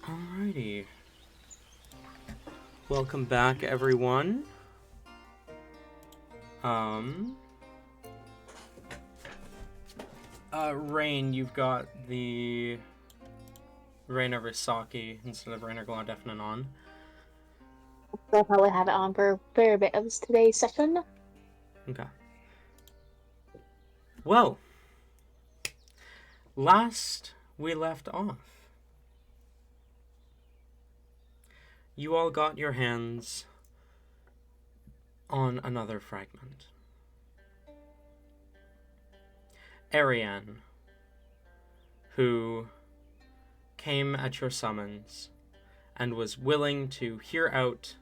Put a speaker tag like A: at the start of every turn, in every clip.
A: Alrighty. Welcome back, everyone. Rain, you've got the Rain over Saki instead of Rain or Glawdeafenin on.
B: I'll probably have it on for a fair bit of today's session.
A: Okay. Well, last we left off, you all got your hands on another fragment. Ariane, who came at your summons and was willing to hear out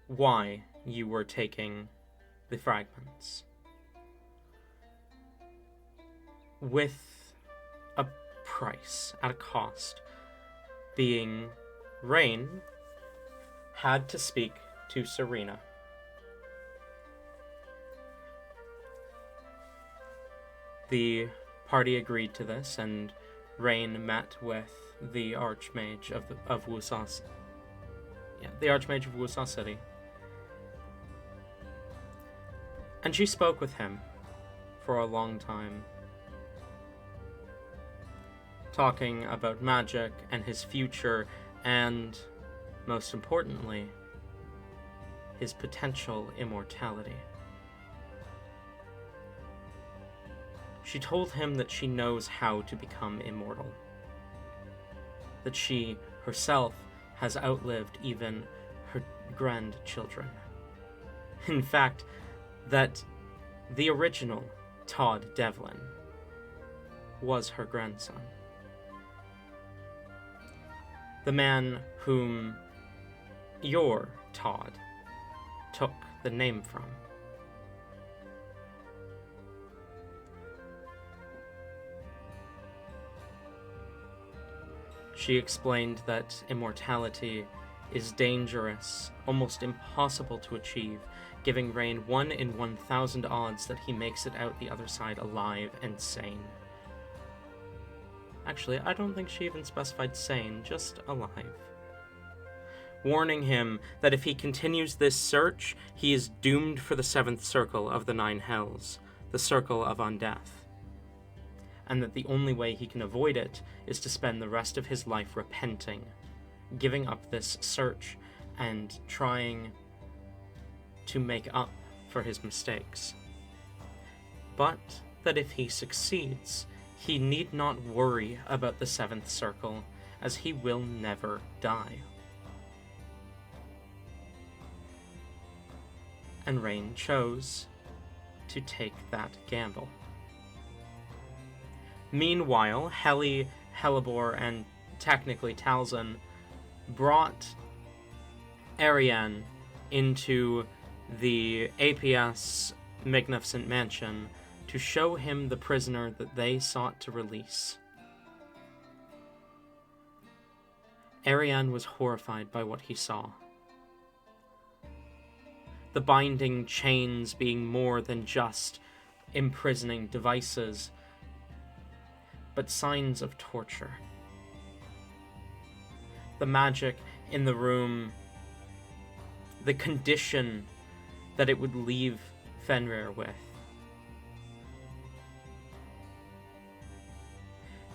A: why you were taking the fragments, with a price, at a cost, being Rain had to speak to Serena. The party agreed to this, and Rain met with the Archmage of Wusa. Yeah, the Archmage of Wusa City. And she spoke with him for a long time, talking about magic and his future, and, most importantly, his potential immortality. She told him that she knows how to become immortal, that she herself has outlived even her grandchildren. In fact, that the original Todd Devlin was her grandson. The man whom your Todd took the name from. She explained that immortality is dangerous, almost impossible to achieve, giving Rain 1 in 1,000 odds that he makes it out the other side alive and sane. Actually, I don't think she even specified sane, just alive. Warning him that if he continues this search, he is doomed for the 7th circle of the 9 hells, the circle of undeath, and that the only way he can avoid it is to spend the rest of his life repenting, giving up this search, and trying to make up for his mistakes. But that if he succeeds, he need not worry about the 7th circle, as he will never die. And Rain chose to take that gamble. Meanwhile, Heli, Hellebore, and technically Talzin brought Ariane into the APS Magnificent Mansion to show him the prisoner that they sought to release. Ariane was horrified by what he saw. The binding chains being more than just imprisoning devices, but signs of torture. The magic in the room, the condition that it would leave Fenrir with.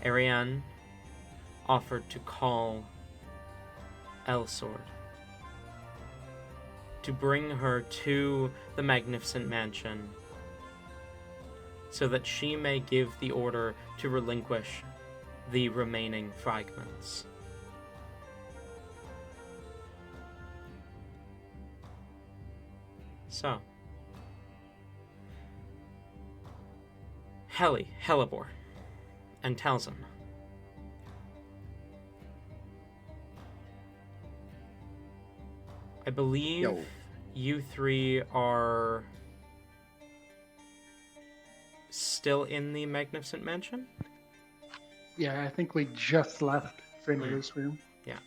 A: Ariane offered to call Elsword to bring her to the Magnificent Mansion so that she may give the order to relinquish the remaining fragments. So, Hellebore, and Talzin. I believe you three are still in the Magnificent Mansion?
C: Yeah, I think we just left Fenrir's room.
A: Yeah.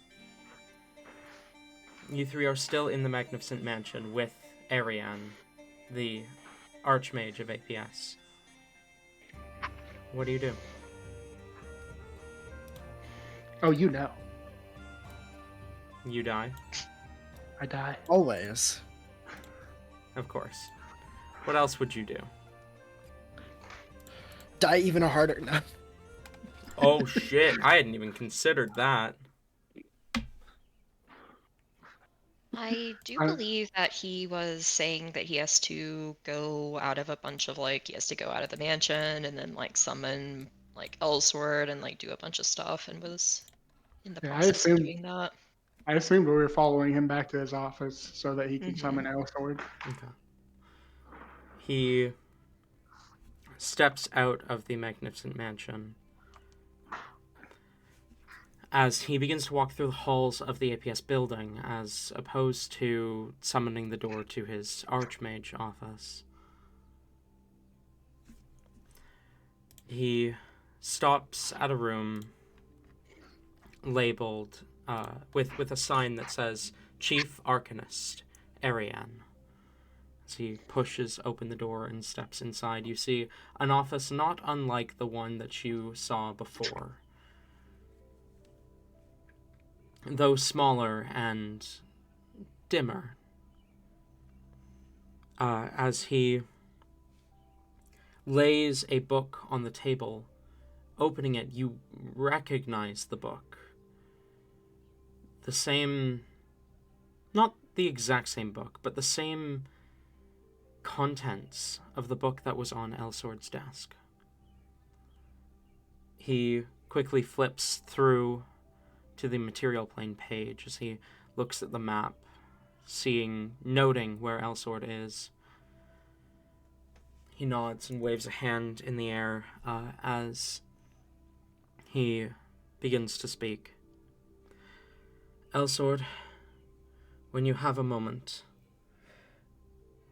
A: You three are still in the Magnificent Mansion with Ariane, the Archmage of APS. What do you do?
C: Oh, you know.
A: You die,
C: I die.
D: Always.
A: of course. What else would you do?
D: Die even harder. No.
A: Oh shit, I hadn't even considered that.
E: I do
C: I-
E: believe that he was saying that he has to go out of a bunch of he has to go out of the mansion and then summon Elsword and do a bunch of stuff and was in the
C: Yeah,
E: process of doing that.
C: I assumed we were following him back to his office so that he could
E: Mhm.
C: summon Elsword.
A: Okay. He steps out of the magnificent mansion. As he begins to walk through the halls of the APS building, as opposed to summoning the door to his Archmage office, he stops at a room labeled with a sign that says Chief Arcanist, Ariane. As he pushes open the door and steps inside, you see an office not unlike the one that you saw before, though smaller and dimmer. As he lays a book on the table, opening it, you recognize the book. The same, not the exact same book, but the same contents of the book that was on Elsword's desk. He quickly flips through to the material plane page as he looks at the map, noting where Elsword is. He nods and waves a hand in the air as he begins to speak. Elsword, when you have a moment,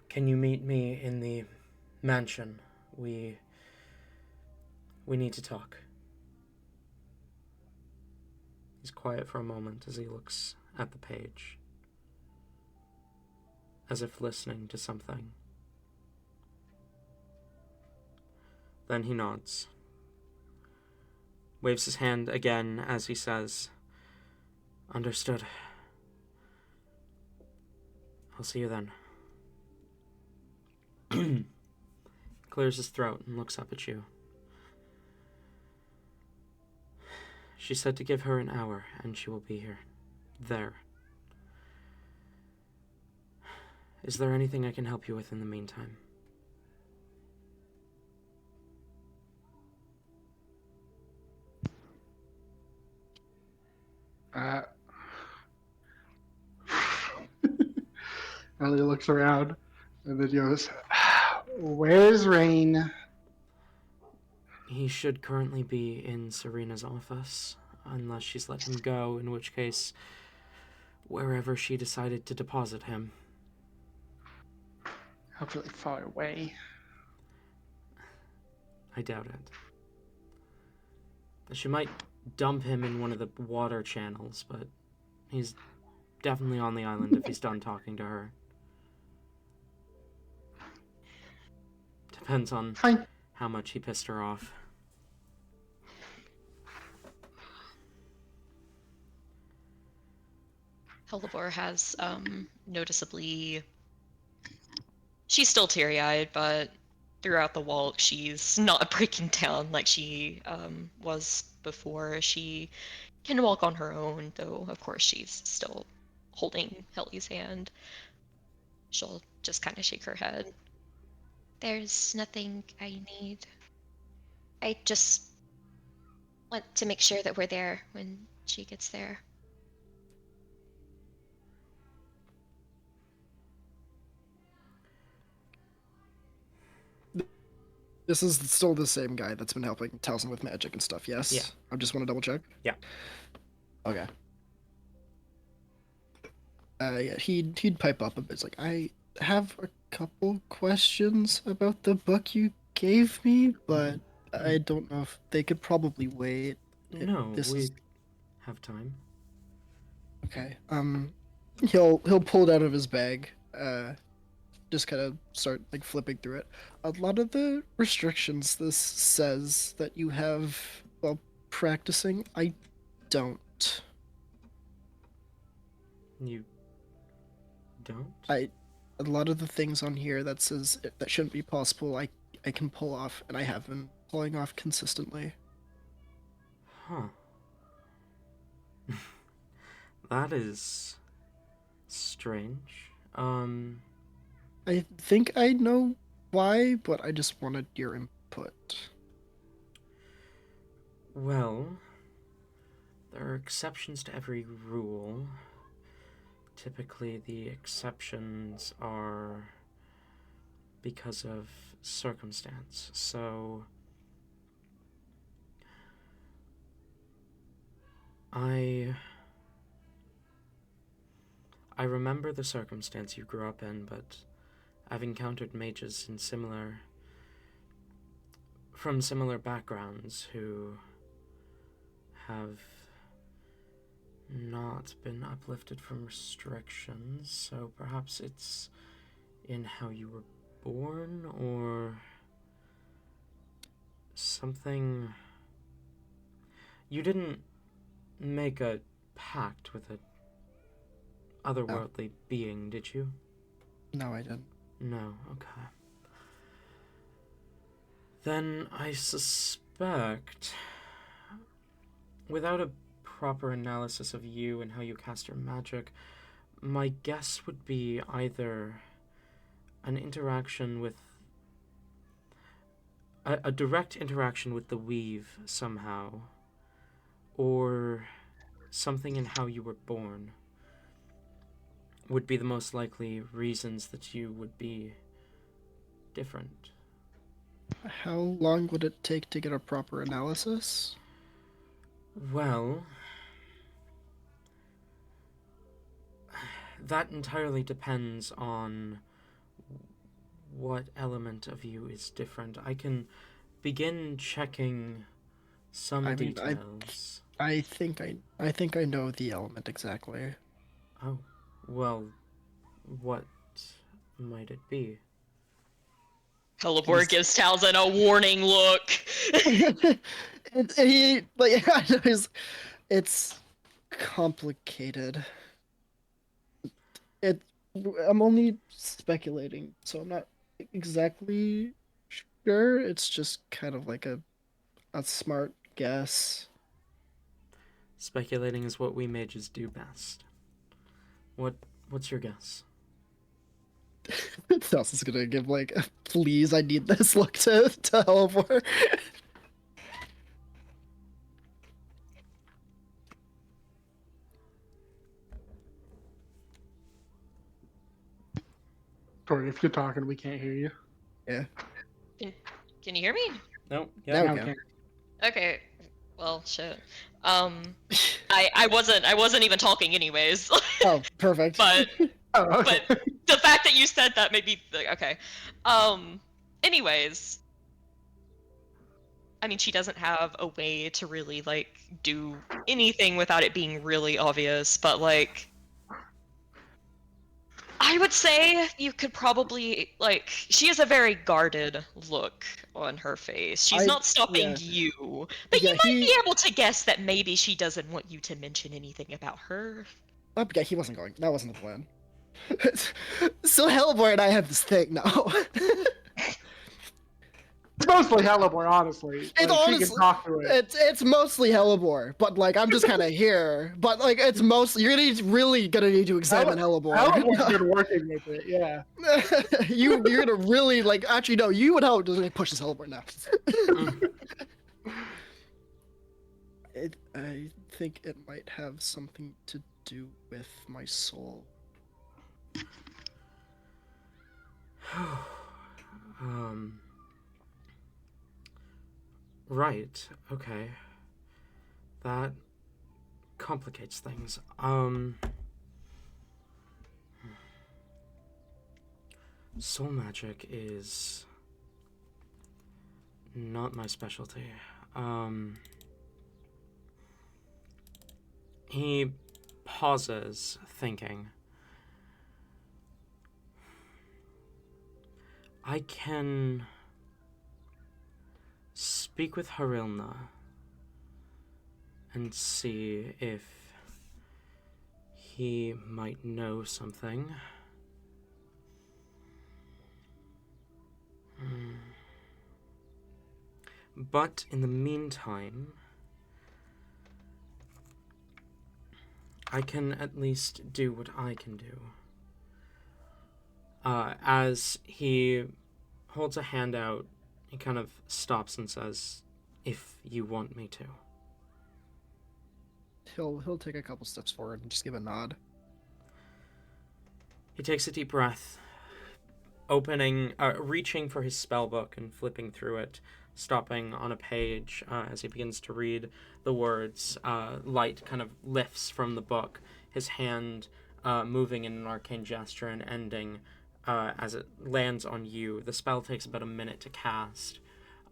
A: can you meet me in the mansion? We need to talk. He's quiet for a moment as he looks at the page, as if listening to something. Then he nods, waves his hand again as he says, "Understood. I'll see you then." Clears his throat and looks up at you. She said to give her an hour, and she will be here. There. Is there anything I can help you with in the meantime?
C: Ellie looks around and then goes, "Where's Rain?"
A: He should currently be in Serena's office, unless she's let him go, in which case, wherever she decided to deposit him.
C: Hopefully far away.
A: I doubt it. She might dump him in one of the water channels, but he's definitely on the island if he's done talking to her. Depends on
C: Fine.
A: how much he pissed her off.
E: Helivor has noticeably. She's still teary-eyed, but throughout the walk, she's not breaking down like she was before. She can walk on her own, though, of course, she's still holding Helly's hand. She'll just kind of shake her head. There's nothing I need. I just want to make sure that we're there when she gets there.
D: This is still the same guy that's been helping Taliesin with magic and stuff, yes?
A: Yeah.
D: I just want to double check.
A: Yeah.
D: Okay. Yeah, he'd pipe up a bit. It's like, I have a couple questions about the book you gave me, but I don't know if they could probably wait.
A: No,
D: This
A: we
D: is
A: have time.
D: okay. He'll pull it out of his bag. Just kind of start flipping through it. A lot of the restrictions this says that you have while practicing, I don't.
A: You don't?
D: A lot of the things on here that says that shouldn't be possible, I can pull off, and I have been pulling off consistently.
A: Huh. That is strange.
D: I think I know why, but I just wanted your input.
A: Well, there are exceptions to every rule. Typically, the exceptions are because of circumstance. So, I remember the circumstance you grew up in, but I've encountered mages from similar backgrounds who have not been uplifted from restrictions, so perhaps it's in how you were born, or something. You didn't make a pact with a otherworldly being, did you?
D: No, I didn't.
A: No, okay. Then I suspect, without a proper analysis of you and how you cast your magic, my guess would be either an interaction with a direct interaction with the weave somehow, or something in how you were born would be the most likely reasons that you would be different.
D: How long would it take to get a proper analysis?
A: Well, that entirely depends on what element of you is different. I can begin checking some details.
D: I think I know the element exactly.
A: Oh, well, what might it be?
E: Hellebore gives Talzin a warning look.
D: It's complicated. I'm only speculating, so I'm not exactly sure. It's just kind of like a smart guess.
A: Speculating is what we mages do best. What's your guess?
D: Thales is gonna give like a please, I need this look to Helivor.
C: Tori, if you're talking, we can't hear you.
D: Yeah.
E: Can you hear me?
A: No,
D: Now
A: yeah.
D: we can.
E: Okay. Well, shit. I wasn't even talking anyways.
D: Oh, perfect.
E: But
C: Oh, okay.
E: but the fact that you said that made me okay. Anyways, I mean, she doesn't have a way to really like do anything without it being really obvious, but like I would say you could probably like she has a very guarded look on her face. She's not stopping you, but you might be able to guess that maybe she doesn't want you to mention anything about her.
D: Yeah, he wasn't going. That wasn't the plan. So Hellboy and I have this thing now.
C: It's mostly Hellebore, honestly. Like, she can talk to it.
D: It's mostly Hellebore, but like I'm just kind of here. But like it's mostly really gonna need to examine Hellebore.
C: Hellebore's good working with it, yeah.
D: You're gonna really like actually no. You would help doesn't push this Hellebore now. I think it might have something to do with my soul.
A: Right, okay. That complicates things. Soul magic is not my specialty. He pauses, thinking. I can speak with Harilna and see if he might know something. But in the meantime, I can at least do what I can do. As he holds a hand out, he kind of stops and says, "If you want me to."
D: He'll take a couple steps forward and just give a nod.
A: He takes a deep breath, reaching for his spell book and flipping through it, stopping on a page as he begins to read the words. Light kind of lifts from the book, his hand moving in an arcane gesture and ending as it lands on you. The spell takes about a minute to cast,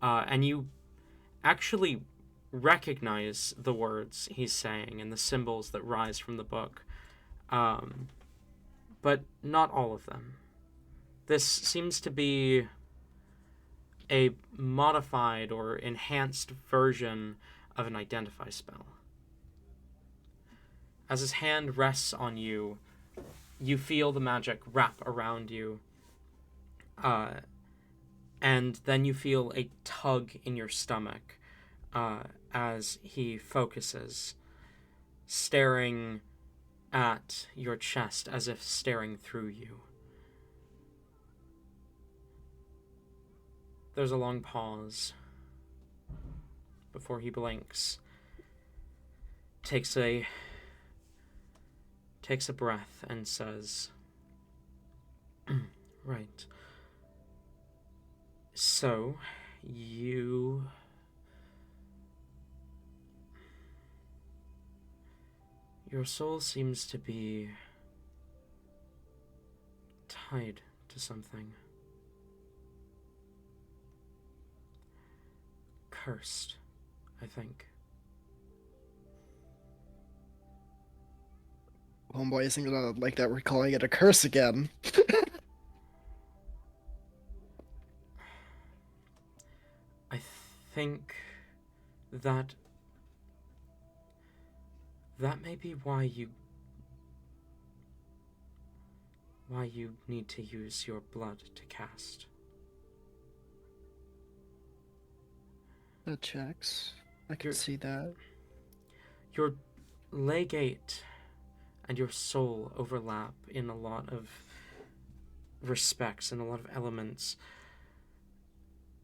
A: and you actually recognize the words he's saying and the symbols that rise from the book, but not all of them. This seems to be a modified or enhanced version of an identify spell. As his hand rests on you, you feel the magic wrap around you, and then you feel a tug in your stomach as he focuses, staring at your chest as if staring through you. There's a long pause before he blinks, takes a breath and says, "Right. So, your soul seems to be tied to something. Cursed, I think."
D: Homeboy isn't gonna like that we're calling it a curse again.
A: I think that may be why you need to use your blood to cast.
D: That checks. I can
A: You're-
D: see that.
A: Your legate and your soul overlap in a lot of respects and a lot of elements.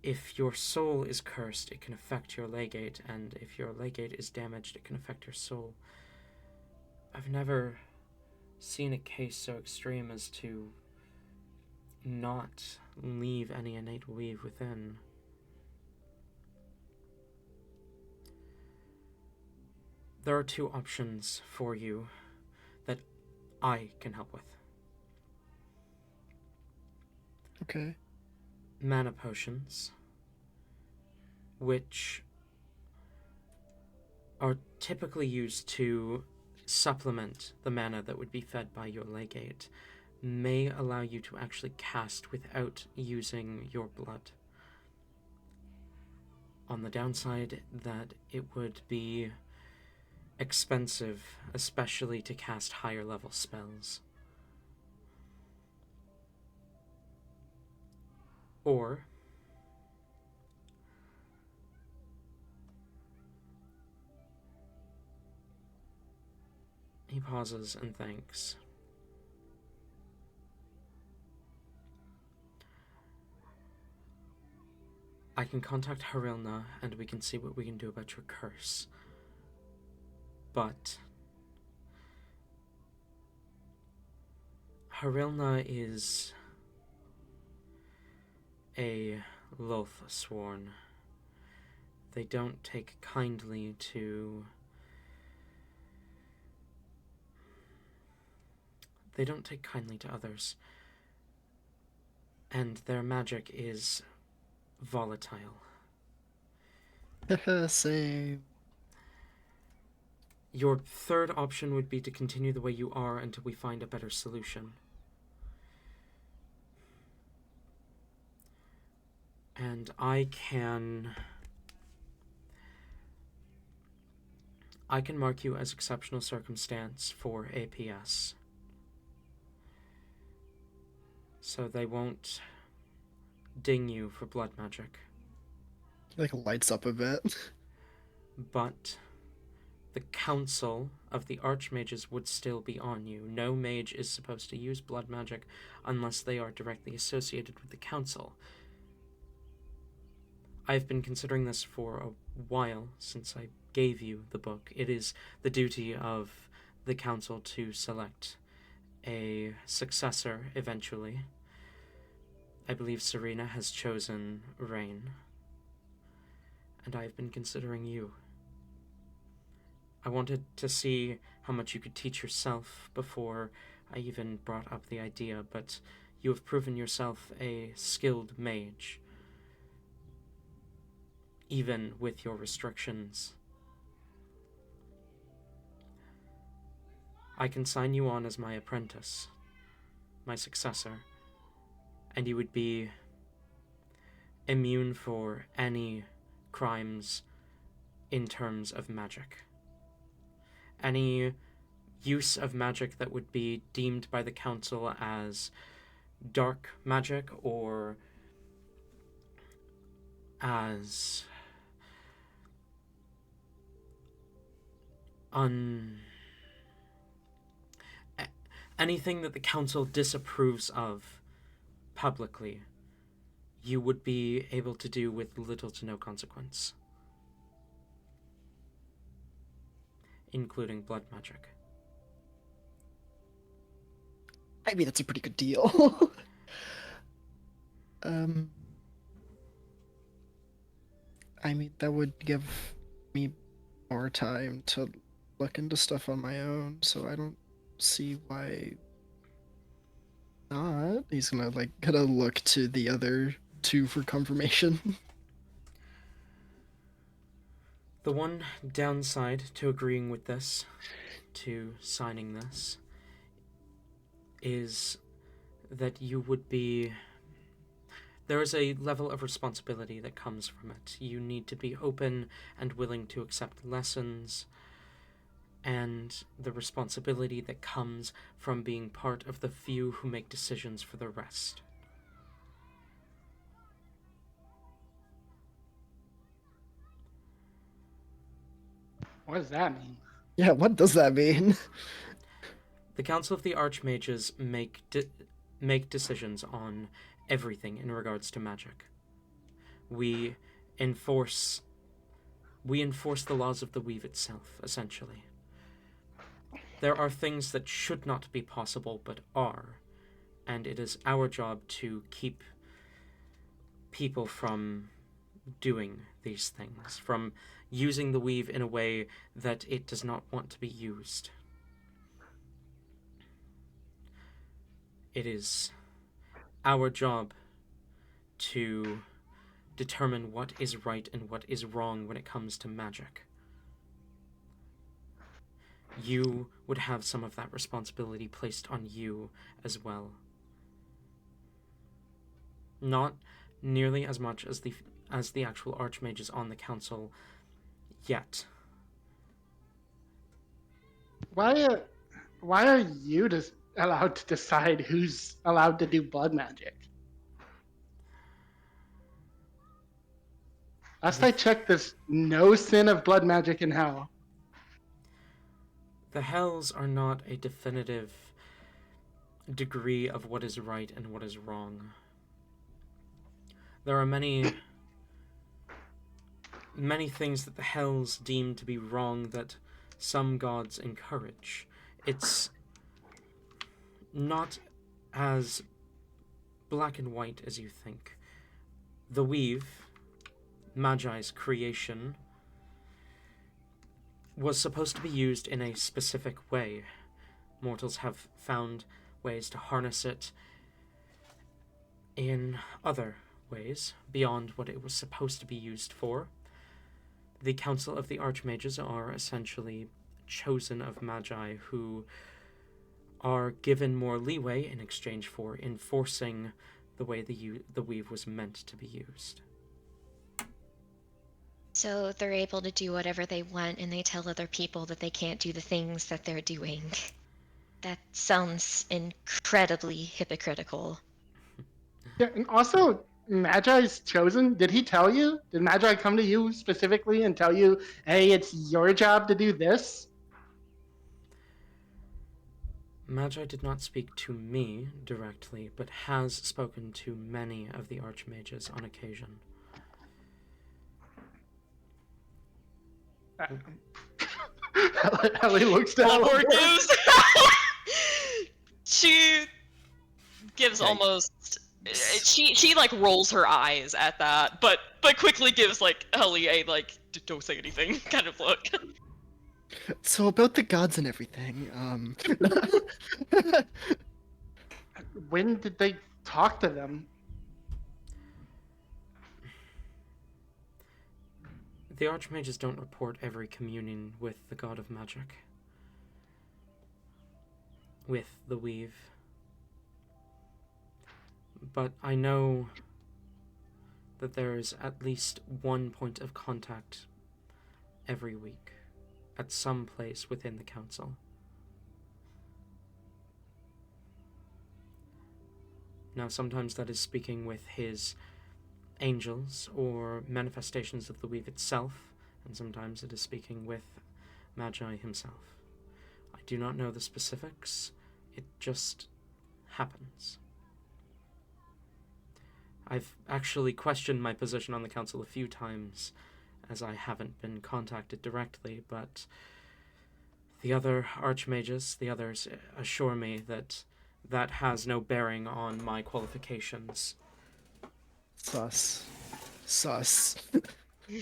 A: If your soul is cursed, it can affect your legate, and if your legate is damaged, it can affect your soul. I've never seen a case so extreme as to not leave any innate weave within. There are two options for you that I can help with.
D: Okay.
A: Mana potions, which are typically used to supplement the mana that would be fed by your legate, may allow you to actually cast without using your blood. On the downside, that it would be expensive, especially to cast higher level spells. Or he pauses and thinks. I can contact Harilna and we can see what we can do about your curse. But Harilna is a Loth sworn. They don't take kindly to others, and their magic is volatile.
D: Same.
A: Your third option would be to continue the way you are until we find a better solution. And I can I can mark you as exceptional circumstance for APS. So they won't ding you for blood magic.
D: Like lights up a bit.
A: But the council of the archmages would still be on you. No mage is supposed to use blood magic unless they are directly associated with the council. I've been considering this for a while since I gave you the book. It is the duty of the council to select a successor eventually. I believe Serena has chosen Rain, and I've been considering you. I wanted to see how much you could teach yourself before I even brought up the idea, but you have proven yourself a skilled mage, even with your restrictions. I can sign you on as my apprentice, my successor, and you would be immune for any crimes in terms of magic. Any use of magic that would be deemed by the council as dark magic or as anything that the council disapproves of publicly, you would be able to do with little to no consequence, including blood magic.
D: I mean, that's a pretty good deal. I mean, that would give me more time to look into stuff on my own, so I don't see why not. He's gonna look to the other two for confirmation.
A: The one downside to agreeing with this, to signing this, is that you would be... There is a level of responsibility that comes from it. You need to be open and willing to accept lessons, and the responsibility that comes from being part of the few who make decisions for the rest.
C: What does that mean?
D: Yeah, what does that mean?
A: The Council of the Archmages make decisions on everything in regards to magic. We enforce the laws of the weave itself, essentially. There are things that should not be possible but are, and it is our job to keep people from doing these things, from using the weave in a way that it does not want to be used. It is our job to determine what is right and what is wrong when it comes to magic. You would have some of that responsibility placed on you as well. Not nearly as much as the actual archmages on the council yet.
C: Why are you allowed to decide who's allowed to do blood magic? Last I checked, there's no sin of blood magic in hell.
A: The hells are not a definitive degree of what is right and what is wrong. There are many things that the hells deem to be wrong that some gods encourage. It's not as black and white as you think. The weave, Magi's creation, was supposed to be used in a specific way. Mortals have found ways to harness it in other ways, beyond what it was supposed to be used for. The Council of the Archmages are essentially chosen of Magi who are given more leeway in exchange for enforcing the way the weave was meant to be used.
E: So they're able to do whatever they want, and they tell other people that they can't do the things that they're doing. That sounds incredibly hypocritical.
C: Yeah, and also, Magi's chosen. Did he tell you? Did Magi come to you specifically and tell you, hey, it's your job to do this?
A: Magi did not speak to me directly, but has spoken to many of the archmages on occasion.
C: Ellie looks down.
E: Bulwark gives. She gives
D: Okay.
E: almost. She like rolls her eyes at that, but quickly gives like Ellie a like don't say anything kind of look.
D: So about the gods and everything,
C: When did they talk to them?
A: The archmages don't report every communion with the god of magic. With the weave. But I know that there is at least one point of contact every week at some place within the council. Now, sometimes that is speaking with his angels or manifestations of the weave itself, and sometimes it is speaking with Magi himself. I do not know the specifics, it just happens. I've actually questioned my position on the council a few times, as I haven't been contacted directly, but the other archmages, the others, assure me that that has no bearing on my qualifications.
D: sus.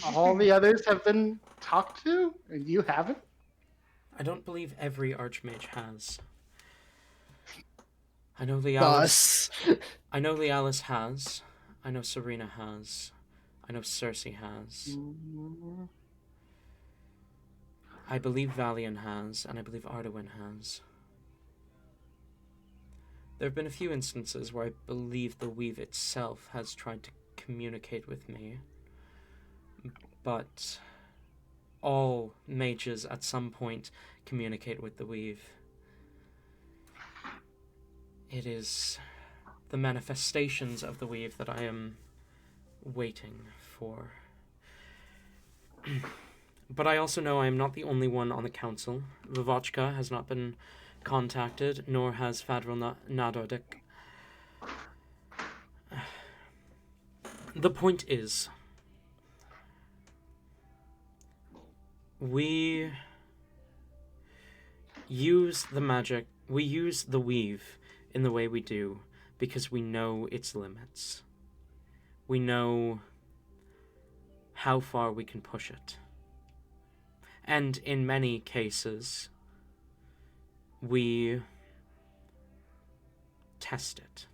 C: All the others have been talked to, and you haven't?
A: I don't believe every archmage has. I know Lealis.
D: Sus.
A: I know Lealis has. I know Serena has. I know Cersei has. I believe Valian has, and I believe Arduin has. There have been a few instances where I believe the weave itself has tried to communicate with me, but all mages at some point communicate with the weave. It is the manifestations of the weave that I am waiting for. But I also know I am not the only one on the council. Vavochka has not been contacted, nor has Fadril Nadodik. The point is, we use the weave in the way we do because we know its limits. We know how far we can push it. And in many cases, we test it.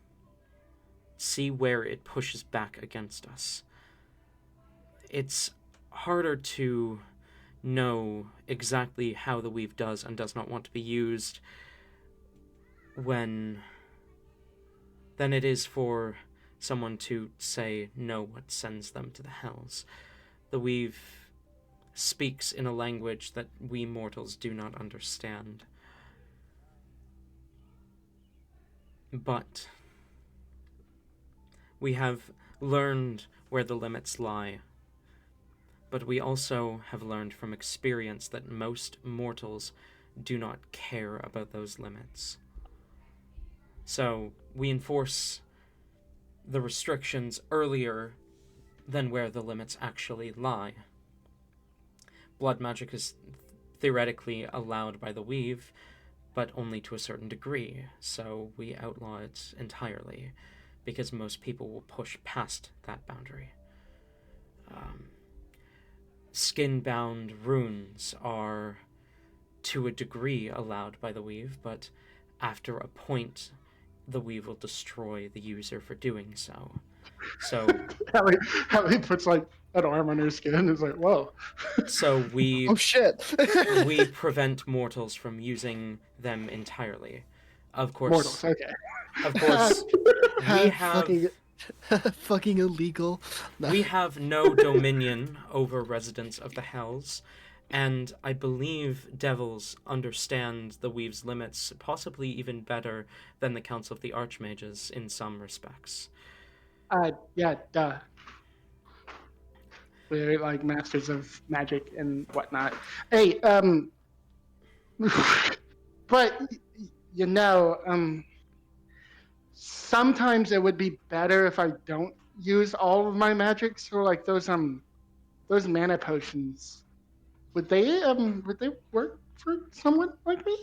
A: See where it pushes back against us. It's harder to know exactly how the weave does and does not want to be used than it is for someone to say no what sends them to the hells. The weave speaks in a language that we mortals do not understand. But we have learned where the limits lie. But we also have learned from experience that most mortals do not care about those limits. So we enforce the restrictions earlier than where the limits actually lie. Blood magic is theoretically allowed by the weave, but only to a certain degree, so we outlaw it entirely, because most people will push past that boundary. Skin-bound runes are, to a degree, allowed by the weave, but after a point, the weave will destroy the user for doing so. So
C: Ellie puts like an arm on her skin and is like, whoa.
A: So we
D: Oh shit.
A: we prevent mortals from using them entirely. Of course,
C: Mortals, okay.
A: of course, we have
D: fucking Fucking illegal. No.
A: We have no dominion over residents of the Hells, and I believe devils understand the Weave's limits possibly even better than the Council of the Archmages in some respects.
C: Yeah, duh. We're like masters of magic and whatnot. Hey, but you know, sometimes it would be better if I don't use all of my magics for like those mana potions. Would they work for someone like me?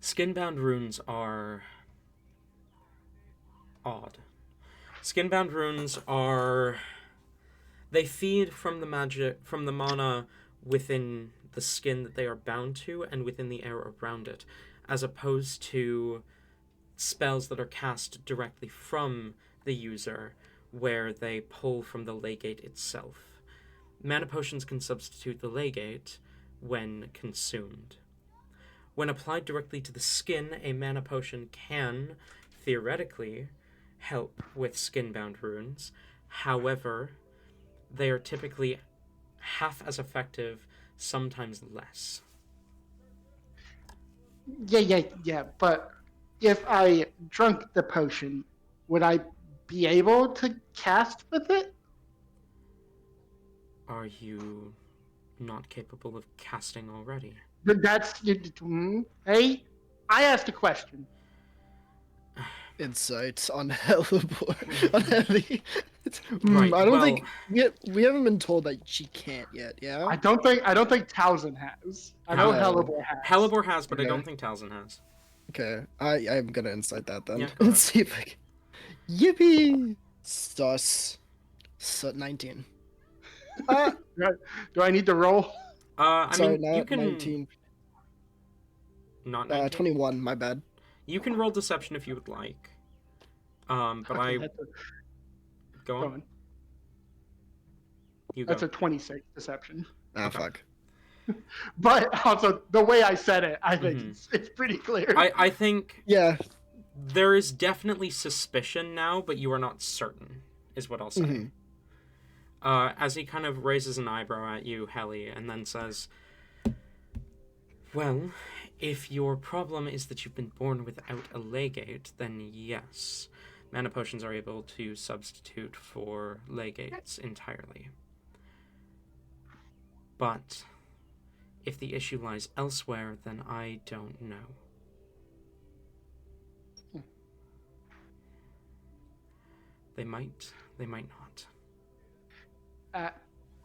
A: Skinbound runes are odd. Skinbound runes are... They feed from the magic, from the mana within the skin that they are bound to and within the air around it, as opposed to spells that are cast directly from the user, where they pull from the legate itself. Mana potions can substitute the legate when consumed. When applied directly to the skin, a mana potion can, theoretically, help with skinbound runes. However, they are typically half as effective, sometimes less.
C: Yeah. But if I drunk the potion, would I be able to cast with it?
A: Are you not capable of casting already?
C: But hey, I asked a question.
D: Insights on Hellebore. On Helly.
A: Right,
D: I don't
A: well-
D: think we haven't been told that she can't yet. Yeah.
C: I don't think Towson has. I know
A: No.
C: Hellebore has.
A: Hellebore has, but I
D: Okay.
A: don't think Talzin has.
D: Okay. I'm gonna insight that then.
A: Yeah, go
D: Let's see if I can. Yippee! Sus. 19.
C: Do I need to roll?
D: Sorry,
A: You
D: not
A: can
D: 19.
A: not 19.
D: 21. My bad.
A: You can roll deception if you would like. But
C: Okay,
A: I go on. You go.
C: That's a 26 deception.
D: Ah,
A: Okay.
D: fuck.
C: But also, the way I said it, I think it's pretty clear.
A: I think
D: Yeah.
A: there is definitely suspicion now, but you are not certain, is what I'll say.
D: Mhm.
A: As he kind of raises an eyebrow at you, Helly, and then says, well, if your problem is that you've been born without a legate, then yes, mana potions are able to substitute for legates entirely. But if the issue lies elsewhere, then I don't know. They might not.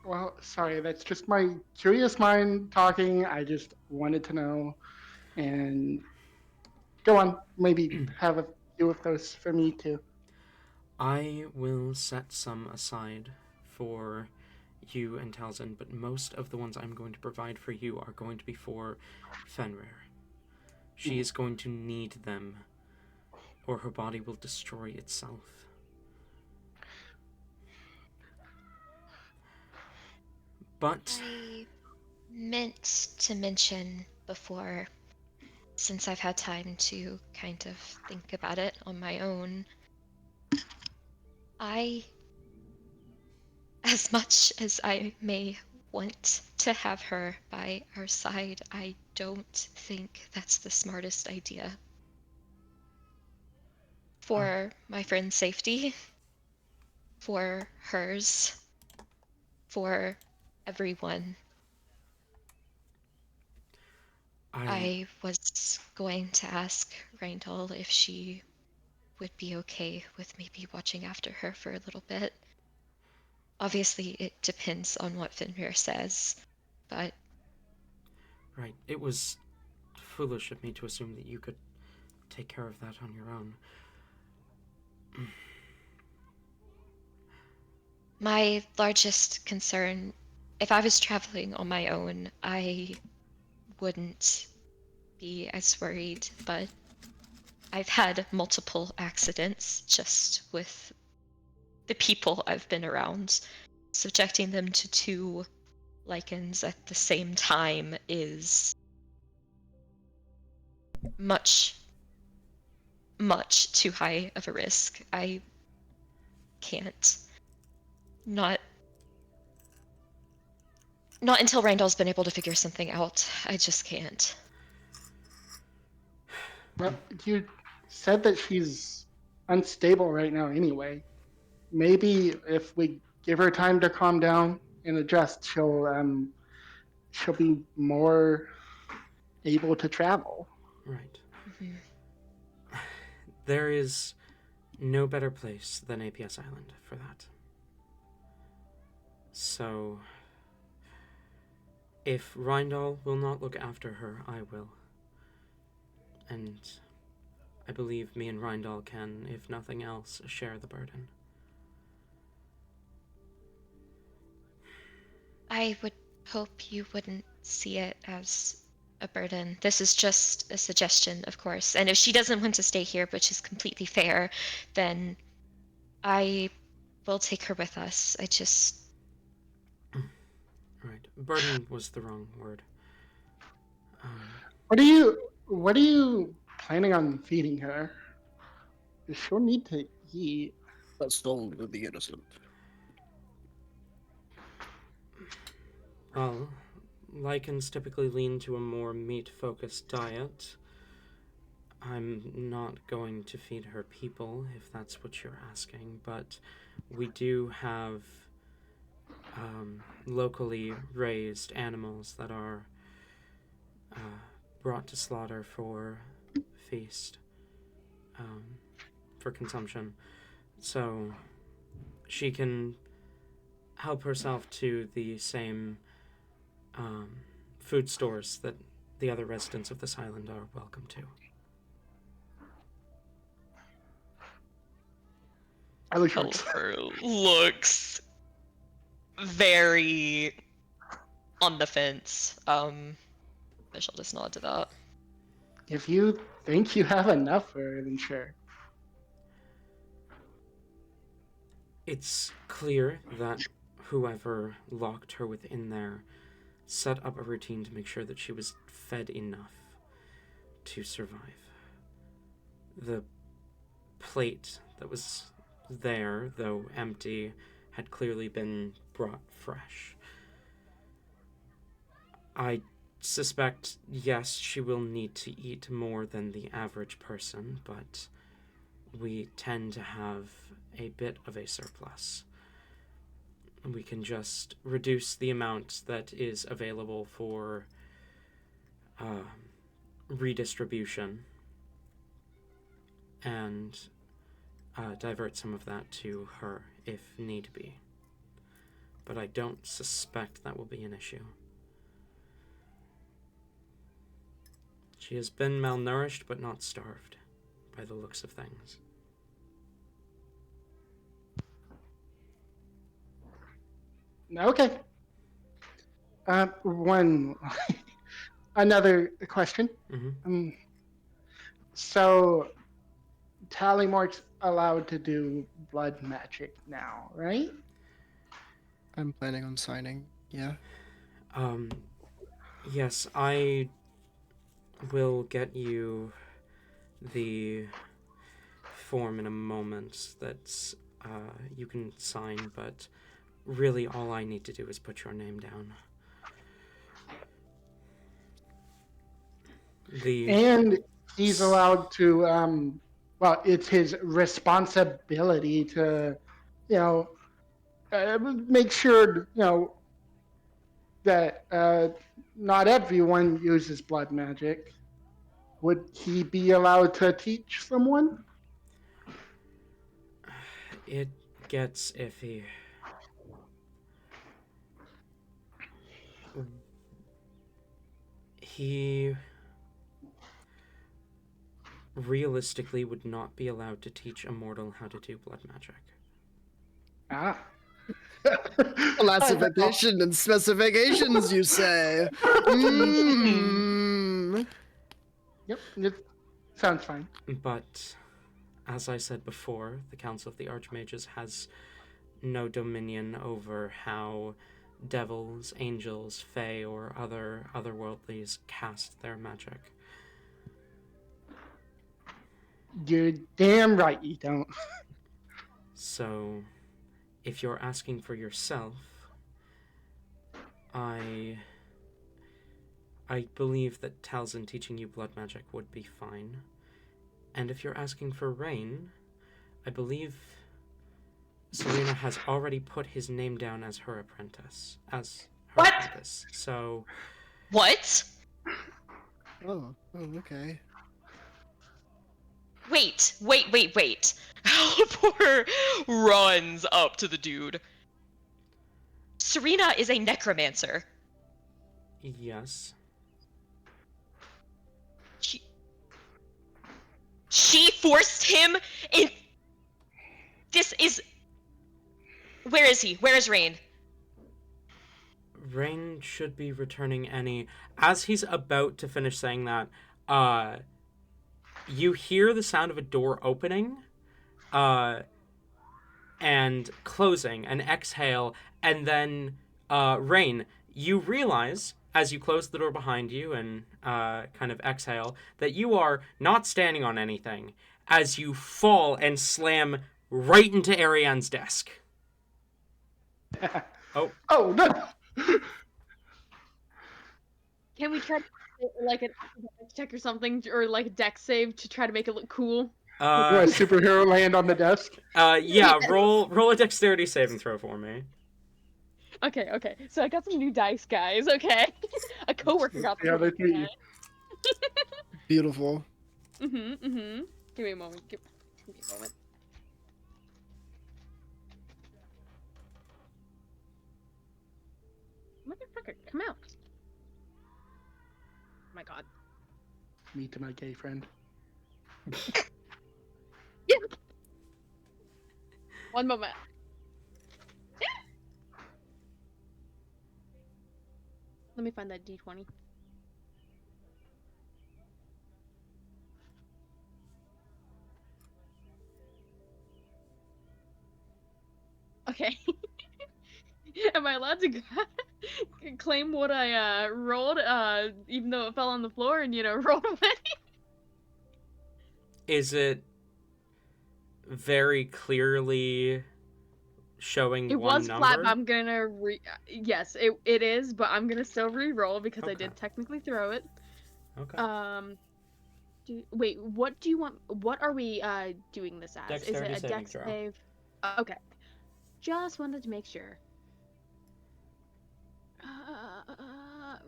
C: Well, sorry, that's just my curious mind talking. I just wanted to know. And go on, maybe have a few of those for me too.
A: I will set some aside for you and Talzin, but most of the ones I'm going to provide for you are going to be for Fenrir. She is going to need them, or her body will destroy itself. But
E: I meant to mention before, since I've had time to kind of think about it on my own, as much as I may want to have her by our side, I don't think that's the smartest idea. For my friend's safety, for hers, for everyone. I was going to ask Randall if she would be okay with maybe watching after her for a little bit. Obviously, it depends on what Fenrir says, but...
A: Right, it was foolish of me to assume that you could take care of that on your own.
E: My largest concern, if I was traveling on my own, I wouldn't be as worried, but I've had multiple accidents just with the people I've been around. Subjecting them to 2 lichens at the same time is much much too high of a risk. I can't. Not until Randall's been able to figure something out. I just can't.
C: Well, you said that she's unstable right now anyway. Maybe if we give her time to calm down and adjust, she'll be more able to travel.
A: Right.
E: Mhm.
A: There is no better place than APS Island for that. So, if Rindal will not look after her, I will. And I believe me and Rindal can, if nothing else, share the burden.
E: I would hope you wouldn't see it as a burden. This is just a suggestion, of course. And if she doesn't want to stay here, which is completely fair, then I will take her with us. I just.
A: Right. Burden was the wrong word.
C: What are you planning on feeding her? She'll need to eat.
D: That's only the innocent.
A: Well, lichens typically lean to a more meat-focused diet. I'm not going to feed her people, if that's what you're asking, but we do have locally raised animals that are brought to slaughter for feast, for consumption. So she can help herself to the same food stores that the other residents of this island are welcome to.
E: Oliver looks very on the fence. I shall just nod to that.
C: If you think you have enough for her, then sure.
A: It's clear that whoever locked her within there set up a routine to make sure that she was fed enough to survive. The plate that was there, though empty, had clearly been brought fresh. I suspect, yes, she will need to eat more than the average person, but we tend to have a bit of a surplus. We can just reduce the amount that is available for redistribution and divert some of that to her if need be. But I don't suspect that will be an issue. She has been malnourished but not starved, by the looks of things.
C: Okay. One another question.
A: Mm-hmm.
C: So Tallymark's allowed to do blood magic now, right?
D: I'm planning on signing. Yeah.
A: Yes, I will get you the form in a moment that you can sign, but really all I need to do is put your name down.
C: And he's allowed to, well, it's his responsibility to, make sure, that not everyone uses blood magic. Would he be allowed to teach someone?
A: It gets iffy. He realistically would not be allowed to teach a mortal how to do blood magic.
C: Ah.
D: Classification and specifications, you say?
C: Yep, it sounds fine.
A: But, as I said before, the Council of the Archmages has no dominion over how devils, angels, fae, or otherworldlies cast their magic.
C: You're damn right you don't.
A: So, if you're asking for yourself, I believe that Talzin teaching you blood magic would be fine. And if you're asking for Rain, I believe Serena has already put his name down as her apprentice.
E: What?
A: So,
E: What?
D: Oh, okay.
E: Wait. Halvor runs up to the dude. Serena is a necromancer.
A: yes.
E: She forced him in. This is. Where is he? Where is Rain?
A: Rain should be returning any. As he's about to finish saying that, you hear the sound of a door opening, and closing, an exhale, and then, Rain, you realize, as you close the door behind you and, kind of exhale, that you are not standing on anything, as you fall and slam right into Ariane's desk. Oh.
C: Oh, no!
F: Can we try to like an academic check or something, or like a deck save to try to make it look cool?
C: Do a superhero land on the desk?
A: Yeah, roll a dexterity saving throw for me.
F: Okay. So I got some new dice, guys. Okay, a coworker got
C: Yeah,
F: them.
C: they treat you.
D: Beautiful.
F: Give me a moment. Give me a moment. Motherfucker, come out! Oh my god.
C: Me to my gay friend.
F: Yeah. One moment. Let me find that D20. Okay. Am I allowed to claim what I rolled, even though it fell on the floor and, rolled away?
A: Is it very clearly showing
F: It
A: one
F: was
A: number?
F: flat, but I'm gonna yes, it is, but I'm gonna still re-roll because I
A: Okay.
F: did technically throw it.
A: Okay.
F: Wait, what do you want? What are we doing this as?
A: Dexterity
F: Is it a
A: saving
F: dex
A: throw.
F: save? Okay. Just wanted to make sure.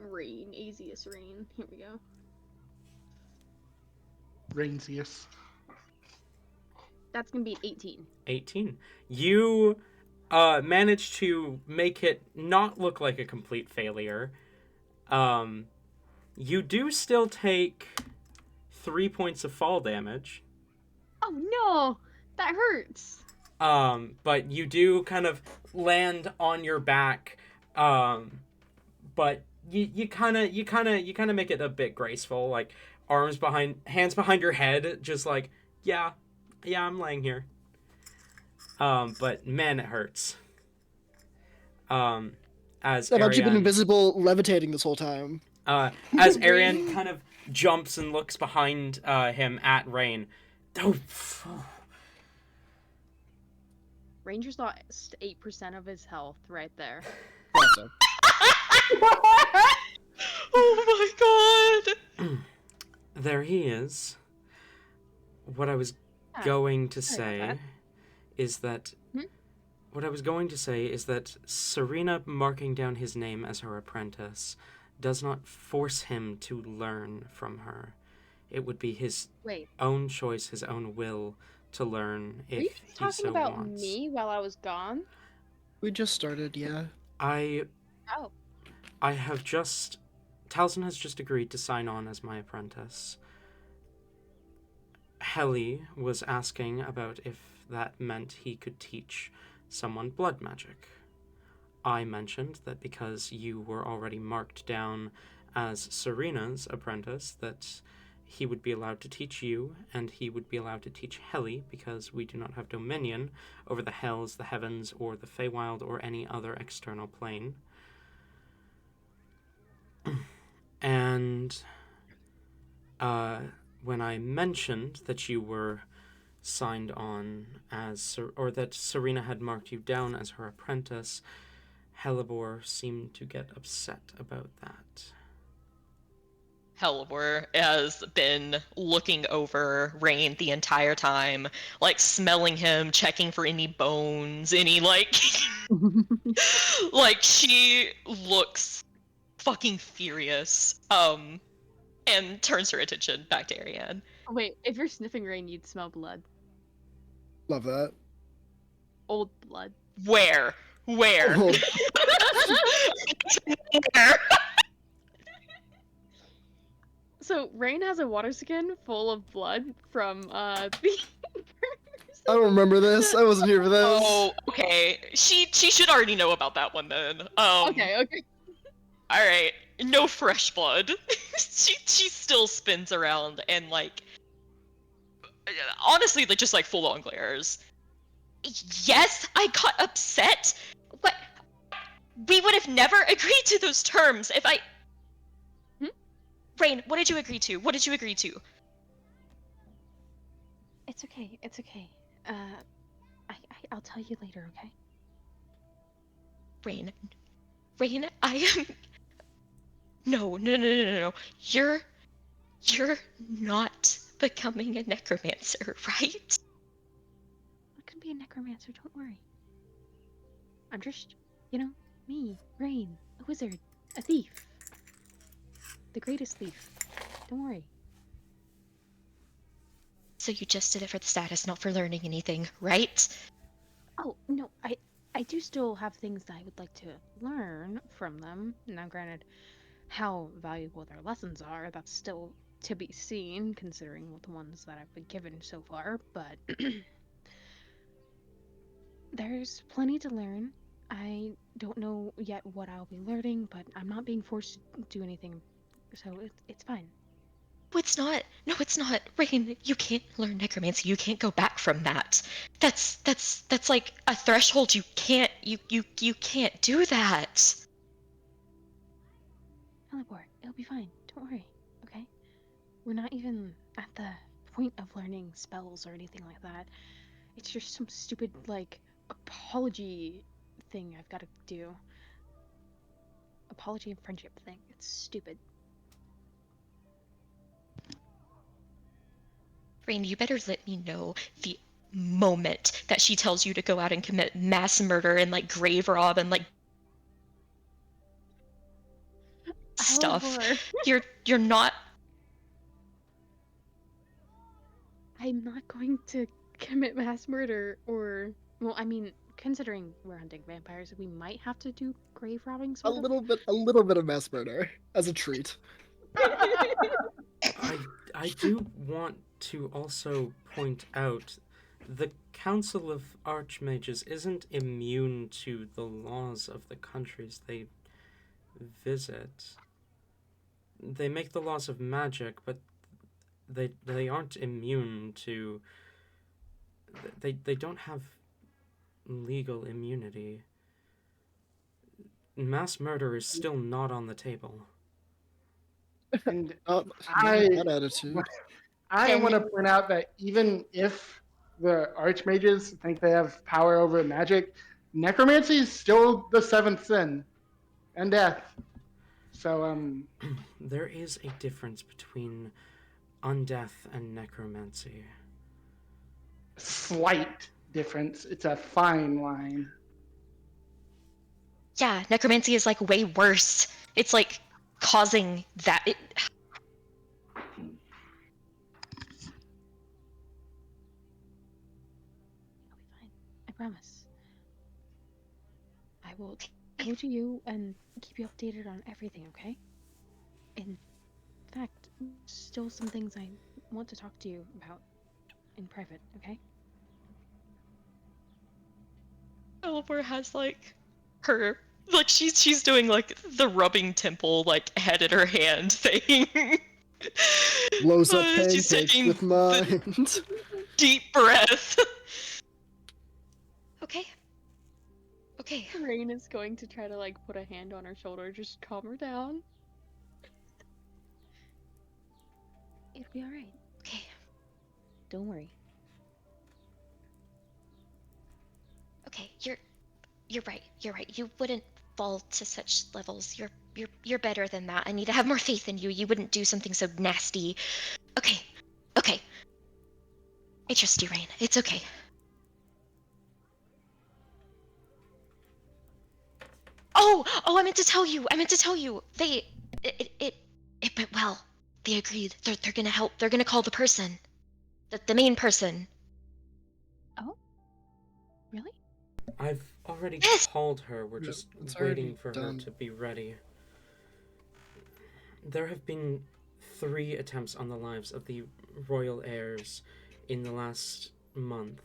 F: Rain, Azius rain. Here we go.
C: Rainsius.
F: That's gonna be an 18.
A: 18. You managed to make it not look like a complete failure. You do still take 3 points of fall damage.
F: Oh no, that hurts.
A: But you do kind of land on your back. But you kind of make it a bit graceful, like hands behind your head, just like, yeah, I'm laying here. But man, it hurts. As
D: I thought you've been
A: Ariane,
D: invisible, levitating this whole time.
A: as Ariane kind of jumps and looks behind him at Rain. Oh.
F: Ranger's lost 8% of his health right there.
D: Awesome.
E: Oh my god!
A: There he is. What I was
F: Yeah,
A: going to
F: sorry about
A: say is that what I was going to say is that Serena marking down his name as her apprentice does not force him to learn from her. It would be his
F: Wait,
A: own choice, his own will to learn
F: are you
A: if he
F: talking
A: so
F: about
A: wants.
F: me while I was gone?
D: We just started, yeah.
A: I
F: Oh.
A: have just... Talzin has just agreed to sign on as my apprentice. Helly was asking about if that meant he could teach someone blood magic. I mentioned that because you were already marked down as Serena's apprentice, that he would be allowed to teach you, and he would be allowed to teach Helly, because we do not have dominion over the hells, the heavens, or the Feywild, or any other external plane. And when I mentioned that you were signed on as, or that Serena had marked you down as her apprentice, Hellebore seemed to get upset about that.
E: Hellebore has been looking over Rain the entire time, like smelling him, checking for any bones, any like like she looks fucking furious. And turns her attention back to Ariane.
F: Wait, if you're sniffing rain, you'd smell blood.
D: Love that.
F: Old blood.
E: Where? Where?
D: Oh,
E: Where?
F: So Rain has a water skin full of blood from the
D: I don't remember this. I wasn't here for this.
E: Oh, okay. She should already know about that one then.
F: Okay.
E: All right. No fresh blood. she still spins around and like honestly like just like full on glares. Yes, I got upset. What? We would have never agreed to those terms if I. Rain, what did you agree to? What did you agree to?
B: It's okay. It's okay. I'll tell you later, okay?
E: Rain, I am. No. You're not becoming a necromancer, right?
B: I can be a necromancer, don't worry. I'm just, me, Rain, a wizard, a thief. The greatest thief. Don't worry.
E: So you just did it for the status, not for learning anything, right?
B: Oh, no, I do still have things that I would like to learn from them. Now, granted, how valuable their lessons are, that's still to be seen, considering the ones that I've been given so far, but there's plenty to learn. I don't know yet what I'll be learning, but I'm not being forced to do anything, so it's fine.
E: No, it's not. No, it's not. Rain, you can't learn necromancy. You can't go back from that. That's like a threshold. You can't do that.
B: Elibor, it'll be fine. Don't worry, okay? We're not even at the point of learning spells or anything like that. It's just some stupid, apology thing I've got to do. Apology and friendship thing. It's stupid.
E: Rain, you better let me know the moment that she tells you to go out and commit mass murder and like grave rob and like stuff.
B: Elibor.
E: You're not.
B: I'm not going to commit mass murder or... Well, I mean, considering we're hunting vampires, we might have to do grave robbing,
D: a
B: sort of.
D: little bit of mass murder as a treat.
A: I do want to also point out the Council of Archmages isn't immune to the laws of the countries they visit. They make the laws of magic, but they aren't immune to... They don't have legal immunity. Mass murder is still not on the table.
C: And
D: Oh,
C: I-
D: that attitude.
C: I want to point out that even if the archmages think they have power over magic, necromancy is still the seventh sin and death. So
A: There is a difference between undeath and necromancy.
C: slight difference. It's a fine line.
E: Yeah, necromancy is like way worse. It's like causing that.
B: It'll be fine. I promise. I will go to you and keep you updated on everything, okay? In fact, still some things I want to talk to you about in private, okay?
E: Elibor has like her like she's doing like the rubbing temple like head in her hand thing.
D: Blows up
E: She's
D: pancakes
E: taking
D: with mind.
E: deep breath. Okay.
F: Rain is going to try to put a hand on her shoulder, just calm her down.
B: It'll be alright. Don't worry.
E: Okay, you're right. You're right. You wouldn't fall to such levels. You're better than that. I need to have more faith in you. You wouldn't do something so nasty. Okay. Okay. I trust you, Rain. It's okay. Oh, I meant to tell you. I meant to tell you. It went well. They agreed. They're gonna help. They're gonna call the person. The main person.
B: Oh, really?
A: I've already
E: Yes!
A: called her. We're
D: No,
A: just
D: it's
A: waiting
D: already
A: for her
D: done.
A: to be ready. There have been 3 attempts on the lives of the royal heirs in the last month.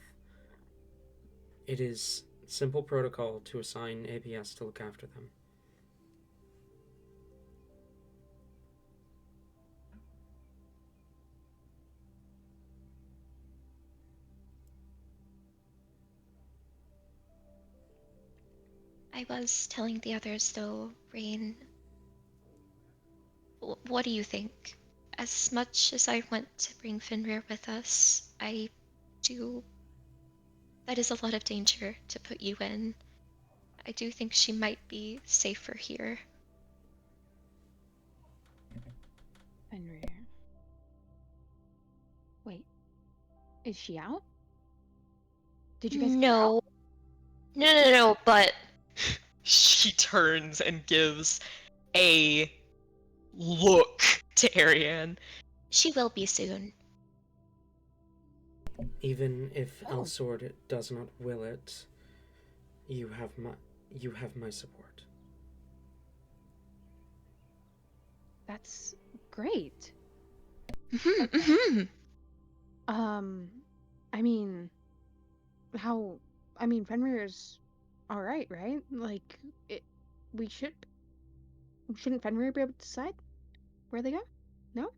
A: It is simple protocol to assign APS to look after them.
E: I was telling the others, though, Rain. What do you think? As much as I want to bring Fenrir with us, I do. That is a lot of danger to put you in. I do think she might be safer here.
B: Fenrir. Wait, is she out? Did you guys get her out?
E: No, but she turns and gives a look to Ariane. She will be soon.
A: Even if
B: Oh.
A: Elsword does not will it, you have my support.
B: That's great.
E: Mm-hmm.
B: I mean, Fenrir's all right, right? Like, we shouldn't Fenrir be able to decide where they go? No?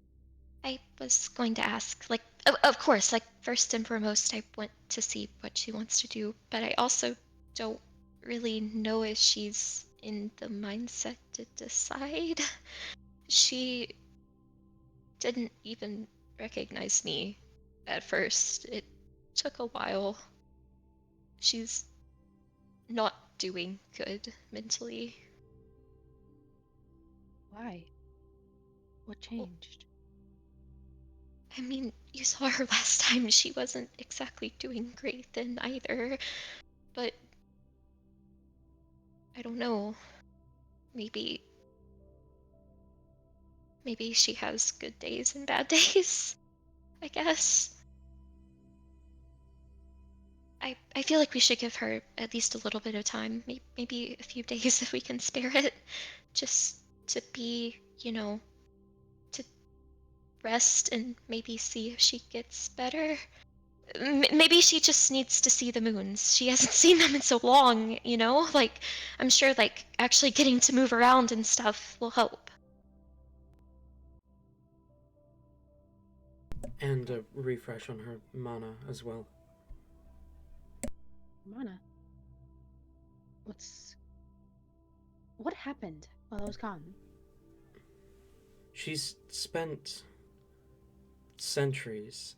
E: I was going to ask, like, of course, like, first and foremost, I want to see what she wants to do, but I also don't really know if she's in the mindset to decide. She didn't even recognize me at first. It took a while. She's not doing good mentally.
B: Why? What changed?
E: I mean, you saw her last time. She wasn't exactly doing great then either. But I don't know. Maybe she has good days and bad days, I guess. I feel like we should give her at least a little bit of time, maybe a few days if we can spare it, just to be, to rest and maybe see if she gets better. Maybe she just needs to see the moons. She hasn't seen them in so long, Like, I'm sure, like, actually getting to move around and stuff will help.
A: And a refresh on her mana as well.
B: Mana. What happened while I was gone?
A: She's spent centuries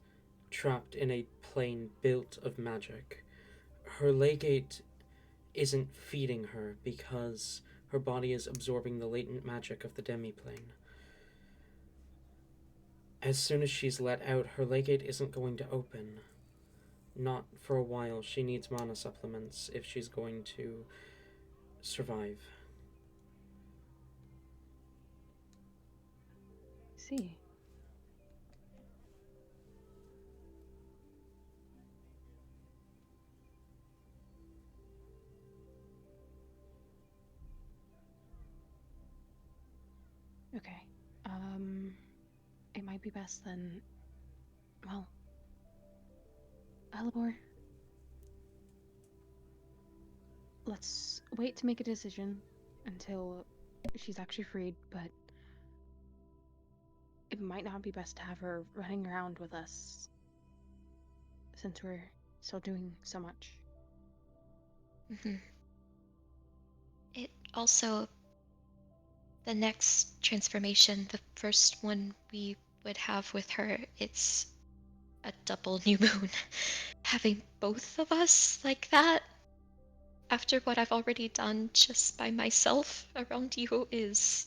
A: trapped in a plane built of magic. Her legate isn't feeding her because her body is absorbing the latent magic of the demiplane. As soon as she's let out, her legate isn't going to open. Not for a while. She needs mana supplements if she's going to survive.
B: See. Okay. It might be best then. Well, Alibor, let's wait to make a decision until she's actually freed, but it might not be best to have her running around with us since we're still doing so much.
E: hmm It also, the next transformation, the first one we would have with her, it's a double new moon. Having both of us like that after what I've already done just by myself around you is.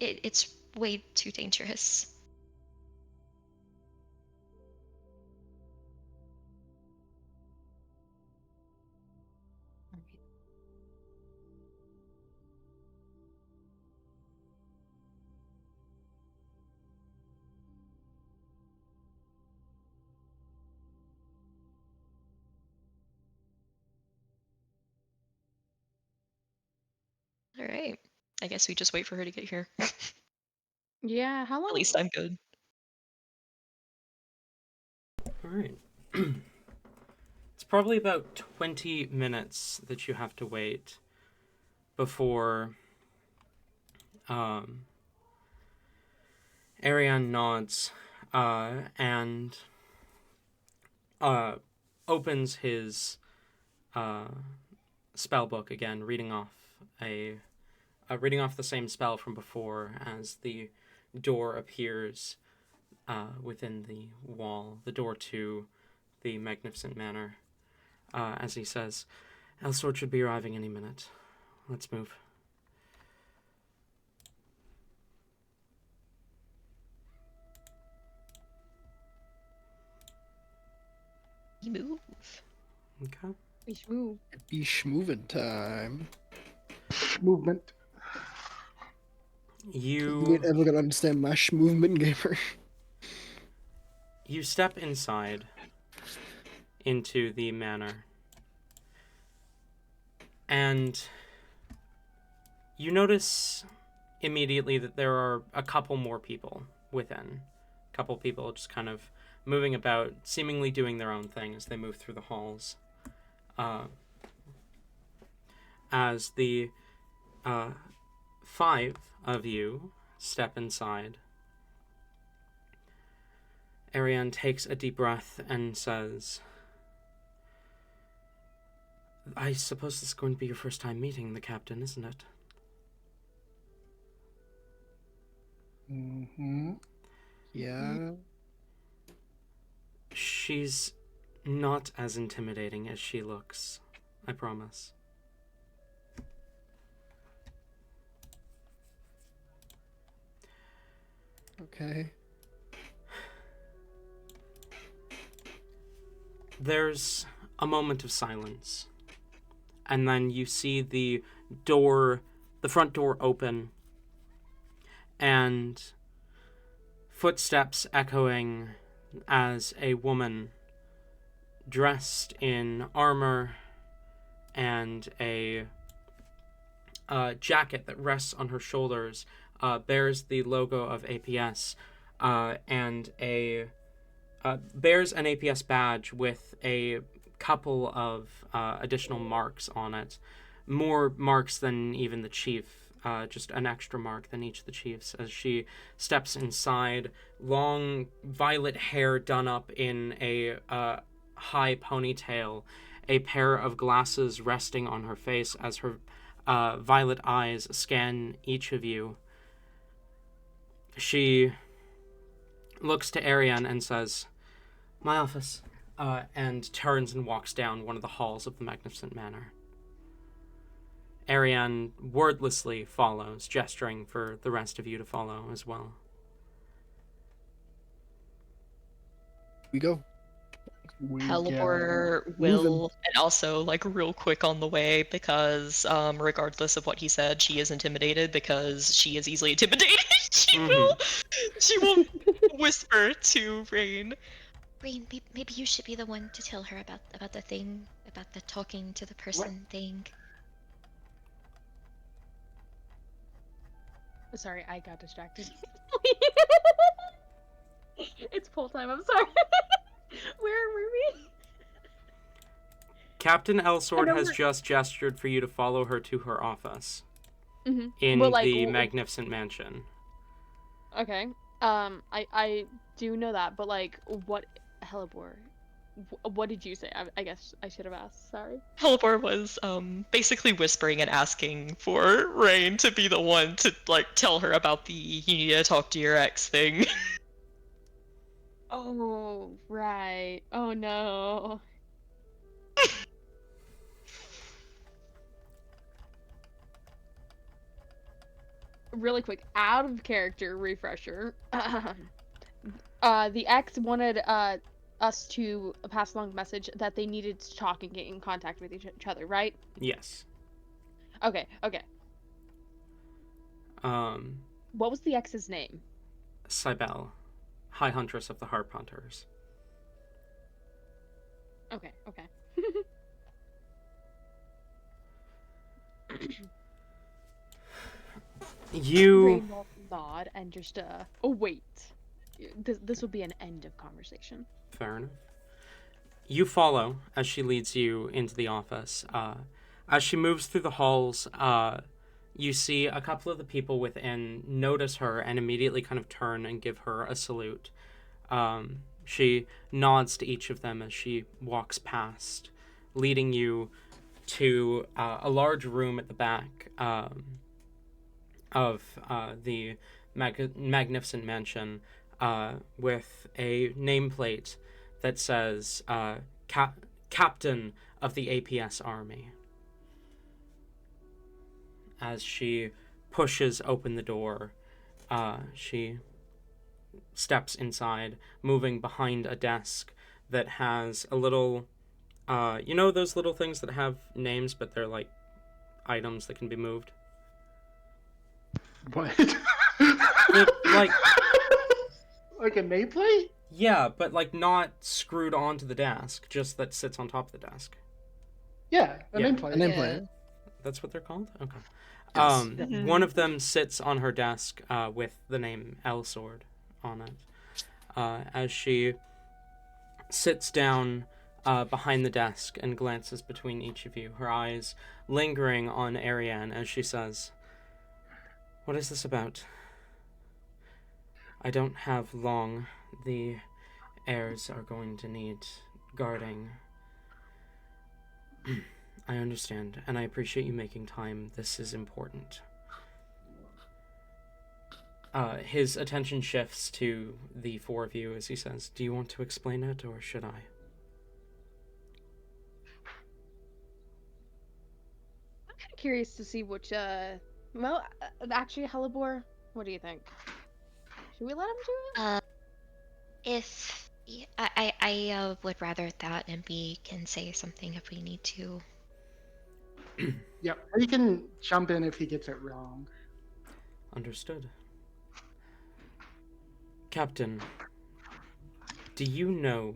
E: It's way too dangerous. All right. I guess we just wait for her to get here. At
B: Yeah, how long?
E: least I'm good.
A: All right. It's probably about 20 minutes that you have to wait before Ariane nods and opens his spell book again, reading off the same spell from before as the door appears within the wall, the door to the magnificent manor. As he says, Elsword should be arriving any minute. Let's move.
E: You move.
A: Okay.
B: We should move.
D: Be schmovin' time.
C: Movement.
D: You ain't ever gonna understand my movement, gamer.
A: You step inside into the manor, and you notice immediately that there are a couple more people within. A couple people just kind of moving about, seemingly doing their own thing as they move through the halls. As the 5 of you step inside, Ariane takes a deep breath and says, I suppose this is going to be your first time meeting the captain, isn't it?
C: Mm-hmm.
D: Yeah.
A: She's not as intimidating as she looks, I promise.
D: Okay.
A: There's a moment of silence, and then you see the front door open, and footsteps echoing as a woman dressed in armor and a jacket that rests on her shoulders bears the logo of APS and bears an APS badge with a couple of additional marks on it. More marks than even the chief, just an extra mark than each of the chiefs as she steps inside, long violet hair done up in a high ponytail, a pair of glasses resting on her face as her violet eyes scan each of you. She looks to Ariane and says, my office, and turns and walks down one of the halls of the magnificent manor. Ariane wordlessly follows, gesturing for the rest of you to follow as well.
D: We go.
E: Helibor will, and also like real quick on the way because regardless of what he said, she is intimidated because she is easily intimidated. She will whisper to Rain. Rain, maybe you should be the one to tell her about the thing, about the talking to the person thing.
F: Sorry, I got distracted. It's poll time, I'm sorry. Where were we?
A: Captain Elsword has
F: we're-
A: just gestured for you to follow her to her office
F: Mm-hmm.
A: in
F: But, like,
A: the magnificent mansion.
F: Okay. I do know that, but like, what, Helibor? What did you say? I guess I should have asked. Sorry.
E: Helibor was basically whispering and asking for Rain to be the one to like tell her about the you need to talk to your ex thing.
F: Oh, right. Oh no. Really quick, out of character refresher. The ex wanted us to pass along the message that they needed to talk and get in contact with each other, right?
A: Yes.
F: Okay, okay.
A: Um,
F: What was the ex's name?
A: Cybele, High Huntress of the Harp Hunters.
F: Okay, okay.
A: You...
F: Rainbow nod and just oh wait. This will be an end of conversation.
A: Fair enough. You follow as she leads you into the office. As she moves through the halls, you see a couple of the people within notice her and immediately kind of turn and give her a salute. She nods to each of them as she walks past, leading you to a large room at the back of the magnificent mansion with a nameplate that says Captain of the APS Army. As she pushes open the door, she steps inside, moving behind a desk that has a little, you know those little things that have names, but they're like items that can be moved?
C: What?
A: Like,
C: like a nameplate?
A: yeah, but like not screwed onto the desk, just that sits on top of the desk.
C: Yeah, a
A: Yeah.
C: nameplate.
D: A nameplate.
A: That's what they're called? Okay.
D: Yes.
E: Mhm.
A: One of them sits on her desk with the name L Sword on it. As she sits down behind the desk and glances between each of you, her eyes lingering on Ariane as she says, "What is this about? I don't have long. The heirs are going to need guarding." I understand, and I appreciate you making time. This is important. His attention shifts to the four of you as he says, "Do you want to explain it, or should I?"
F: I'm kind of curious to see which well, actually Hellebore, what do you think? Should we let him do it?
E: If I would rather that, and we can say something if we need to.
C: Yep. Or you can jump in if he gets it wrong.
A: Understood. Captain, do you know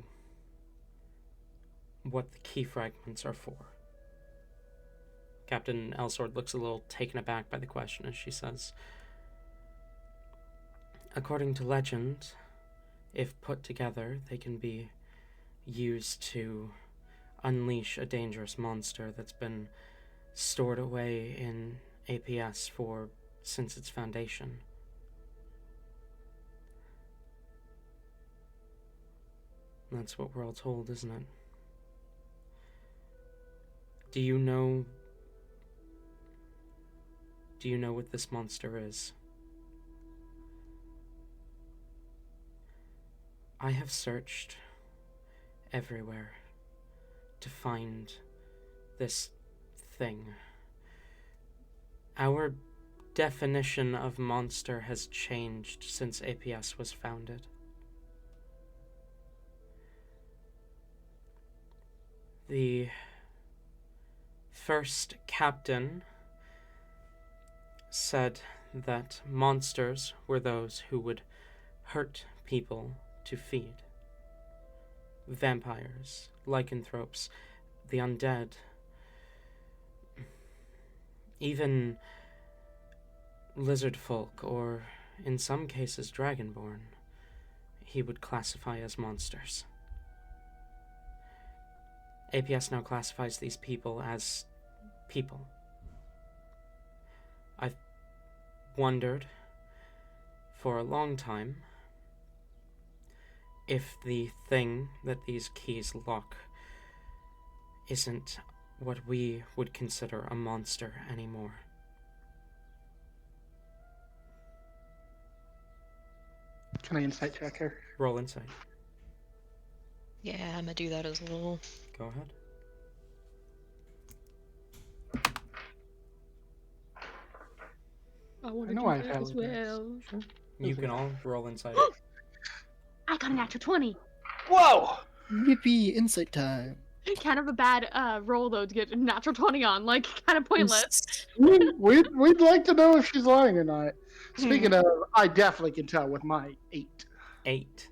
A: what the key fragments are for? Captain Elsword looks a little taken aback by the question as she says, "According to legend, if put together, they can be used to unleash a dangerous monster that's been stored away in APS since its foundation." That's what we're all told, isn't it? Do you know what this monster is? I have searched everywhere to find this thing. Our definition of monster has changed since APS was founded. The first captain said that monsters were those who would hurt people to feed. Vampires, lycanthropes, the undead, even lizard folk, or in some cases dragonborn, he would classify as monsters. APS now classifies these people as people. I've wondered for a long time if the thing that these keys lock isn't what we would consider a monster anymore.
C: Can I insight check her?
A: Roll insight.
E: Yeah, I'm gonna do that as well.
A: Go ahead.
F: I want
C: I
F: to
C: know
F: do
C: I've
F: that
C: had
F: as
C: it next.
F: well.
A: Sure. You
C: Okay.
A: can all roll insight.
F: I got a natural 20.
C: Whoa!
D: Yippee! Insight time.
F: Kind of a bad roll though to get a natural 20 on. Like kind of pointless.
C: We'd like to know if she's lying or not. Speaking of, I definitely can tell with my 8.
A: 8.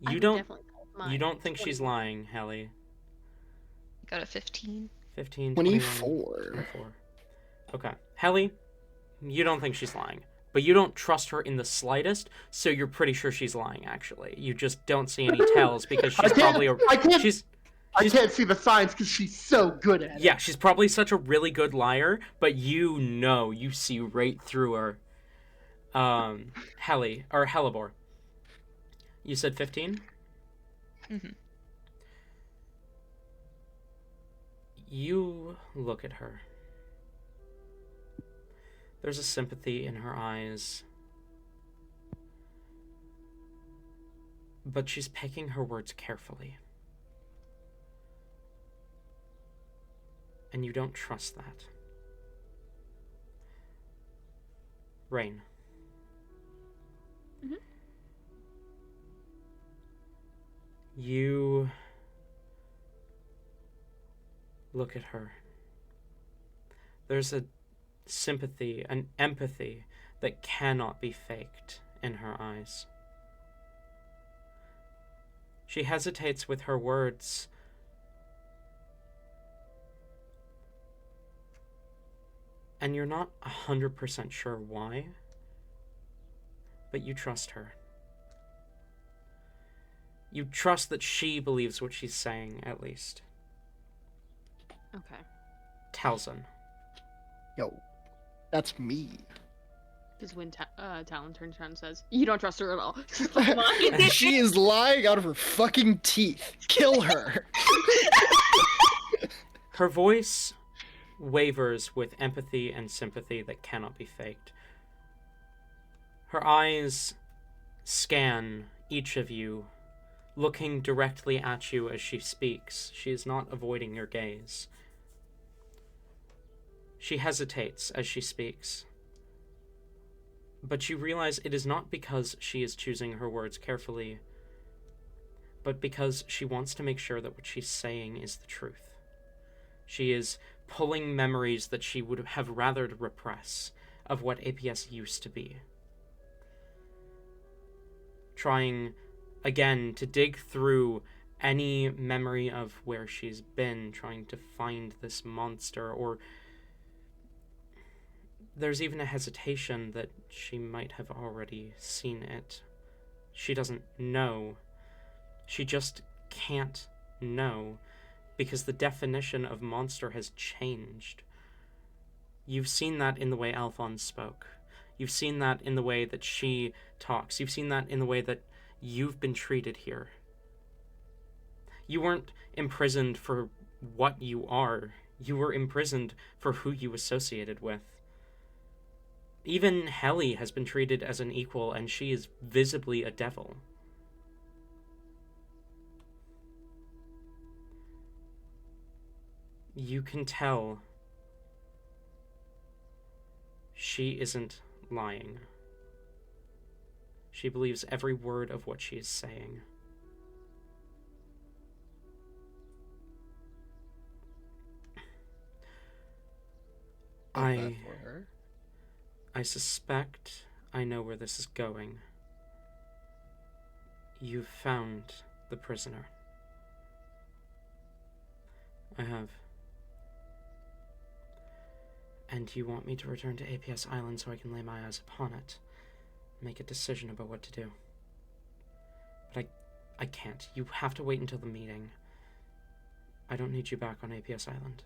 F: I
A: You
F: would
A: don't.
F: definitely tell
A: You
F: my
A: don't think she's
F: 21.
A: lying, Helly.
E: Got a 15.
A: 15, 21,
D: 24.
A: 24. Okay. Helly, you don't think she's lying. But you don't trust her in the slightest, so you're pretty sure she's lying, actually. You just don't see any tells because she's probably a...
C: I can't
A: She's
C: see the signs because she's so good at it.
A: Yeah, she's probably such a really good liar, but you see right through her. Helly, or Hellebore. You said 15?
E: Mm-hmm.
A: You look at her. There's a sympathy in her eyes. But she's picking her words carefully. And you don't trust that. Rain.
F: Mhm.
A: You look at her. There's a sympathy, an empathy that cannot be faked in her eyes. She hesitates with her words. And you're not 100% sure why, but you trust her. You trust that she believes what she's saying, at least.
F: Okay.
A: Talzin.
D: Yo, that's me.
F: Because when Talon turns around and says, "You don't trust her at all." Come on.
D: She is lying out of her fucking teeth. Kill her.
A: Her voice wavers with empathy and sympathy that cannot be faked. Her eyes scan each of you, looking directly at you as she speaks. She is not avoiding your gaze. She hesitates as she speaks. But you realize it is not because she is choosing her words carefully, but because she wants to make sure that what she's saying is the truth. She is pulling memories that she would have rather repress of what APS used to be. Trying, again, to dig through any memory of where she's been, trying to find this monster, or there's even a hesitation that she might have already seen it. She doesn't know. She just can't know, because the definition of monster has changed. You've seen that in the way Alphonse spoke. You've seen that in the way that she talks. You've seen that in the way that you've been treated here. You weren't imprisoned for what you are. You were imprisoned for who you associated with. Even Helly has been treated as an equal, and she is visibly a devil. You can tell she isn't lying. She believes every word of what she is saying.
D: Love that for her.
A: I suspect I know where this is going. You've found the prisoner. I have. And you want me to return to APS Island so I can lay my eyes upon it, make a decision about what to do. But I can't. You have to wait until the meeting. I don't need you back on APS Island.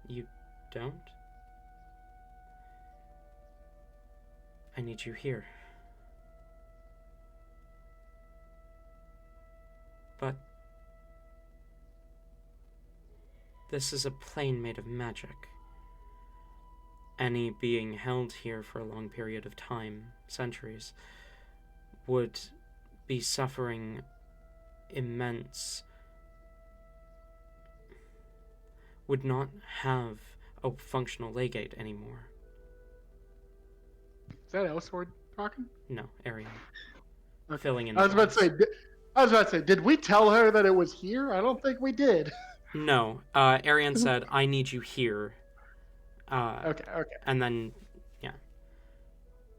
A: You don't? I need you here. But this is a plane made of magic. Any being held here for a long period of time, centuries, would be suffering immense would not have a functional legate anymore.
C: Is that Elsword talking?
A: No, Arian.
C: Okay.
A: Filling in
C: I
A: the
C: was about to
A: blanks.
C: say. I was about to say, did we tell her that it was here? I don't think we did.
A: No, Arian said, I need you here.
C: Okay.
A: And then, yeah.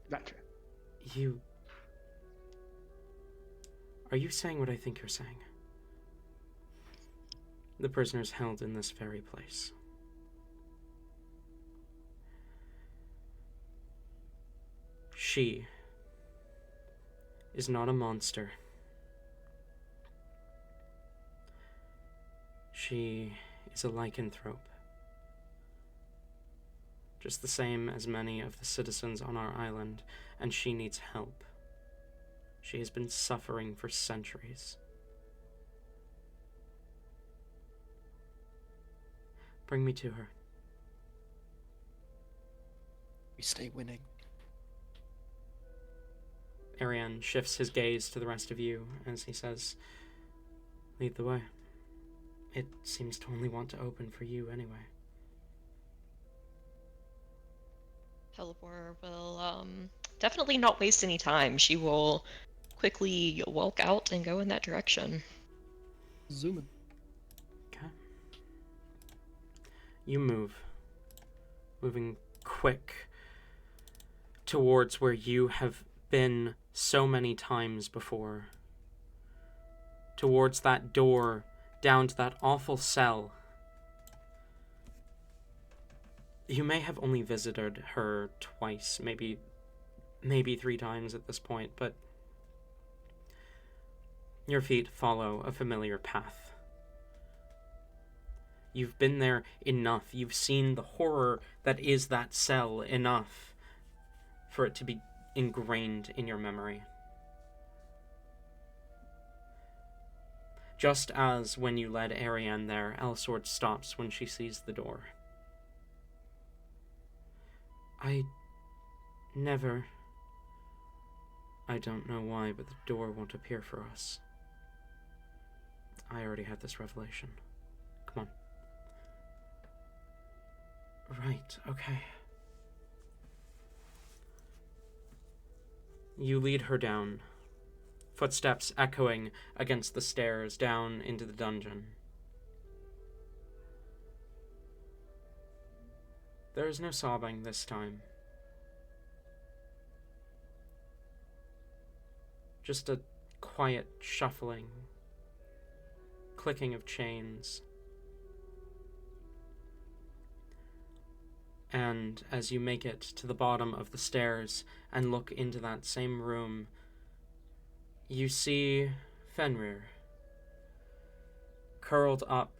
C: Gotcha.
A: You... Are you saying what I think you're saying? The prisoner's held in this very place. She is not a monster. She is a lycanthrope. Just the same as many of the citizens on our island, and she needs help. She has been suffering for centuries. Bring me to her.
D: We stay winning.
A: Arian shifts his gaze to the rest of you as he says, lead the way. It seems to only want to open for you anyway.
E: Helivor will definitely not waste any time. She will quickly walk out and go in that direction.
D: Zooming.
A: Okay. You moving quick towards where you have been so many times before. Towards that door, down to that awful cell. You may have only visited her twice, maybe 3 times at this point, but your feet follow a familiar path. You've been there enough. You've seen the horror that is that cell enough for it to be ingrained in your memory. Just as when you led Ariane there, Elsword stops when she sees the door. I don't know why, but the door won't appear for us. I already had this revelation. Come on. Right, okay. You lead her down, footsteps echoing against the stairs down into the dungeon. There is no sobbing this time. Just a quiet shuffling, clicking of chains. And as you make it to the bottom of the stairs and look into that same room, you see Fenrir, curled up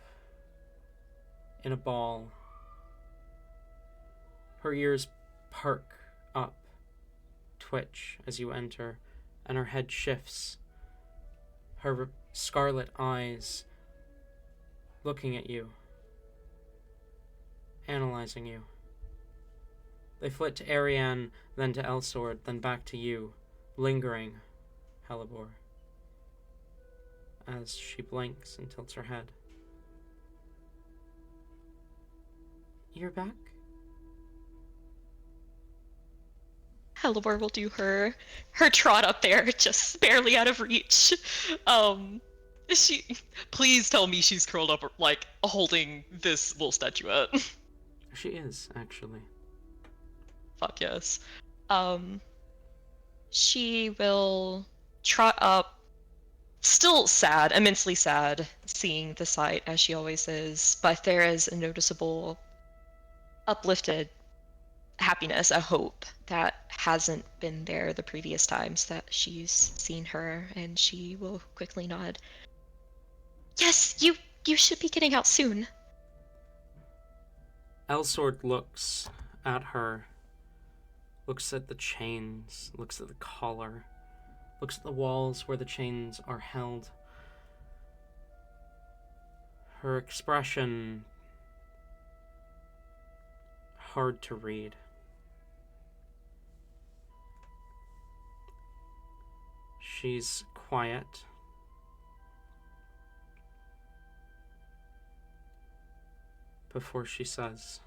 A: in a ball. Her ears perk up, twitch as you enter, and her head shifts. Her scarlet eyes looking at you, analyzing you. They flit to Ariane, then to Elsword, then back to you, lingering, Helivor, as she blinks and tilts her head. You're back?
E: Helivor will do her trot up there, just barely out of reach. She, please tell me she's curled up, like, holding this little statuette.
A: She is, actually.
E: Fuck yes. She will trot up, still sad, immensely sad, seeing the sight, as she always is, but there is a noticeable uplifted happiness, a hope that hasn't been there the previous times that she's seen her, and she will quickly nod. Yes, you should be getting out soon.
A: Elsword looks at her, looks at the chains, looks at the collar, looks at the walls where the chains are held. Her expression hard to read. She's quiet, before she says,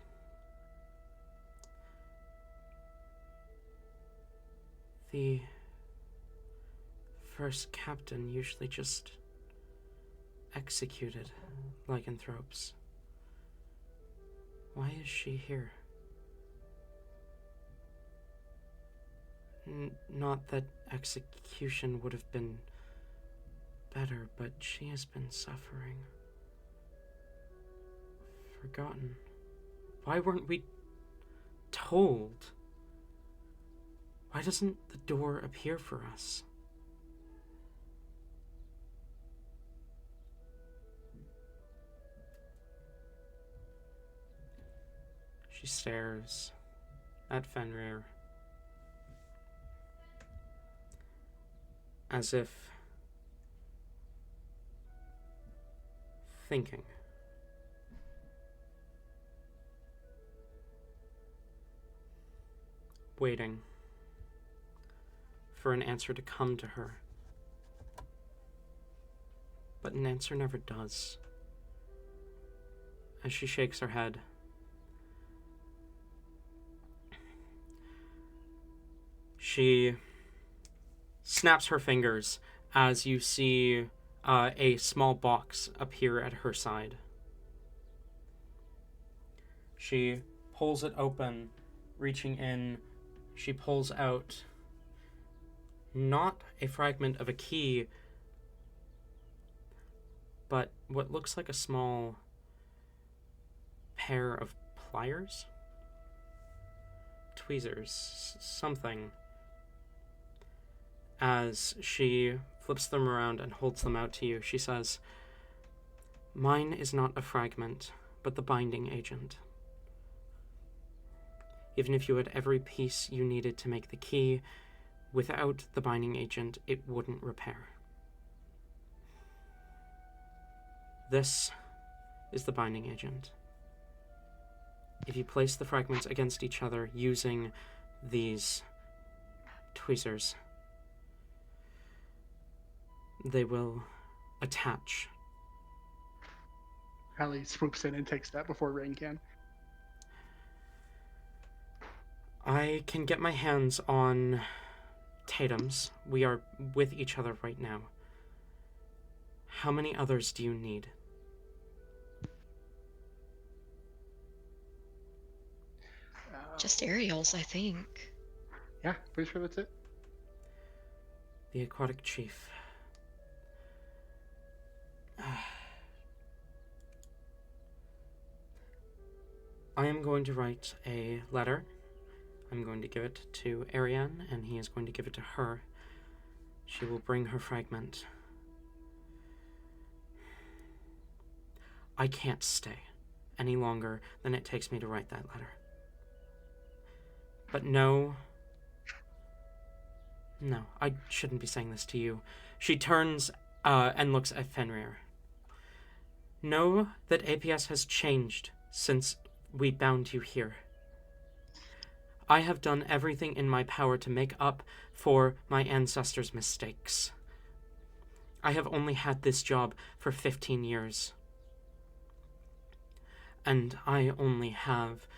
A: "The first captain usually just executed lycanthropes. Why is she here? Not that execution would have been better, but she has been suffering. Forgotten. Why weren't we told? Why doesn't the door appear for us?" She stares at Fenrir as if thinking. Waiting for an answer to come to her. But an answer never does. As she shakes her head, she snaps her fingers as you see a small box appear at her side. She pulls it open, reaching in. She pulls out not a fragment of a key, but what looks like a small pair of pliers? Tweezers, something. As she flips them around and holds them out to you, she says, "Mine is not a fragment, but the binding agent. Even if you had every piece you needed to make the key, without the binding agent, it wouldn't repair. This is the binding agent. If you place the fragments against each other using these tweezers, they will attach."
C: Hallie swoops in and takes that before Rain can.
A: I can get my hands on Tatum's. We are with each other right now. How many others do you need?
E: Just Ariel's, I think.
C: Yeah, pretty sure that's it.
A: The aquatic chief. I am going to write a letter. I'm going to give it to Ariane, and he is going to give it to her. She will bring her fragment. I can't stay any longer than it takes me to write that letter. But no, I shouldn't be saying this to you. She turns and looks at Fenrir. Know that APS has changed since we bound you here. I have done everything in my power to make up for my ancestors' mistakes. I have only had this job for 15 years. And I only have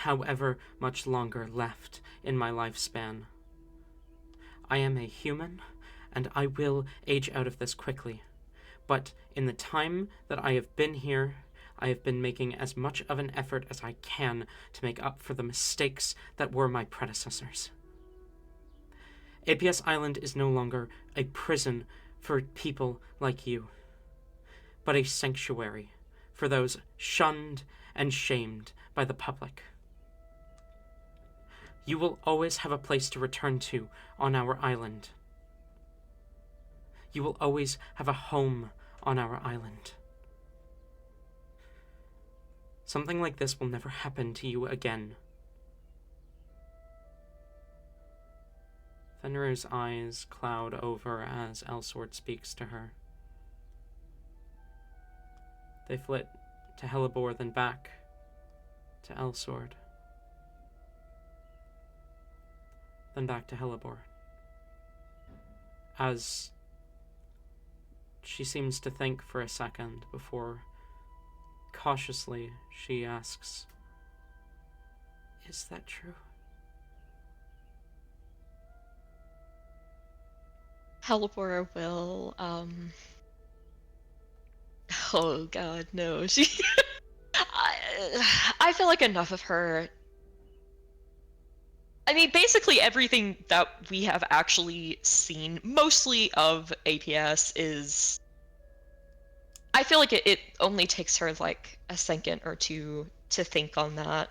A: however much longer left in my lifespan. I am a human, and I will age out of this quickly. But in the time that I have been here, I have been making as much of an effort as I can to make up for the mistakes that were my predecessors. APS Island is no longer a prison for people like you, but a sanctuary for those shunned and shamed by the public. You will always have a place to return to on our island. You will always have a home on our island. Something like this will never happen to you again." Fenrir's eyes cloud over as Elsword speaks to her. They flit to Hellebore, then back to Elsword, then back to Hellebore, as she seems to think for a second before Cautiously, she asks, "Is that true?"
E: Halvor will, oh god, no, she... I feel like enough of her... I mean, basically everything that we have actually seen, mostly of APS, is... I feel like it only takes her, like, a second or two to think on that.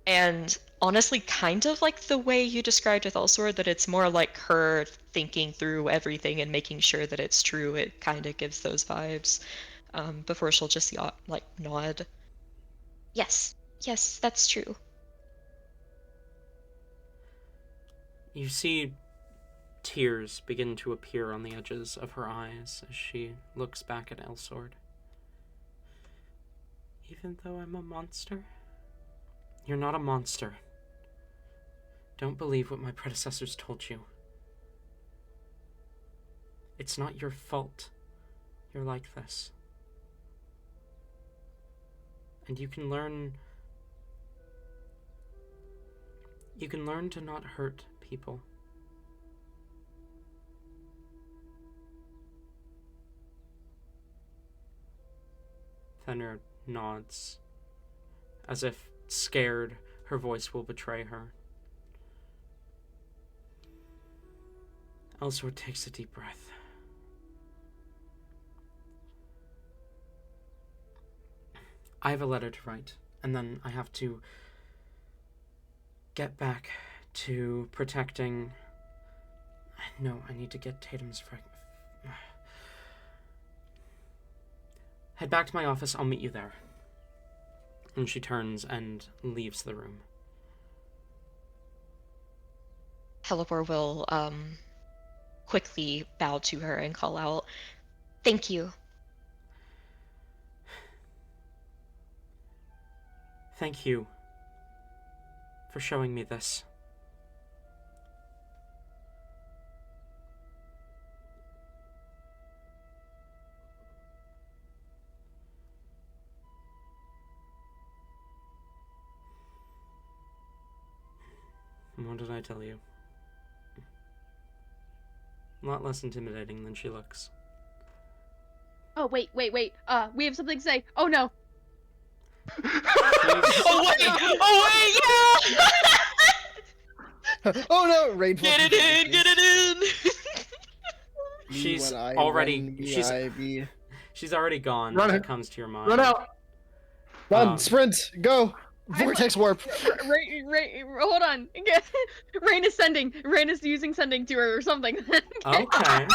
E: And honestly, kind of like the way you described with Elsword, that it's more like her thinking through everything and making sure that it's true. It kind of gives those vibes, before she'll just like nod. Yes, yes, that's true.
A: You see tears begin to appear on the edges of her eyes as she looks back at Elsword. Even though I'm a monster? You're not a monster. Don't believe what my predecessors told you. It's not your fault you're like this. And you can learn to not hurt people. Fenrir nods, as if scared her voice will betray her. Elsword takes a deep breath. I have a letter to write, and then I have to get back to protecting... No, I need to get Tatum's Head back to my office, I'll meet you there. And she turns and leaves the room.
E: Halvor will, quickly bow to her and call out, "Thank you."
A: Thank you for showing me this. What did I tell you? A lot less intimidating than she looks.
F: Oh, wait. We have something to say. Oh, no.
E: Oh wait, yeah!
D: Oh no, Rain!
E: Get it in, get it in!
A: She's
D: When I
A: already
D: run,
A: she's
D: I be...
A: she's already gone.
C: Run
A: When
C: it.
A: it comes to your mind.
C: Run out!
D: Run, sprint, go! Vortex warp!
F: Rain, hold on. Rain is sending. Rain is using sending to her or something.
A: Okay.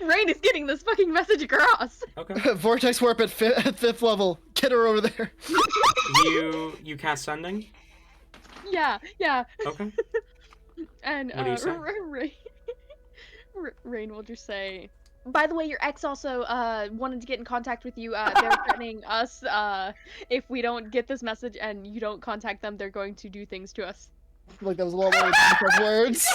F: Rain is getting this fucking message across.
A: Okay.
D: Vortex warp at 5th level. Get her over there.
A: You cast sending?
F: Yeah.
A: Okay.
F: And
A: What do you say?
F: Rain will just say, by the way, your ex also wanted to get in contact with you. They're threatening us. If we don't get this message and you don't contact them, they're going to do things to us.
D: Like that was a lot more than words.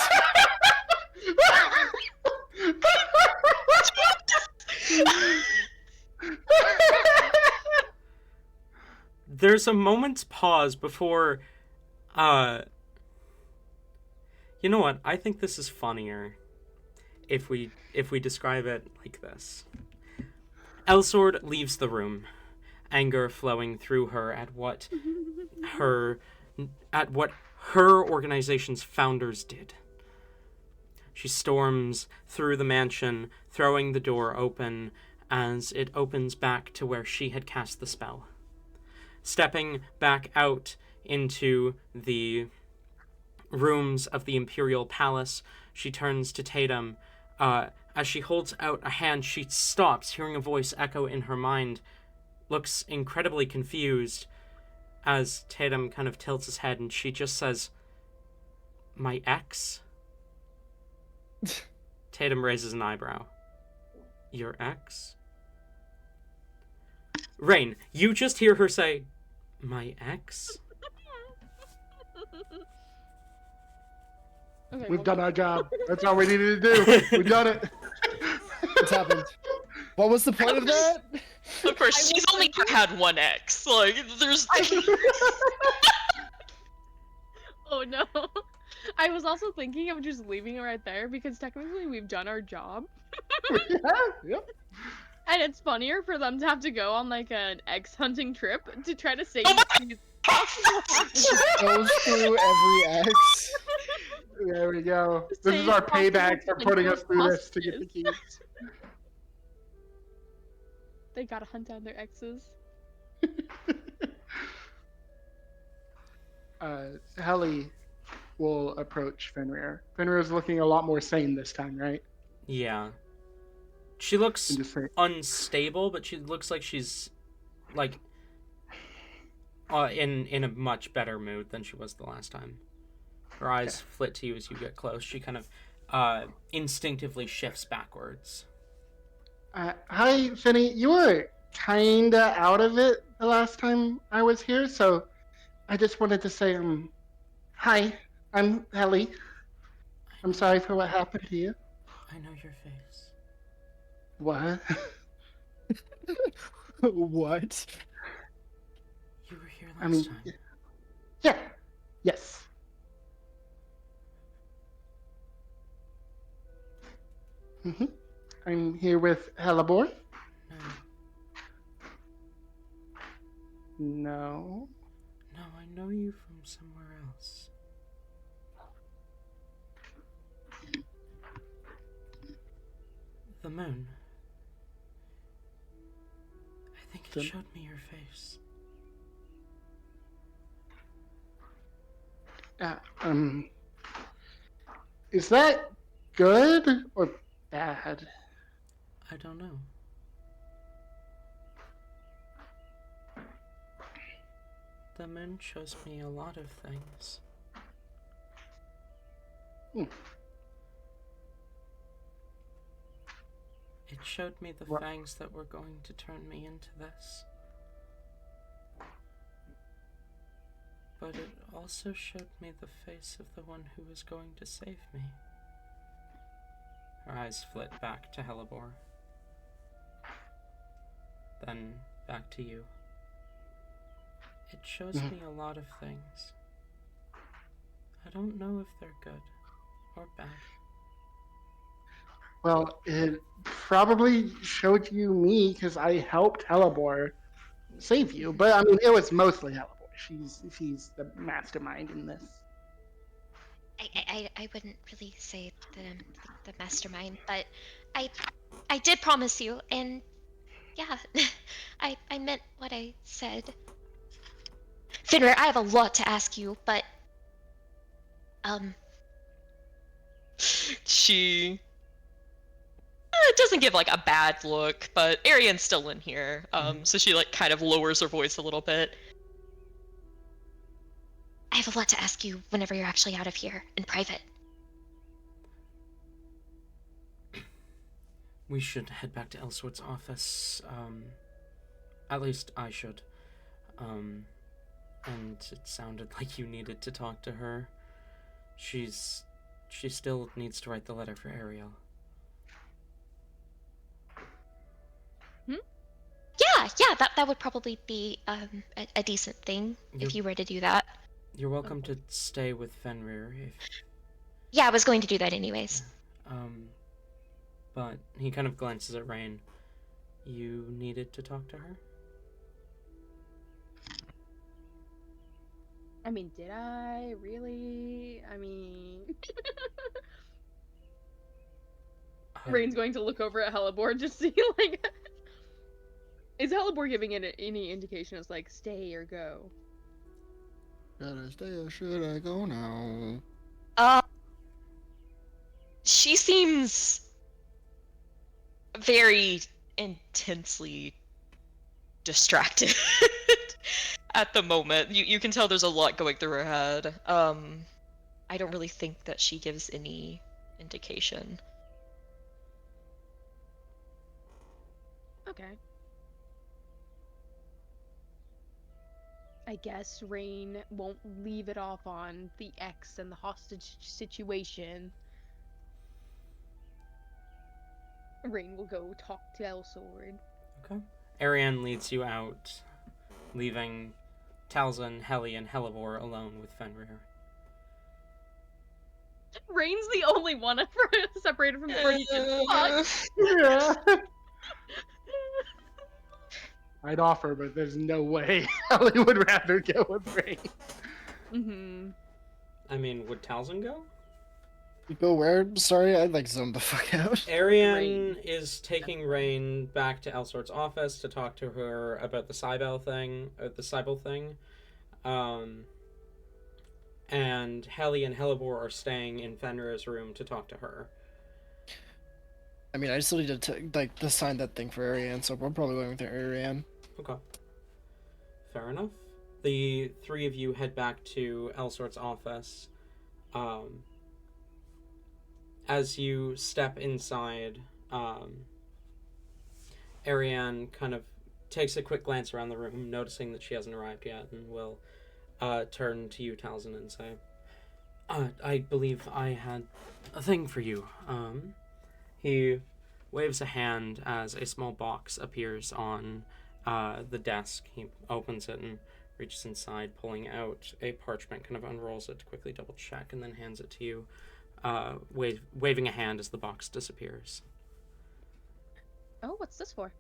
A: There's a moment's pause before you know what? I think this is funnier if we describe it like this. Elsword leaves the room, anger flowing through her at what her organization's founders did. She storms through the mansion, throwing the door open as it opens back to where she had cast the spell. Stepping back out into the rooms of the Imperial Palace, she turns to Tatum. As she holds out a hand, she stops, hearing a voice echo in her mind, looks incredibly confused as Tatum kind of tilts his head, and she just says, "My ex?" Tatum raises an eyebrow. "Your ex?" Rain, you just hear her say, "My ex?"
F: Okay,
C: We've done our job. That's all we needed to do. We've done it.
D: What's happened? What was the point of that?
E: Of course,
F: I
E: she's
F: was
E: only
F: thinking-
E: had one ex. Like, there's.
F: Oh no. I was also thinking of just leaving it right there because technically we've done our job.
C: Yep.
F: And it's funnier for them to have to go on like an ex hunting trip to try to save
E: Oh my-
F: these possible
D: Goes through every X.
C: There we go. This is
F: Save
C: our
F: possible
C: payback for putting us through this to get the
F: hostages.
C: keys.
F: They gotta hunt down their exes.
C: Helly will approach Fenrir. Fenrir's looking a lot more sane this time, right?
A: Yeah. She looks
C: And just say,
A: unstable, but she looks like she's like in a much better mood than she was the last time. Her eyes flit to you as you get close. She kind of instinctively shifts backwards.
C: hi, Finny. You were kinda out of it the last time I was here, so I just wanted to say, hi, I'm Helly. I'm sorry for what happened to you.
A: I know your face.
C: What?
D: What?
A: You were here last
C: I mean,
A: time.
C: yeah, yes. I'm here with Hellebore.
A: No.
C: No.
A: No, I know you from somewhere else. The moon. I think it
C: The-
A: showed me your face.
C: Is that good or bad?
A: I don't know. The moon shows me a lot of things. It showed me the
C: What?
A: fangs that were going to turn me into this. But it also showed me the face of the one who was going to save me. Her eyes flit back to Hellebore. Then back to you. It shows me a lot of things. I don't know if they're good or bad.
C: Well, it probably showed you me because I helped Hellebore save you. But I mean, it was mostly Hellebore. She's the mastermind in this.
G: I wouldn't really say that I'm the mastermind, but I did promise you, and yeah, I meant what I said. Fenrir, I have a lot to ask you, but
E: She it doesn't give like a bad look, but Arian's still in here. So she like kind of lowers her voice a little bit.
G: I have a lot to ask you whenever you're actually out of here in private.
A: We should head back to Elsworth's office. At least I should. And it sounded like you needed to talk to her. She still needs to write the letter for Ariel.
G: Yeah, that would probably be a decent thing if you were to do that.
A: You're welcome to stay with Fenrir if
G: Yeah, I was going to do that anyways.
A: but he kind of glances at Rain. You needed to talk to her?
F: I mean, did I really? I mean, Rain's going to look over at Hellebore to see like, is Hellebore giving it any indication as like stay or go?
D: Should I stay or should I go now?
E: She seems very intensely distracted at the moment. You can tell there's a lot going through her head. I don't really think that she gives any indication.
F: Okay. I guess Rain won't leave it off on the ex and the hostage situation. Rain will go talk to Elsword.
A: Okay. Ariane leads you out, leaving Talzin, Heli, and Hellebore alone with Fenrir.
F: Rain's the only one separated from the party. Fuck.
C: Yeah. I'd offer, but there's no way Ellie would rather go with Rain.
F: Mm-hmm.
A: I mean, would Talzin go?
D: You go where? Sorry, I like zoned the fuck out.
A: Ariane
F: Rain.
A: is taking Rain back to Elsword's office to talk to her about the Cybele thing, and Heli and Hellebore are staying in Fenrir's room to talk to her.
D: I mean, I still need to sign that thing for Ariane, so we're probably going with Ariane.
A: Okay. Fair enough. The three of you head back to Elsword's office. As you step inside, Ariane kind of takes a quick glance around the room, noticing that she hasn't arrived yet, and will turn to you, Talzin, and say, I believe I had a thing for you. He waves a hand as a small box appears on the desk. He opens it and reaches inside, pulling out a parchment, kind of unrolls it to quickly double check, and then hands it to you, waving a hand as the box disappears.
F: Oh, what's this for?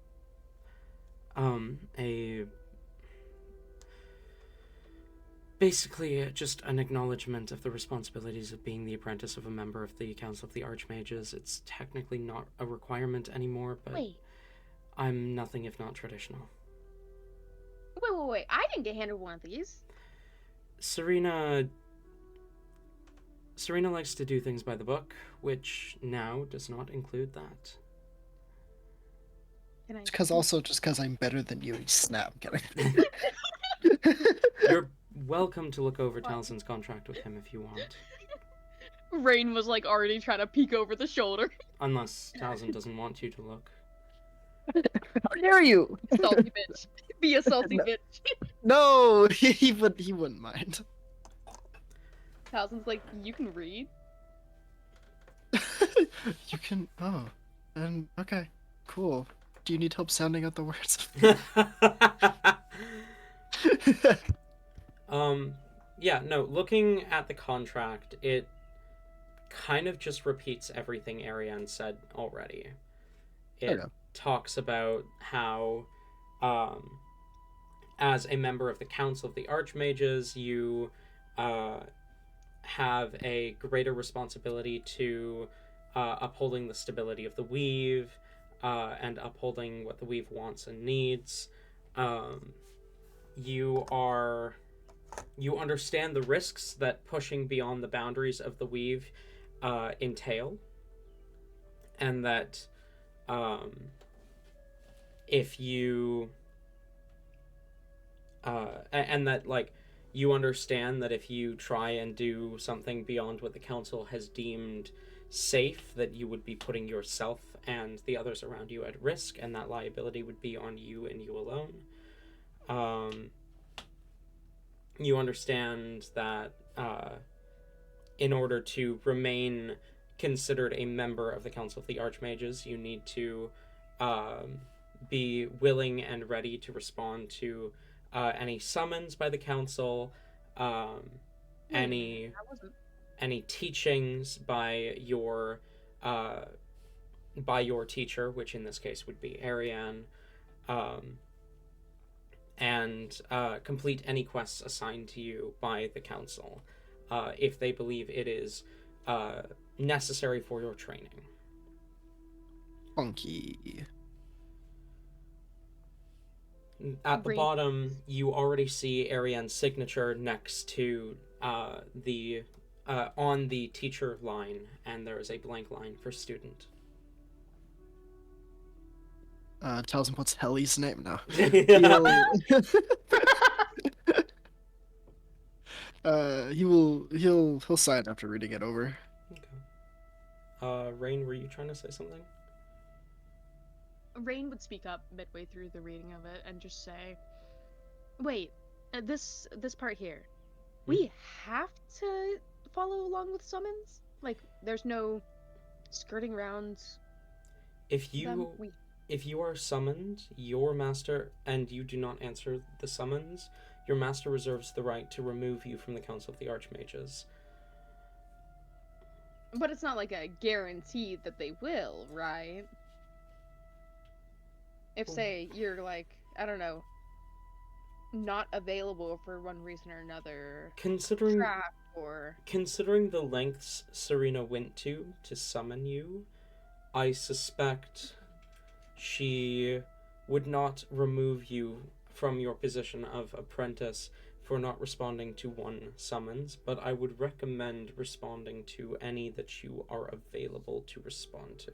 A: Basically, just an acknowledgement of the responsibilities of being the apprentice of a member of the Council of the Archmages. It's technically not a requirement anymore, but
F: Wait.
A: I'm nothing if not traditional.
F: Wait. I didn't get handed one of these.
A: Serena likes to do things by the book, which now does not include that.
F: Can I...
D: It's because I'm better than you. Snap.
A: You're welcome to look over Talzin's contract with him if you want.
F: Rain was like already trying to peek over the shoulder.
A: Unless Talzin doesn't want you to look.
D: How dare you?
F: Salty bitch. Be a salty
D: No.
F: bitch.
D: No, he wouldn't mind.
F: Talzin's like, you can read?
D: You can. Oh, and okay, cool. Do you need help sounding out the words?
A: Yeah, no, looking at the contract, it kind of just repeats everything Ariane said already. It talks about how, as a member of the Council of the Archmages, you have a greater responsibility to upholding the stability of the weave, and upholding what the weave wants and needs. You understand the risks that pushing beyond the boundaries of the weave entail, and that if you and that like you understand that if you try and do something beyond what the council has deemed safe, that you would be putting yourself and the others around you at risk, and that liability would be on you and you alone. You understand that in order to remain considered a member of the Council of the Archmages, you need to be willing and ready to respond to any summons by the Council, any teachings by your teacher, which in this case would be Ariane, and complete any quests assigned to you by the Council, if they believe it is necessary for your training.
D: Funky.
A: At the bottom, you already see Ariane's signature next to the on the teacher line, and there is a blank line for student.
D: Tells him what's Helly's name now. He'll sign after reading it over.
A: Okay. Rain, were you trying to say something?
F: Rain would speak up midway through the reading of it and just say, "Wait, this part here, we have to follow along with summons? Like, there's no skirting around
A: If you
F: we
A: if you are summoned, your master, and you do not answer the summons, your master reserves the right to remove you from the Council of the Archmages.
F: But it's not like a guarantee that they will, right? If, say, you're like, I don't know, not available for one reason or another,
A: Considering
F: trapped or...
A: considering the lengths Serena went to summon you, I suspect she would not remove you from your position of apprentice for not responding to one summons, but I would recommend responding to any that you are available to respond to.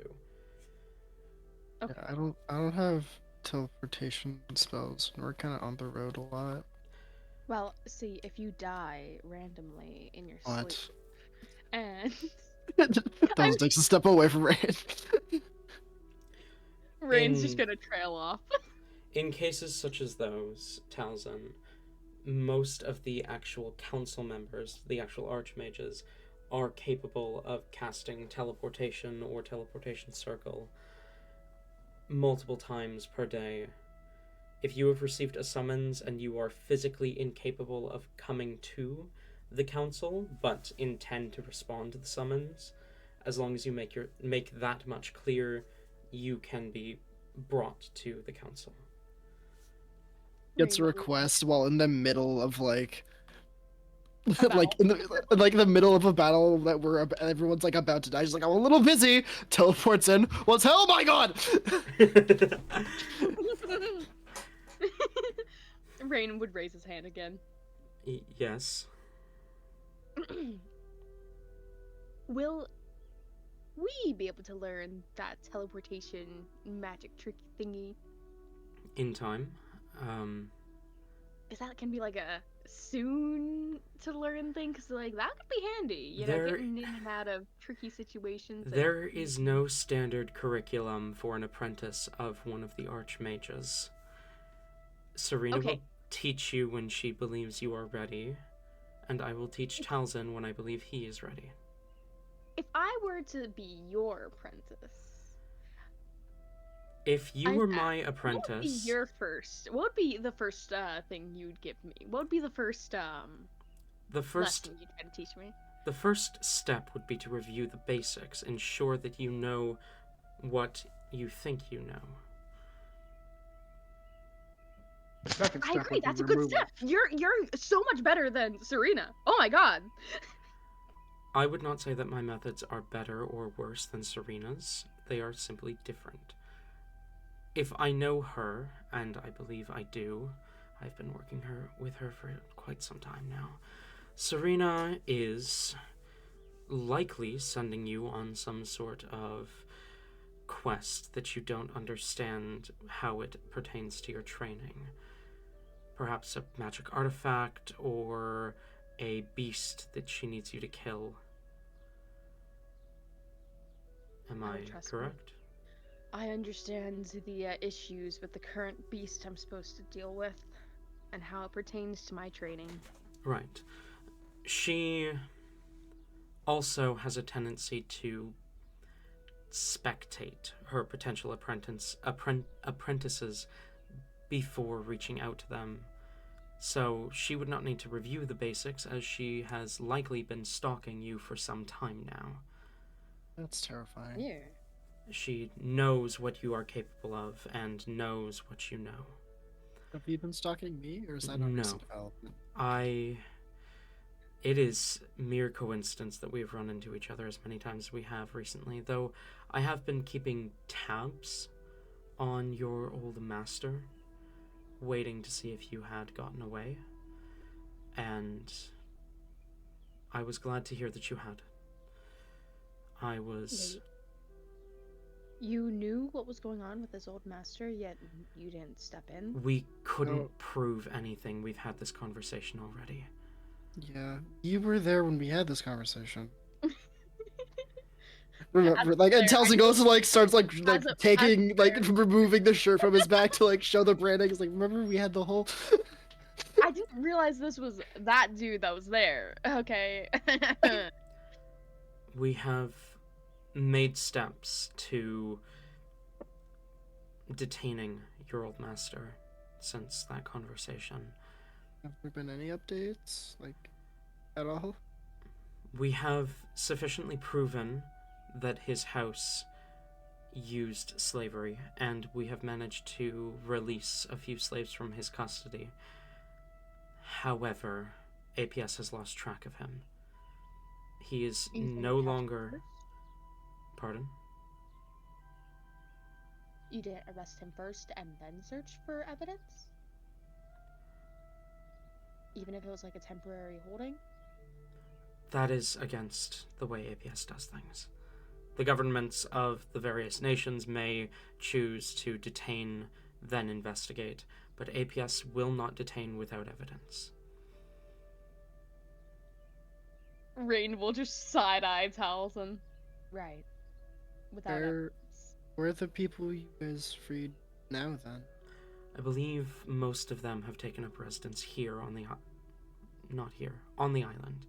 F: Okay.
D: Yeah, I don't have teleportation spells, and we're kind of on the road a lot.
F: Well, see, if you die randomly in your sleep,
D: What?
F: and
D: Those takes a step away from Rain.
F: Rain's just gonna trail off.
A: In cases such as those, Talzin, most of the actual council members, the actual archmages, are capable of casting teleportation or teleportation circle multiple times per day. If you have received a summons and you are physically incapable of coming to the council but intend to respond to the summons, as long as you make that much clear, you can be brought to the council.
D: Gets a
F: Rain,
D: request while in the middle of like
F: A
D: like in the middle of a battle that everyone's like about to die. She's like, I'm a little busy. Teleports in. What's hell? Oh my god!
F: Rain would raise his hand again.
A: Yes.
F: Will we be able to learn that teleportation magic trick thingy?
A: In time.
F: Is that can be like a soon to learn thing? Because like that could be handy, you know,
A: There-
F: getting in and out of tricky situations. and-
A: There is no standard curriculum for an apprentice of one of the archmages. Serena will
F: Okay.
A: teach you when she believes you are ready, and I will teach Talzin when I believe he is ready.
F: If I were to be your apprentice,
A: If you
F: I'm
A: were
F: at-
A: my
F: what would be
A: apprentice,
F: your first? What would be the first thing you'd give me? What would be the first
A: the first
F: lesson you'd try to teach me?
A: the first step would be to review the basics, ensure that you know what you think you know.
C: The second
F: I
C: step
F: agree.
C: would be
F: That's a good
C: removal.
F: step. You're so much better than Serena. Oh my god.
A: I would not say that my methods are better or worse than Serena's. They are simply different. If I know her, and I believe I do, I've been working with her for quite some time now. Serena is likely sending you on some sort of quest that you don't understand how it pertains to your training. Perhaps a magic artifact or a beast that she needs you to kill. Am
F: I
A: I
F: would trust her.
A: correct?
F: I understand the issues with the current beast I'm supposed to deal with, and how it pertains to my training.
A: Right. She also has a tendency to spectate her potential apprentices before reaching out to them. So she would not need to review the basics, as she has likely been stalking you for some time now.
D: That's terrifying.
F: Yeah.
A: She knows what you are capable of and knows what you know.
D: Have you been stalking me, or is that a
A: No.
D: recent development?
A: It is mere coincidence that we've run into each other as many times as we have recently, though I have been keeping tabs on your old master, waiting to see if you had gotten away, and I was glad to hear that you had. I was...
F: Wait. You knew what was going on with his old master, yet you didn't step in?
A: We couldn't
D: Oh.
A: prove anything. We've had this conversation already.
D: Yeah, you were there when we had this conversation. Remember, like, and Telsin goes and like starts like taking removing the shirt from his back to like show the branding. It's like, remember we had the whole.
F: I didn't realize this was that dude that was there. Okay.
A: We have made steps to detaining your old master since that conversation.
D: Have there been any updates, like, at all?
A: We have sufficiently proven that his house used slavery, and we have managed to release a few slaves from his custody. However, APS has lost track of him. He is
B: You didn't
A: no
B: catch him
A: longer...
B: first?
A: Pardon?
B: You didn't arrest him first and then search for evidence? Even if it was like a temporary holding?
A: That is against the way APS does things. The governments of the various nations may choose to detain, then investigate, but APS will not detain without evidence.
F: Rain will just side-eye Taliesin.
B: Right. Without
D: Where
B: evidence.
D: where are the people you guys freed now then?
A: I believe most of them have taken up residence here on the... Not here, on the island.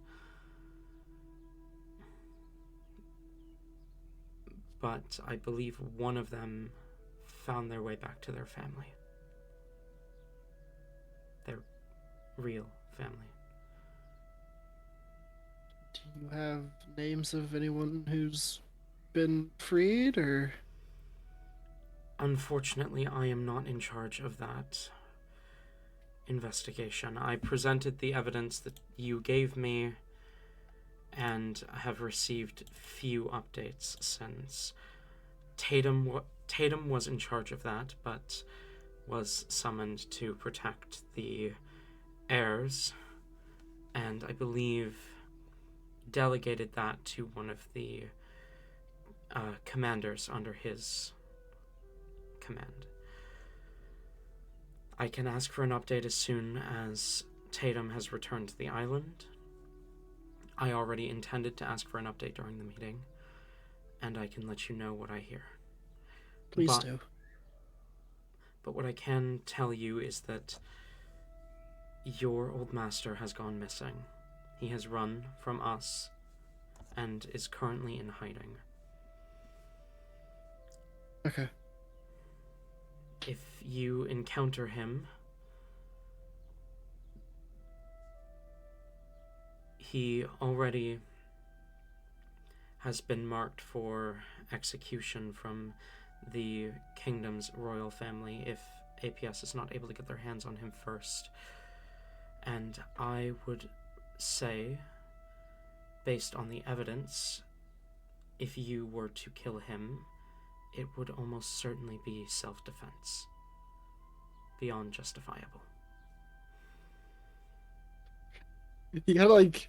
A: But I believe one of them found their way back to their family. Their real family.
D: Do you have names of anyone who's been freed, or?
A: Unfortunately, I am not in charge of that investigation. I presented the evidence that you gave me and have received few updates since. Tatum was in charge of that, but was summoned to protect the heirs, and I believe delegated that to one of the commanders under his command. I can ask for an update as soon as Tatum has returned to the island. I already intended to ask for an update during the meeting, and I can let you know what I hear.
D: Please do.
A: But what I can tell you is that your old master has gone missing. He has run from us and is currently in hiding.
D: Okay.
A: If you encounter him, he already has been marked for execution from the kingdom's royal family if APS is not able to get their hands on him first. And I would say, based on the evidence, if you were to kill him, it would almost certainly be self-defense. Beyond justifiable.
D: Yeah, like,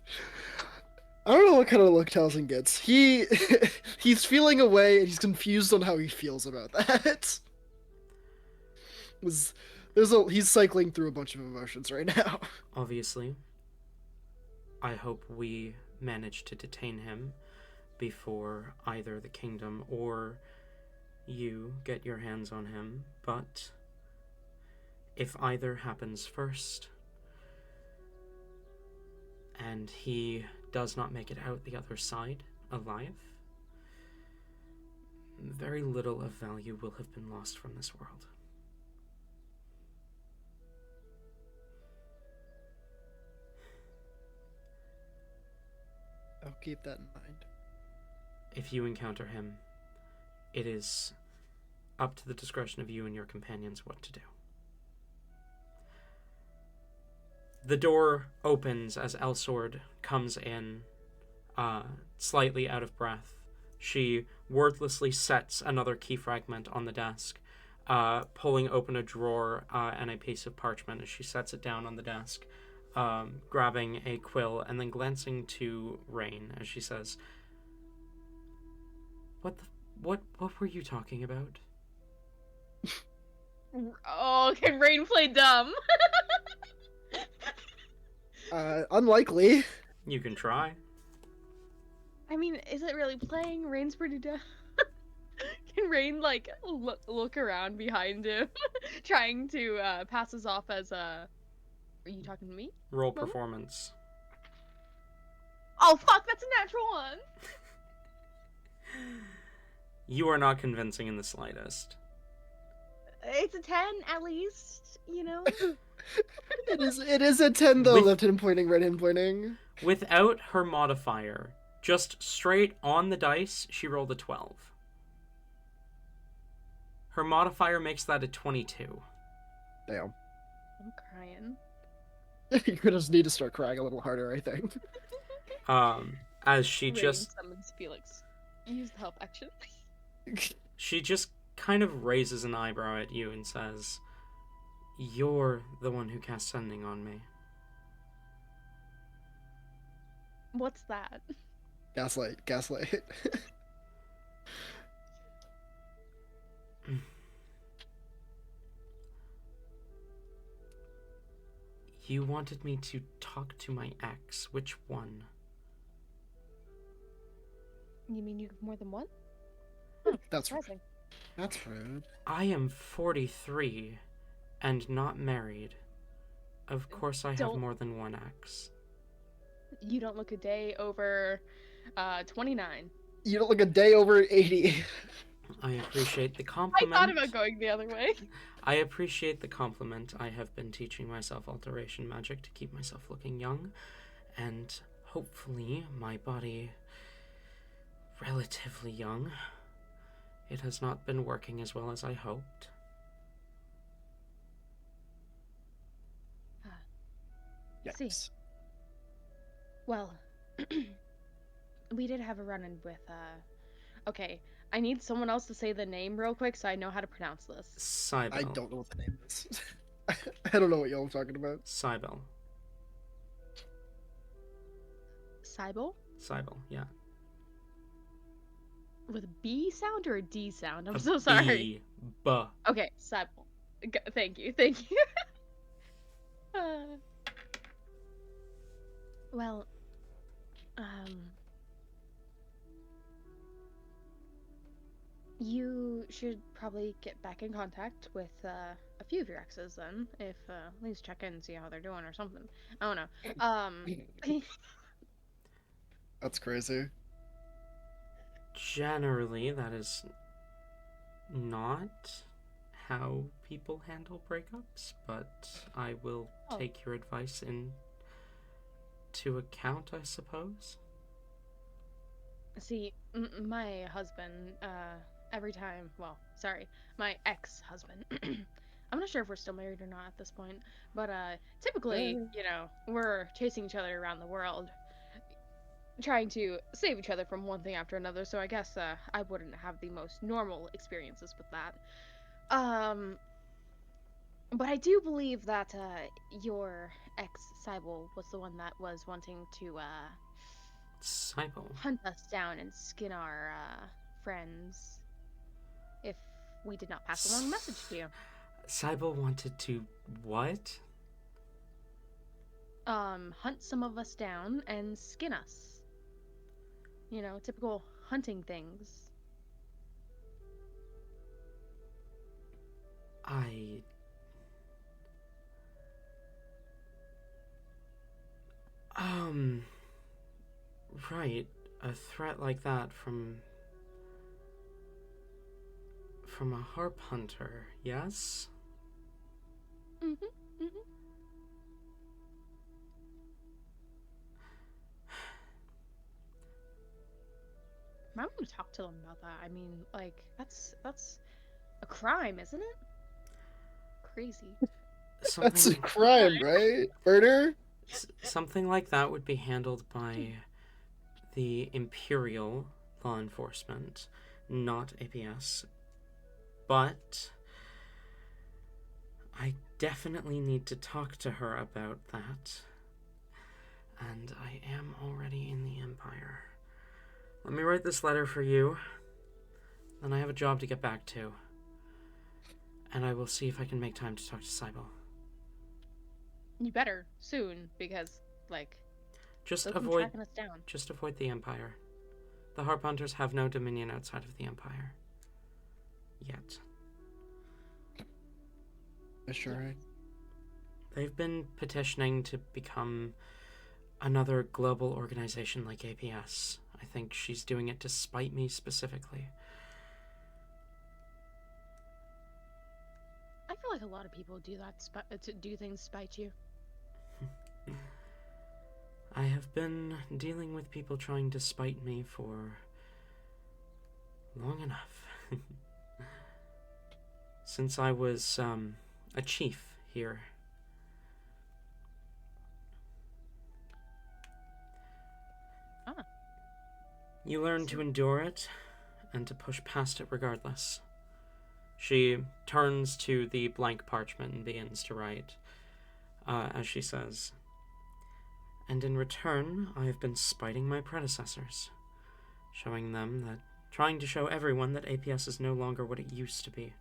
D: I don't know what kind of look Taliesin gets. He's feeling away and he's confused on how he feels about that. He's cycling through a bunch of emotions right now.
A: Obviously, I hope we manage to detain him before either the kingdom or you get your hands on him, but if either happens first and he does not make it out the other side alive, very little of value will have been lost from this world.
D: I'll keep that in mind.
A: If you encounter him, it is up to the discretion of you and your companions what to do. The door opens as Elsword comes in, slightly out of breath. She wordlessly sets another key fragment on the desk, pulling open a drawer and a piece of parchment as she sets it down on the desk, grabbing a quill and then glancing to Rain as she says, What were you talking about?
F: Oh, can Rain play dumb?
D: Unlikely.
A: You can try.
F: I mean, is it really playing? Rain's pretty dumb. Can Rain, like, look around behind him, trying to pass us off as a... Are you talking to me?
A: Roll
F: Mama?
A: performance.
F: Oh, fuck, that's a natural one!
A: You are not convincing in the slightest.
F: It's a 10 at least, you know?
D: It is a 10 though,
A: With-
D: left hand pointing, right hand pointing.
A: Without her modifier, just straight on the dice, she rolled a 12. Her modifier makes that a 22.
D: Damn.
F: I'm crying.
D: You're gonna just need to start crying a little harder, I think.
A: As she
F: Rain
A: just
F: summons Felix. Use the help action.
A: she just kind of raises an eyebrow at you and says, "You're the one who cast sending on me."
F: What's that?
D: Gaslight.
A: You wanted me to talk to my ex. Which one?
F: You mean you have more than one?
D: That's rude.
F: Surprising.
D: That's rude.
A: I am 43 and not married. Of course I have
F: Don't-
A: more than one ex.
F: You don't look a day over 29.
D: You don't look a day over 80.
A: I appreciate the
F: I
A: compliment.
F: thought about going the other way.
A: I appreciate the compliment. I have been teaching myself alteration magic to keep myself looking young, and hopefully my body relatively young. It has not been working as well as I hoped.
F: See.
D: Yes.
F: Well, we did have a run-in with, okay, I need someone else to say the name real quick so I know how to pronounce this.
A: Cybele.
D: I don't know what the name is. I don't know what y'all are talking about.
A: Cybele.
F: Cybele?
A: Cybele, yeah.
F: With a B sound or a D sound? I'm
A: A
F: so sorry.
A: B. Buh.
F: Okay, Cybele. Thank you. Well, you should probably get back in contact with a few of your exes then, if at least check in and see how they're doing or something. I don't know.
D: That's crazy.
A: Generally, that is not how people handle breakups, but I will
F: Oh.
A: take your advice into account, I suppose.
F: See, my husband, every time, well, sorry, my ex-husband, I'm not sure if we're still married or not at this point, but typically, you know, we're chasing each other around the world, trying to save each other from one thing after another, so I guess I wouldn't have the most normal experiences with that. But I do believe that your ex-Cybele was the one that was wanting to
A: Cybele.
F: hunt us down and skin our friends if we did not pass along a message to you.
A: Cybele wanted to what?
F: Hunt some of us down and skin us. You know, typical hunting things.
A: Right, a threat like that from a harp hunter, yes?
F: Mm-hmm. Might want to talk to them about that. I mean, like, that's a crime, isn't it? Crazy.
D: That's a crime, right? Murder?
A: Something like that would be handled by the Imperial law enforcement, not APS. But I definitely need to talk to her about that. And I am already in the Empire. Let me write this letter for you. Then I have a job to get back to. And I will see if I can make time to talk to Cybele.
F: You better soon, because like
A: Just
F: they'll come
A: avoid
F: tracking us down.
A: Just avoid the Empire. The Harp Hunters have no dominion outside of the Empire. Yet.
D: Sure, right?
A: They've been petitioning to become another global organization like APS. I think she's doing it to spite me specifically.
F: feel like a lot of people do that to do things to spite you.
A: I have been dealing with people trying to spite me for long enough. Since I was a chief here.
F: Ah.
A: You learn to endure it and to push past it regardless. She turns to the blank parchment and begins to write, as she says, "And in return, I have been spiting my predecessors, trying to show everyone that APS is no longer what it used to be.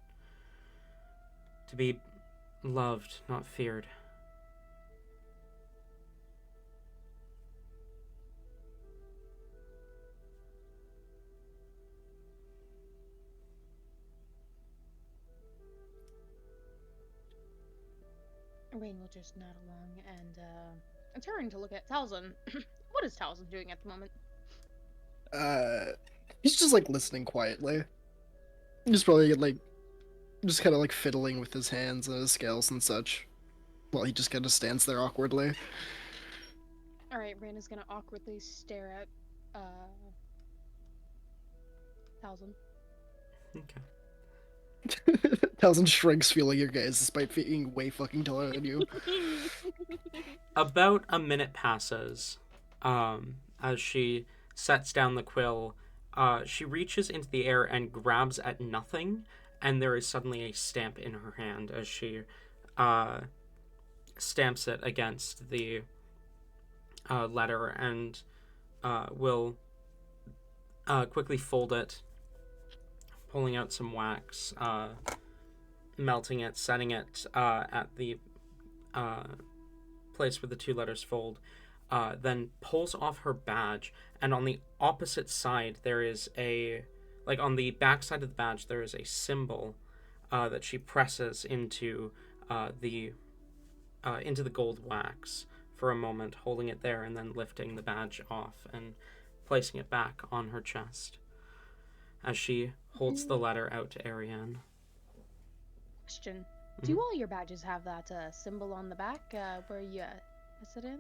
A: To be loved, not feared.
F: Rain will just nod along and turn to look at Talzin. What is Talzin doing at the moment?
D: He's just like listening quietly. He's probably like just kind of like fiddling with his hands and his scales and such, while he just kind of stands there awkwardly.
F: All right, Rain is gonna awkwardly stare at Talzin.
A: Okay.
D: Talzin shrinks, feeling your gaze, despite being way fucking taller than you.
A: About a minute passes as she sets down the quill. She reaches into the air and grabs at nothing, and there is suddenly a stamp in her hand as she stamps it against the letter and will quickly fold it, pulling out some wax, melting it, setting it at the place where the two letters fold, then pulls off her badge, and on the opposite side there is on the back side of the badge there is a symbol that she presses into the gold wax for a moment, holding it there and then lifting the badge off and placing it back on her chest as she holds the letter out to Ariane.
F: Question. Do all your badges have that symbol on the back where you press it in?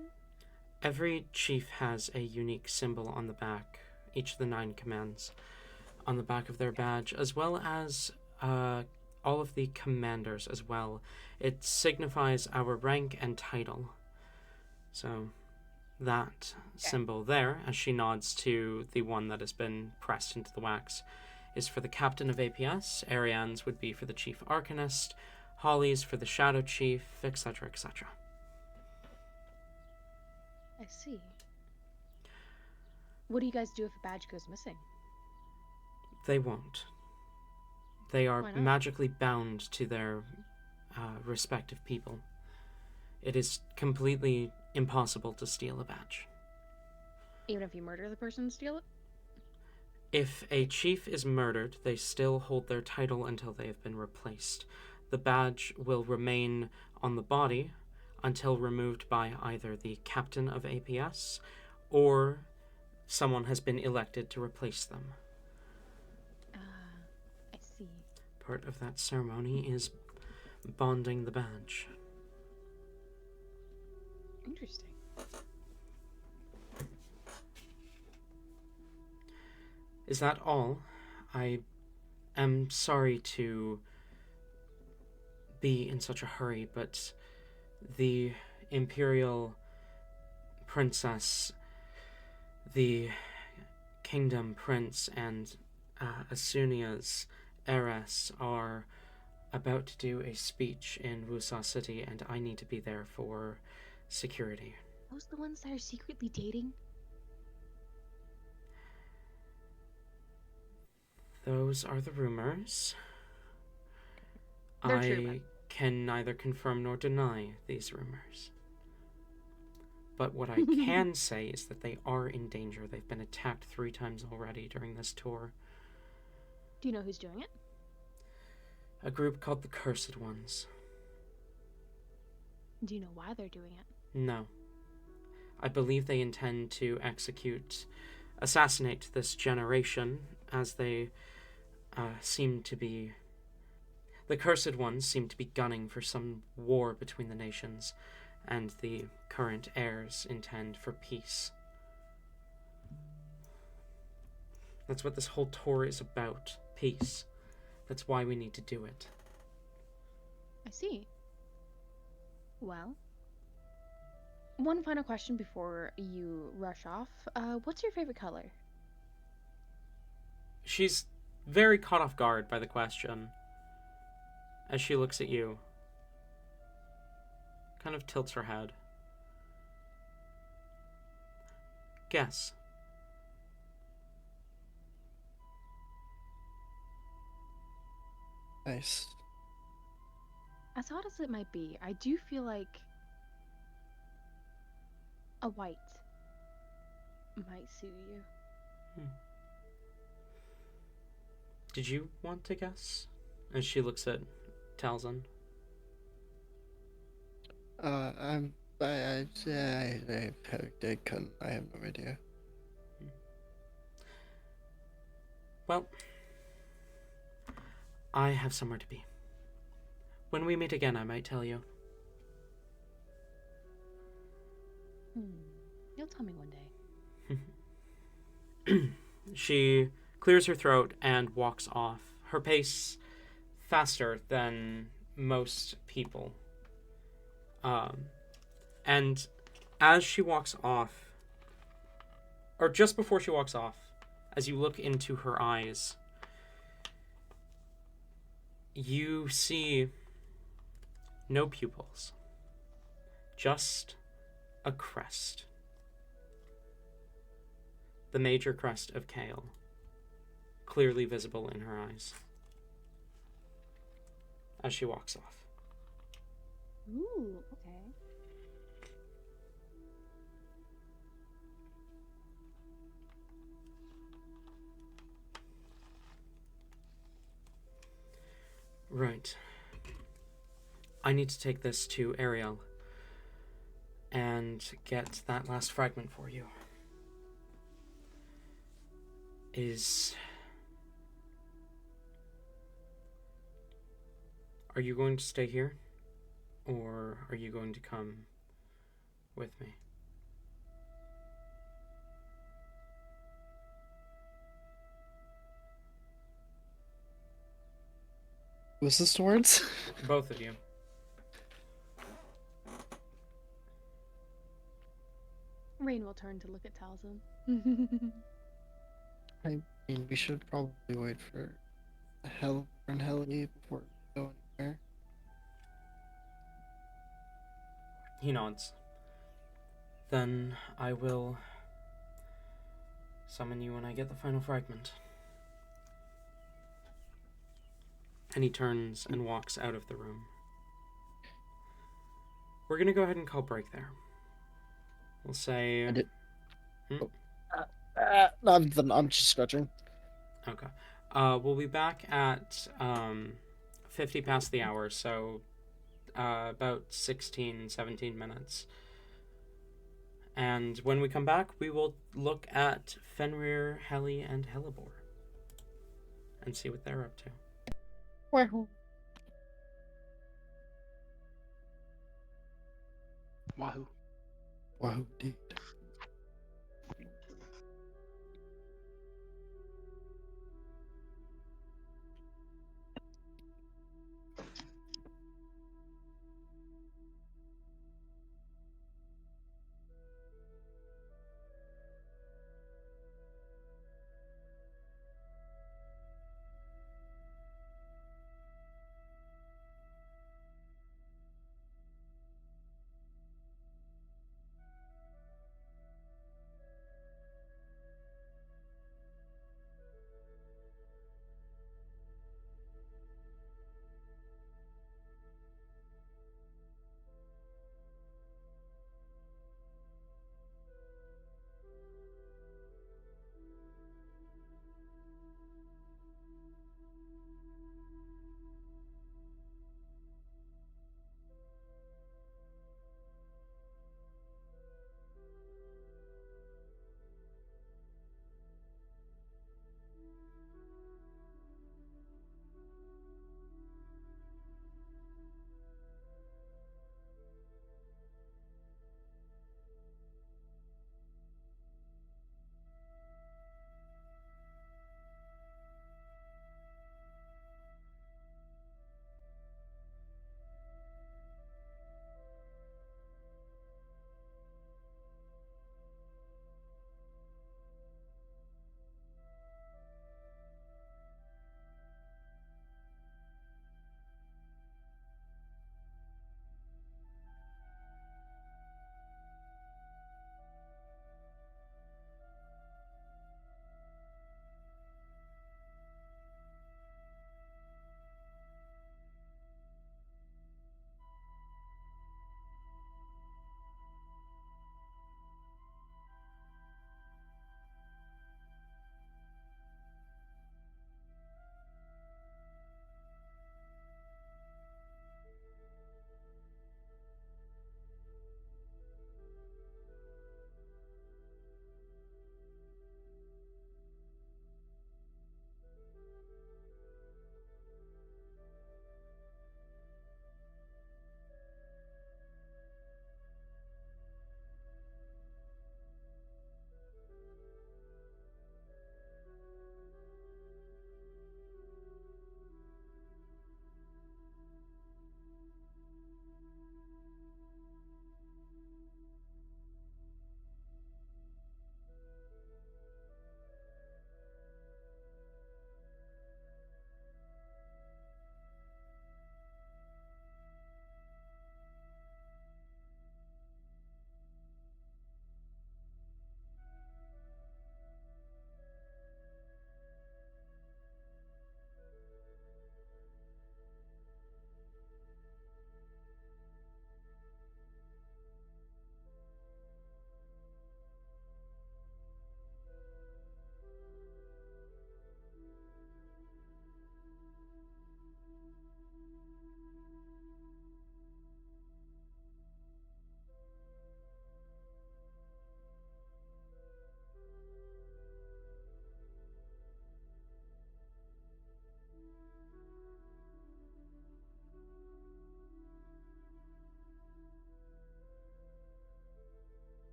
A: Every chief has a unique symbol on the back, each of the 9 commands, on the back of their badge, as well as all of the commanders as well. It signifies our rank and title. So that symbol there, as she nods to the one that has been pressed into the wax, is for the captain of APS. Ariane's would be for the chief arcanist. Holly's for the shadow chief, etc., etc.
F: I see. What do you guys do if a badge goes missing?
A: They won't. They are
F: Why not?
A: magically bound to their respective people. It is completely impossible to steal a badge.
F: Even if you murder the person and steal it?
A: If a chief is murdered, they still hold their title until they have been replaced. The badge will remain on the body until removed by either the captain of APS or someone has been elected to replace them.
F: I see.
A: Part of that ceremony is bonding the badge.
F: Interesting.
A: Is that all? I am sorry to be in such a hurry, but the Imperial Princess, the Kingdom Prince, and Asunia's heiress are about to do a speech in Wusa City, and I need to be there for security.
F: Those the ones that are secretly dating?
A: Those are the rumors.
F: They're true,
A: I
F: but-
A: can neither confirm nor deny these rumors. But what I can say is that they are in danger. They've been attacked 3 times already during this tour.
F: Do you know who's doing it?
A: A group called the Cursed Ones.
F: Do you know why they're doing it?
A: No. I believe they intend to assassinate this generation, as they seem to be The Cursed Ones seem to be gunning for some war between the nations, and the current heirs intend for peace. That's what this whole tour is about, peace. That's why we need to do it.
B: I see. Well, one final question before you rush off. What's your favorite color?
A: She's very caught off guard by the question. As she looks at you, kind of tilts her head. Guess.
D: Nice.
B: As odd as it might be, I do feel like a white might suit you.
A: Did you want to guess? As she looks at Talzin.
D: I couldn't. I have no idea.
A: Well, I have somewhere to be. When we meet again, I might tell you.
B: You'll tell me one day.
A: She clears her throat and walks off, her pace faster than most people. And as she walks off, or just before she walks off, as you look into her eyes, you see no pupils, just a crest. The major crest of Kale, clearly visible in her eyes, as she walks off.
B: Ooh, okay.
A: Right. I need to take this to Ariel and get that last fragment for you. Are you going to stay here? Or are you going to come with me?
D: Was this towards?
A: Both of you.
B: Rain will turn to look at Talzin.
D: I mean, we should probably wait for Hell and Helly before we go anywhere.
A: He nods. Then I will summon you when I get the final fragment. And he turns and walks out of the room. We're gonna go ahead and call break there. We'll say...
D: I'm just stretching.
A: Okay. We'll be back at 50 past the hour, so about 16, 17 minutes. And when we come back, we will look at Fenrir, Heli, and Hellebore and see what they're up to.
D: Wahoo.
C: Wahoo.
D: Wahoo, indeed.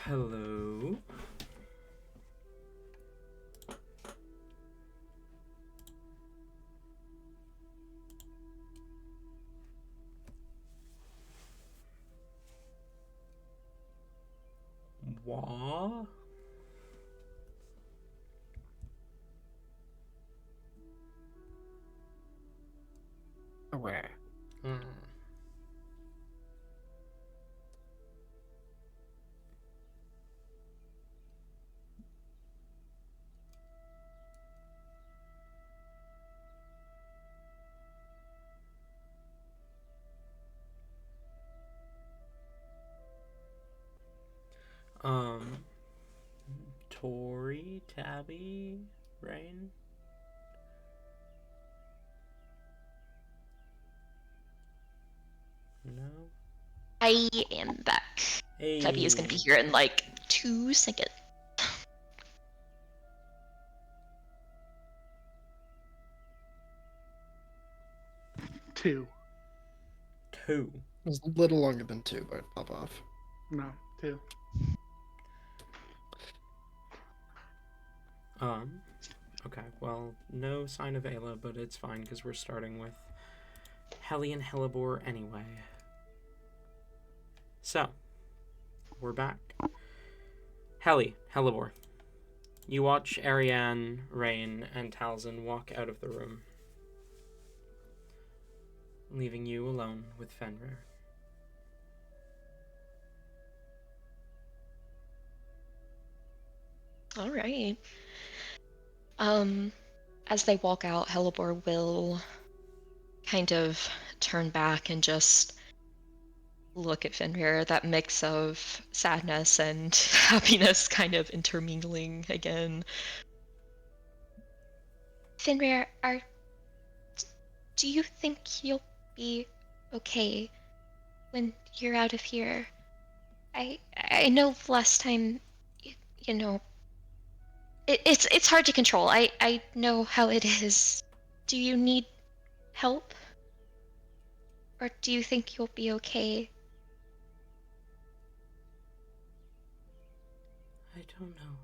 A: Hello. Wah?
D: Aware.
A: Hmm. Tori, Tabby, Rain? No?
E: I am back. Tubby is going to be
A: Hey.
E: here in like 2 seconds.
C: Two.
A: 2.
D: It was a little longer than 2, but pop off.
C: No, two.
A: Okay, well, no sign of Ayla, but it's fine because we're starting with Helly and Hellebore anyway. So, we're back. Helly, Hellebore. You watch Ariane, Rain, and Talzin walk out of the room, leaving you alone with Fenrir.
E: All right. As they walk out, Hellebore will kind of turn back and just look at Fenrir, that mix of sadness and happiness kind of intermingling again.
G: Fenrir, do you think you'll be okay when you're out of here? I know last time, you know, it's hard to control. I know how it is. Do you need help? Or do you think you'll be okay?
A: I don't know.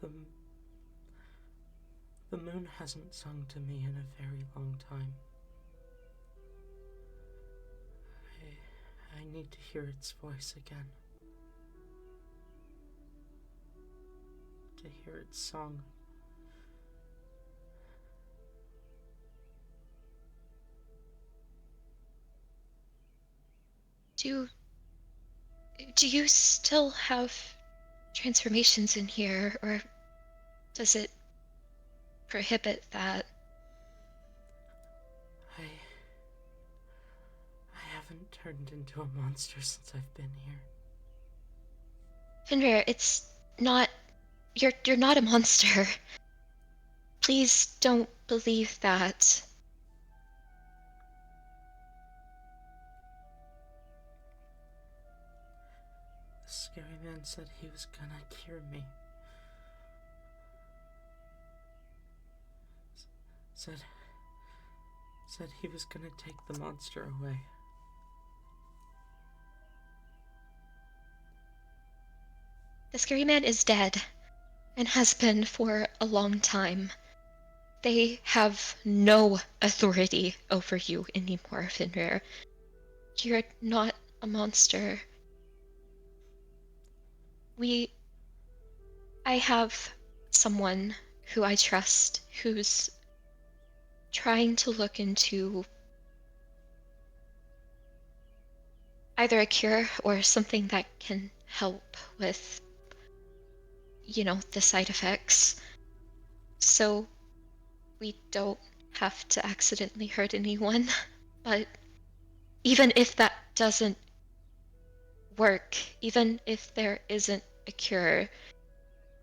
A: The, the moon hasn't sung to me in a very long time. I need to hear its voice again. To hear its song.
G: Do you still have transformations in here, or does it prohibit that?
A: I haven't turned into a monster since I've been here.
G: Fenrir, it's not. You're not a monster. Please don't believe that.
A: The scary man said he was gonna cure me. Said he was gonna take the monster away.
G: The scary man is dead, and has been for a long time. They have no authority over you anymore, Fenrir. You're not a monster. I have someone who I trust who's trying to look into either a cure or something that can help with, the side effects. So we don't have to accidentally hurt anyone. But even if that doesn't work, even if there isn't a cure,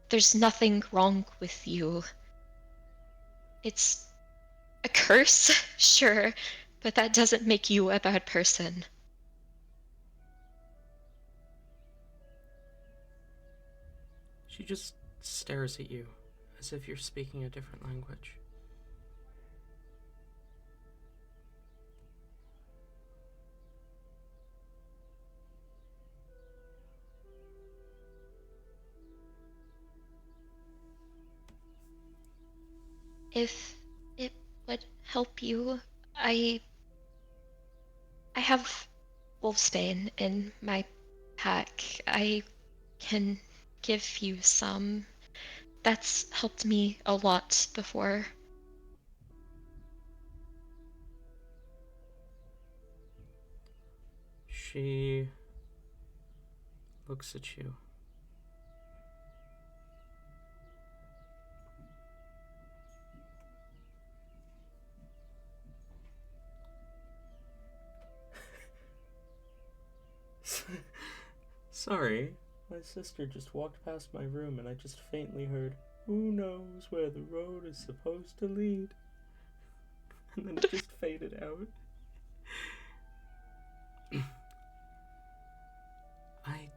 G: there's nothing wrong with you. It's a curse, sure, but that doesn't make you a bad person.
A: She just stares at you, as if you're speaking a different language.
G: if it would help you, I have wolfsbane in my pack. I can give you some. That's helped me a lot before.
A: She looks at you. Sorry, my sister just walked past my room and I just faintly heard, "Who knows where the road is supposed to lead?" And then it just faded out. I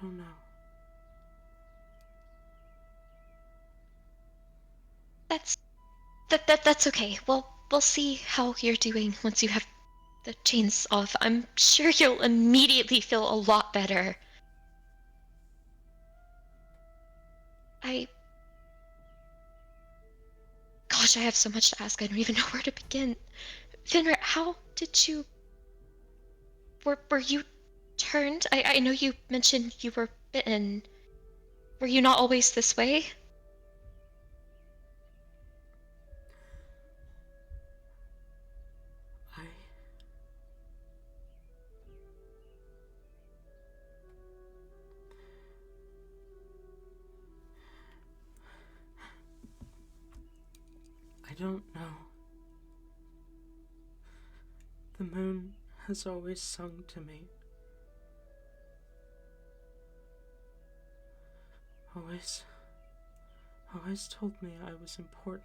A: don't know.
G: That's okay. We'll see how you're doing once you have the chains off. I'm sure you'll immediately feel a lot better. I Gosh, I have so much to ask. I don't even know where to begin. Finra, how did you were you turned? I know you mentioned you were bitten. Were you not always this way?
A: I don't know. The moon has always sung to me. Always told me I was important.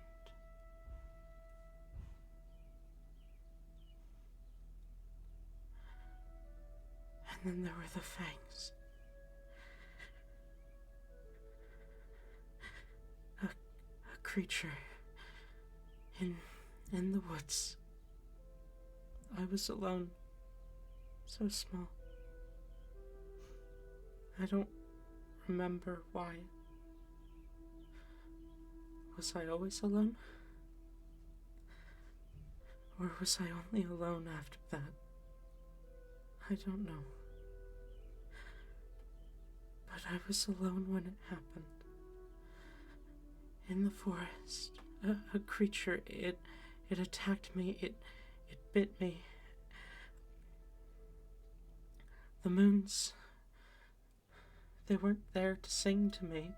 A: And then there were the fangs. A creature in the woods. I was alone. So small. I don't remember why. Was I always alone? Or was I only alone after that? I don't know. But I was alone when it happened. In the forest, a creature, it attacked me, it bit me. The moons, they weren't there to sing to me.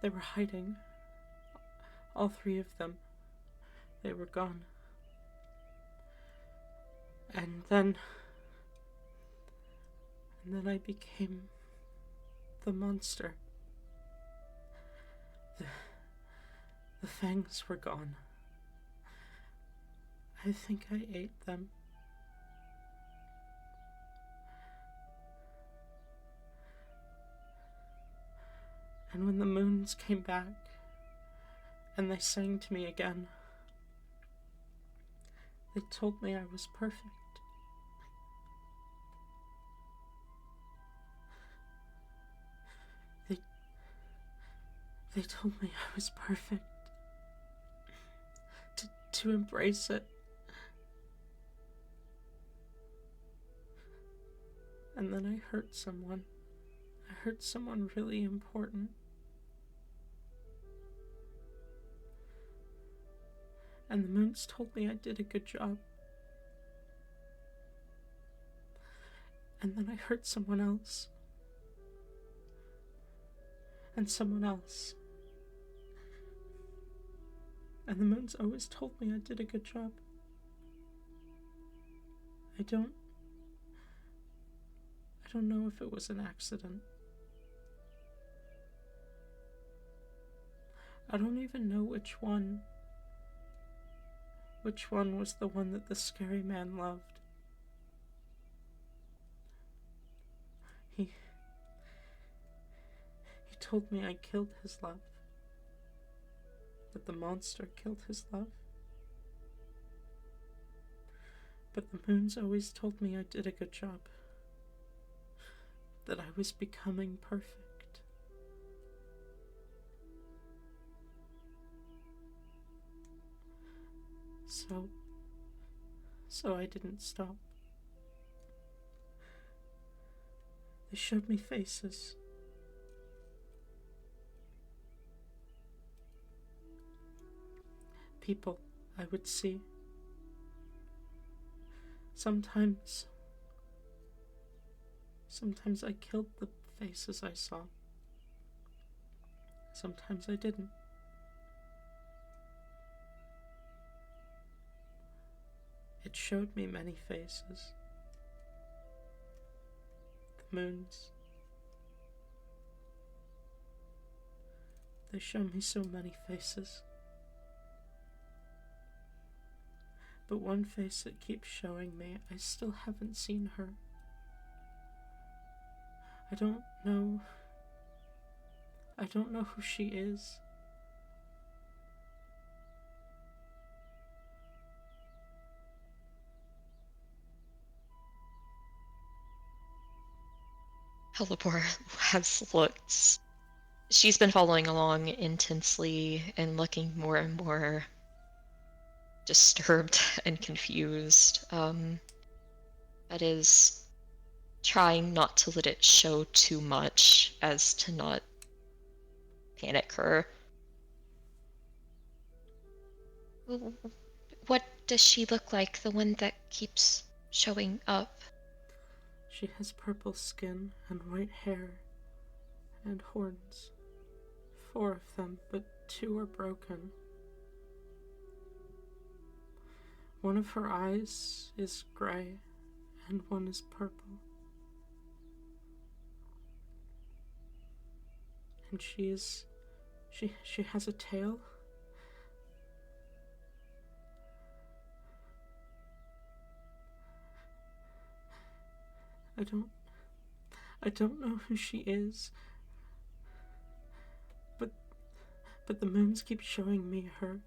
A: They were hiding. All three of them. They were gone. And then I became the monster. The fangs were gone. I think I ate them. And when the moons came back, and they sang to me again, they told me I was perfect. They told me I was perfect. To embrace it. And then I hurt someone. I hurt someone really important. And the moons told me I did a good job. And then I hurt someone else. And someone else. And the moons always told me I did a good job. I don't know if it was an accident. I don't even know which one was the one that the scary man loved. He told me I killed his love. That the monster killed his love. But the moons always told me I did a good job. That I was becoming perfect. So I didn't stop. They showed me faces. People I would see. Sometimes I killed the faces I saw. Sometimes I didn't. It showed me many faces. The moons. They show me so many faces. But one face that keeps showing me, I still haven't seen her. I don't know who she is.
E: Helipor has looked. She's been following along intensely and looking more and more disturbed and confused. That is trying not to let it show too much as to not panic her.
G: What does she look like, the one that keeps showing up?
A: She has purple skin and white hair and horns. 4 of them, but 2 are broken. One of her eyes is gray and one is purple. And she has a tail. I don't know who she is. But the moons keep showing me her.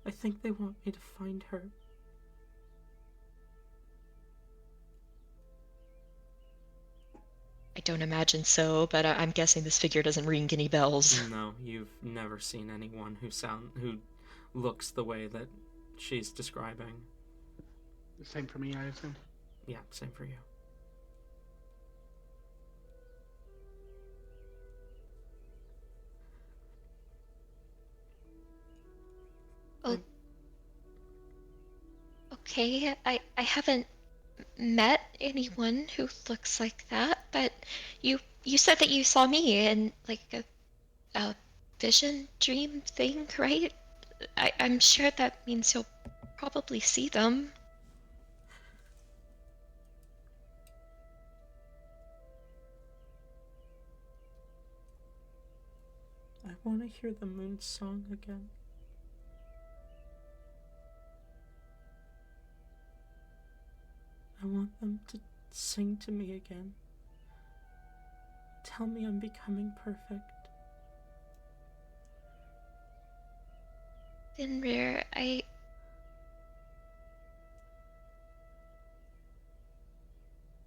A: I think they want me to find her.
E: I don't imagine so, but I'm guessing this figure doesn't ring any bells.
A: No, you've never seen anyone who looks the way that she's describing.
C: The same for me, I assume.
A: Yeah, same for you.
G: Oh. Okay, I haven't met anyone who looks like that, but you said that you saw me in like a vision dream thing, right? I'm sure that means you'll probably see them.
A: I want to hear the moon's song again. I want them to sing to me again. Tell me I'm becoming perfect.
G: Fenrir,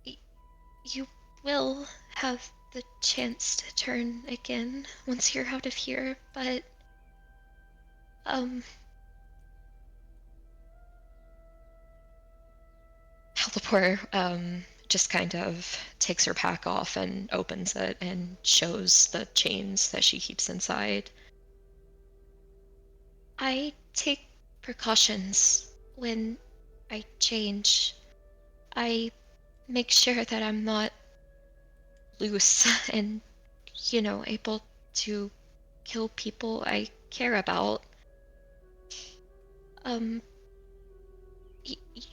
G: you will have the chance to turn again once you're out of here, but
E: Helipor just kind of takes her pack off and opens it and shows the chains that she keeps inside.
G: I take precautions when I change. I make sure that I'm not loose and, able to kill people I care about. Um,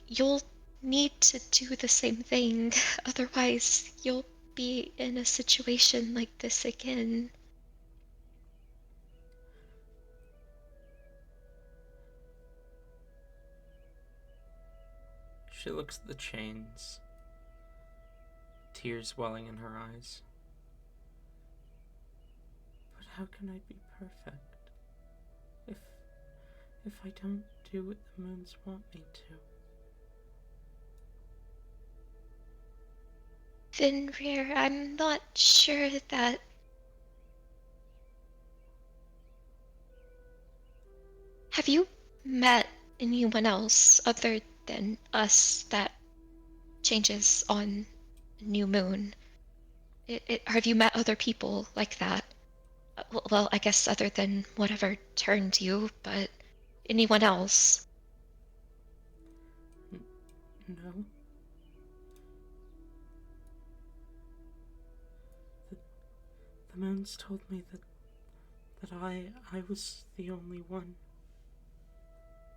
G: you'll need to do the same thing, otherwise, you'll be in a situation like this again.
A: She looks at the chains, tears welling in her eyes. But how can I be perfect if I don't do what the moons want me to?
G: Fenrir, I'm not sure that have you met anyone else other than us that changes on new moon? Have you met other people like that? Well, I guess other than whatever turned you, but anyone else?
A: No. The moons told me that I was the only one.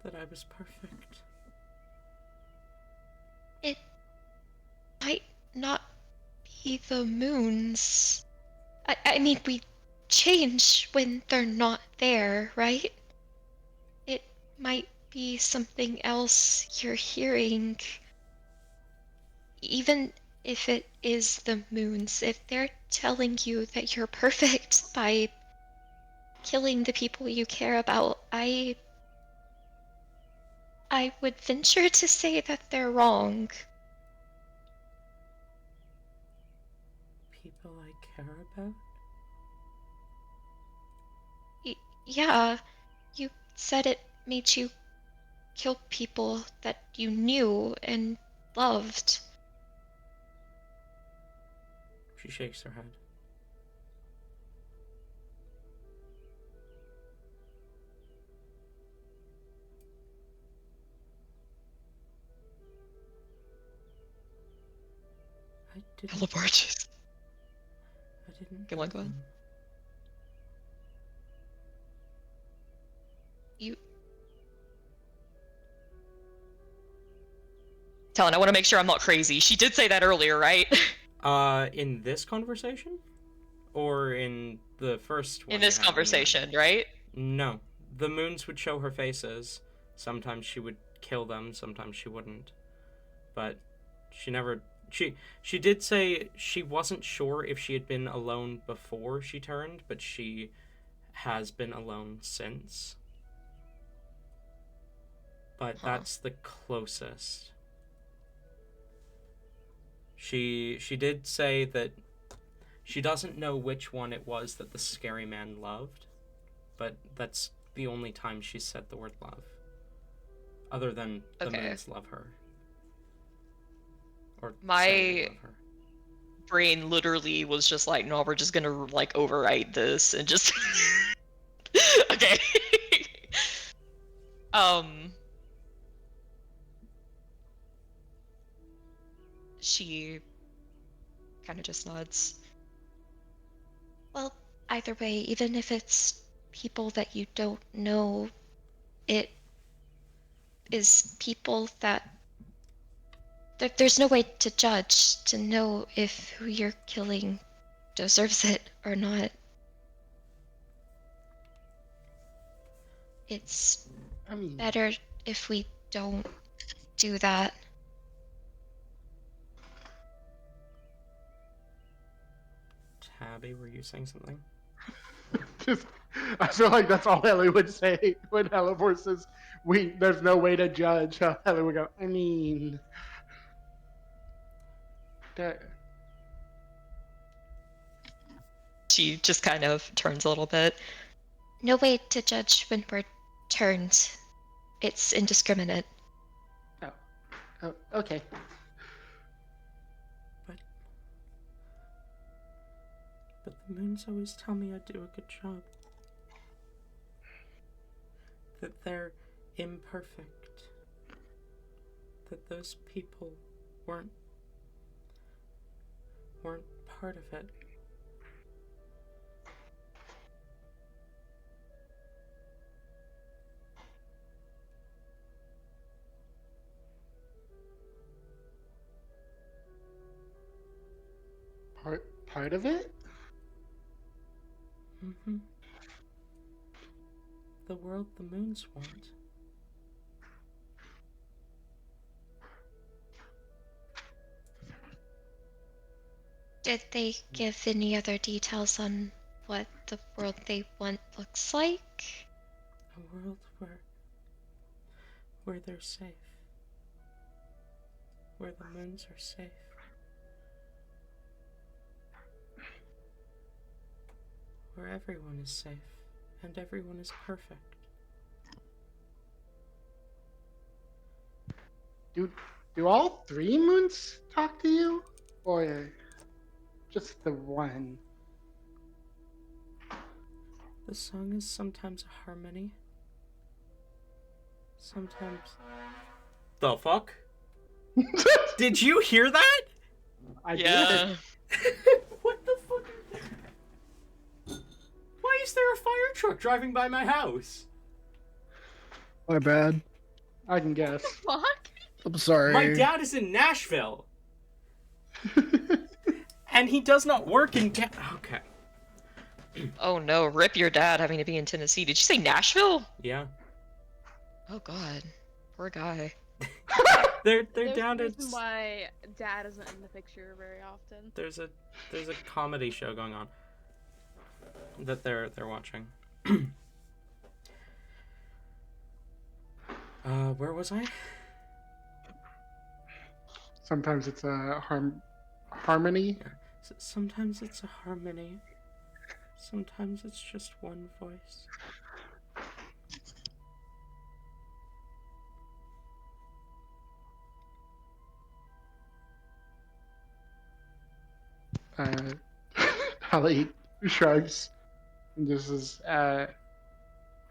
A: That I was perfect.
G: It might not be the moons. I mean, we change when they're not there, right? It might be something else you're hearing. Even if it is the moons, if they're telling you that you're perfect by killing the people you care about, I would venture to say that they're wrong.
A: People I care about?
G: Yeah, you said it made you kill people that you knew and loved.
A: She shakes her head. I didn't.
E: Teleports.
A: I didn't.
E: Go on, go on.
A: them.
G: You
E: Talon, I want to make sure I'm not crazy. She did say that earlier, right?
A: In this conversation? Or in the first one?
E: In this
A: you had?
E: conversation, right?
A: No. The moons would show her faces. Sometimes she would kill them, sometimes she wouldn't. But she never... She did say she wasn't sure if she had been alone before she turned, but she has been alone since. But that's the closest. She did say that she doesn't know which one it was that the scary man loved, but that's the only time she said the word love. Other than the moons love her. Or
E: My
A: say they love her.
E: brain literally was just like, no, we're just gonna like overwrite this and just okay. um she kind of just nods.
G: Well, either way, even if it's people that you don't know, it is people that there's no way to judge to know if who you're killing deserves it or not. It's
C: I mean,
G: better if we don't do that.
A: Tabby, were you saying something?
C: just, I feel like that's all Ellie would say when Helivore says, there's no way to judge. Ellie would go, I mean, that,
E: She just kind of turns a little bit.
G: No way to judge when we're turned. It's indiscriminate.
C: oh, okay.
A: But the moons always tell me I do a good job. That they're imperfect. That those people weren't part of it.
C: Part of it?
A: Mm-hmm. The world the moons want.
G: Did they give any other details on what the world they want looks like?
A: A world where they're safe. Where the moons are safe. Where everyone is safe and everyone is perfect.
C: do all three moons talk to you, or just the one?
A: The song is sometimes a harmony. Sometimes. The fuck? Did you hear that?
C: I
E: Yeah.
C: did.
A: What the fuck? Why is there a fire truck driving by my house?
D: My bad.
C: I can guess.
F: Fuck.
D: I'm sorry.
A: My dad is in Nashville, and he does not work in Okay.
E: Oh no, rip your dad having to be in Tennessee. Did you say Nashville?
A: Yeah.
E: Oh god. Poor guy.
A: They're
F: There's
A: down
F: a
A: at.
F: reason why Dad isn't in the picture very often.
A: There's a comedy show going on that they're watching. Where was I?
C: Sometimes it's a harmony.
A: Sometimes it's a harmony. Sometimes it's just one voice.
C: Holly shrugs. And this is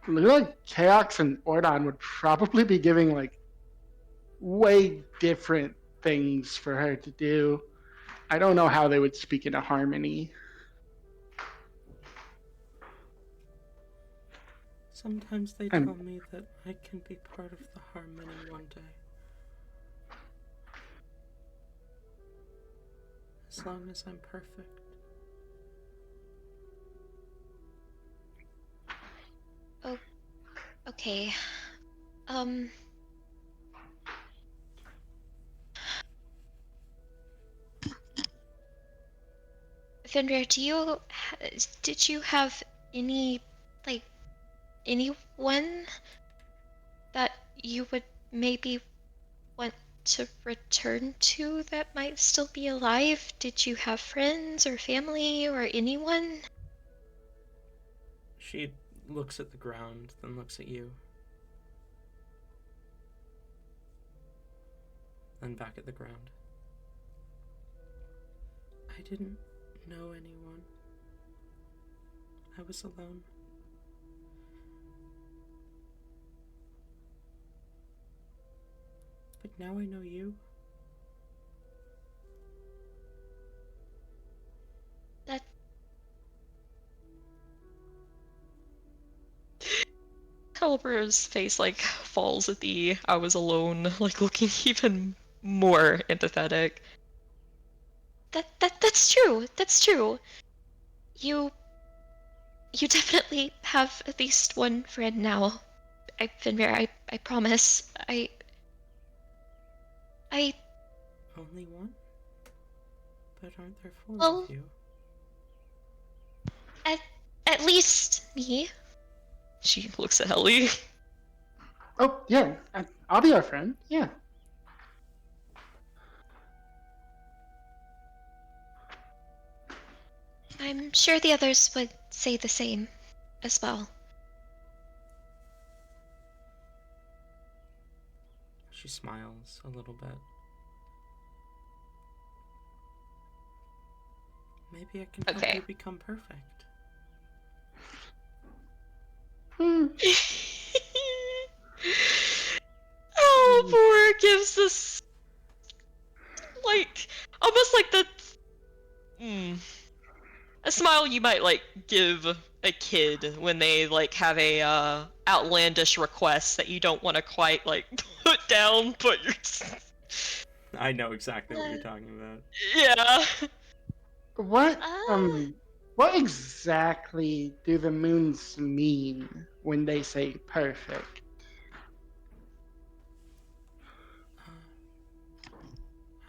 C: look like Chaos and Ordon would probably be giving like way different things for her to do. I don't know how they would speak in a harmony.
A: Sometimes they
C: And-
A: tell me that I can be part of the harmony one day. As long as I'm perfect.
G: Okay. Fenrir, did you have any, like, anyone that you would maybe want to return to that might still be alive? Did you have friends or family or anyone?
A: She looks at the ground, then looks at you. Then back at the ground. I didn't know anyone. I was alone. But now I know you.
G: That
E: Calibra's face like falls at the I was alone, like looking even more empathetic.
G: that's true. That's true. You definitely have at least one friend now. Fenrir, I promise. I
A: Only one? But aren't there four
G: Well-
A: of you?
G: at least me.
E: She looks at Ellie.
C: Oh yeah, I'll be our friend. Yeah.
G: I'm sure the others would say the same as well.
A: She smiles a little bit. Maybe I can help
E: Okay.
A: you become perfect.
E: Albor gives this like almost like the a smile you might like give a kid when they like have a outlandish request that you don't want to quite like put down, but you're
A: I know exactly what you're talking about.
E: yeah.
C: What exactly do the moons mean when they say perfect?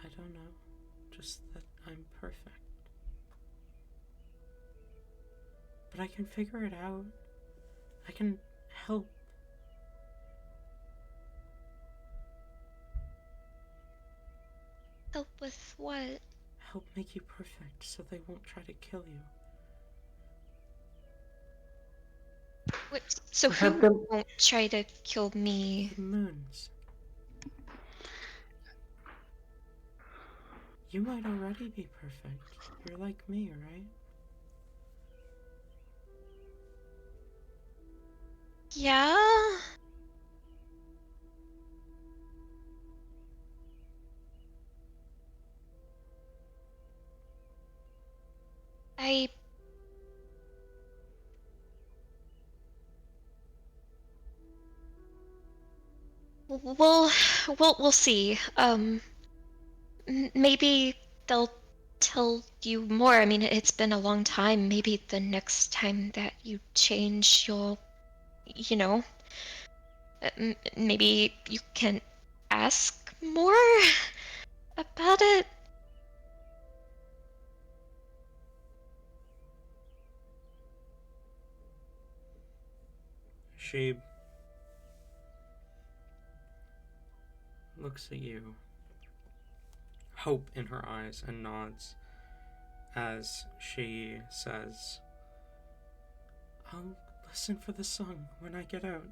A: I don't know. Just that I'm perfect. But I can figure it out. I can help.
G: Help with what?
A: Help make you perfect so they won't try to kill you.
G: So
C: Have
G: who
C: them-
G: won't try to kill me?
A: The moons. You might already be perfect. You're like me, right?
G: Yeah? I we'll we'll see. Maybe they'll tell you more. I mean, it's been a long time. Maybe the next time that you change, you'll, you know, maybe you can ask more about it.
A: She looks at you, hope in her eyes, and nods as she says, I'll listen for the song when I get out.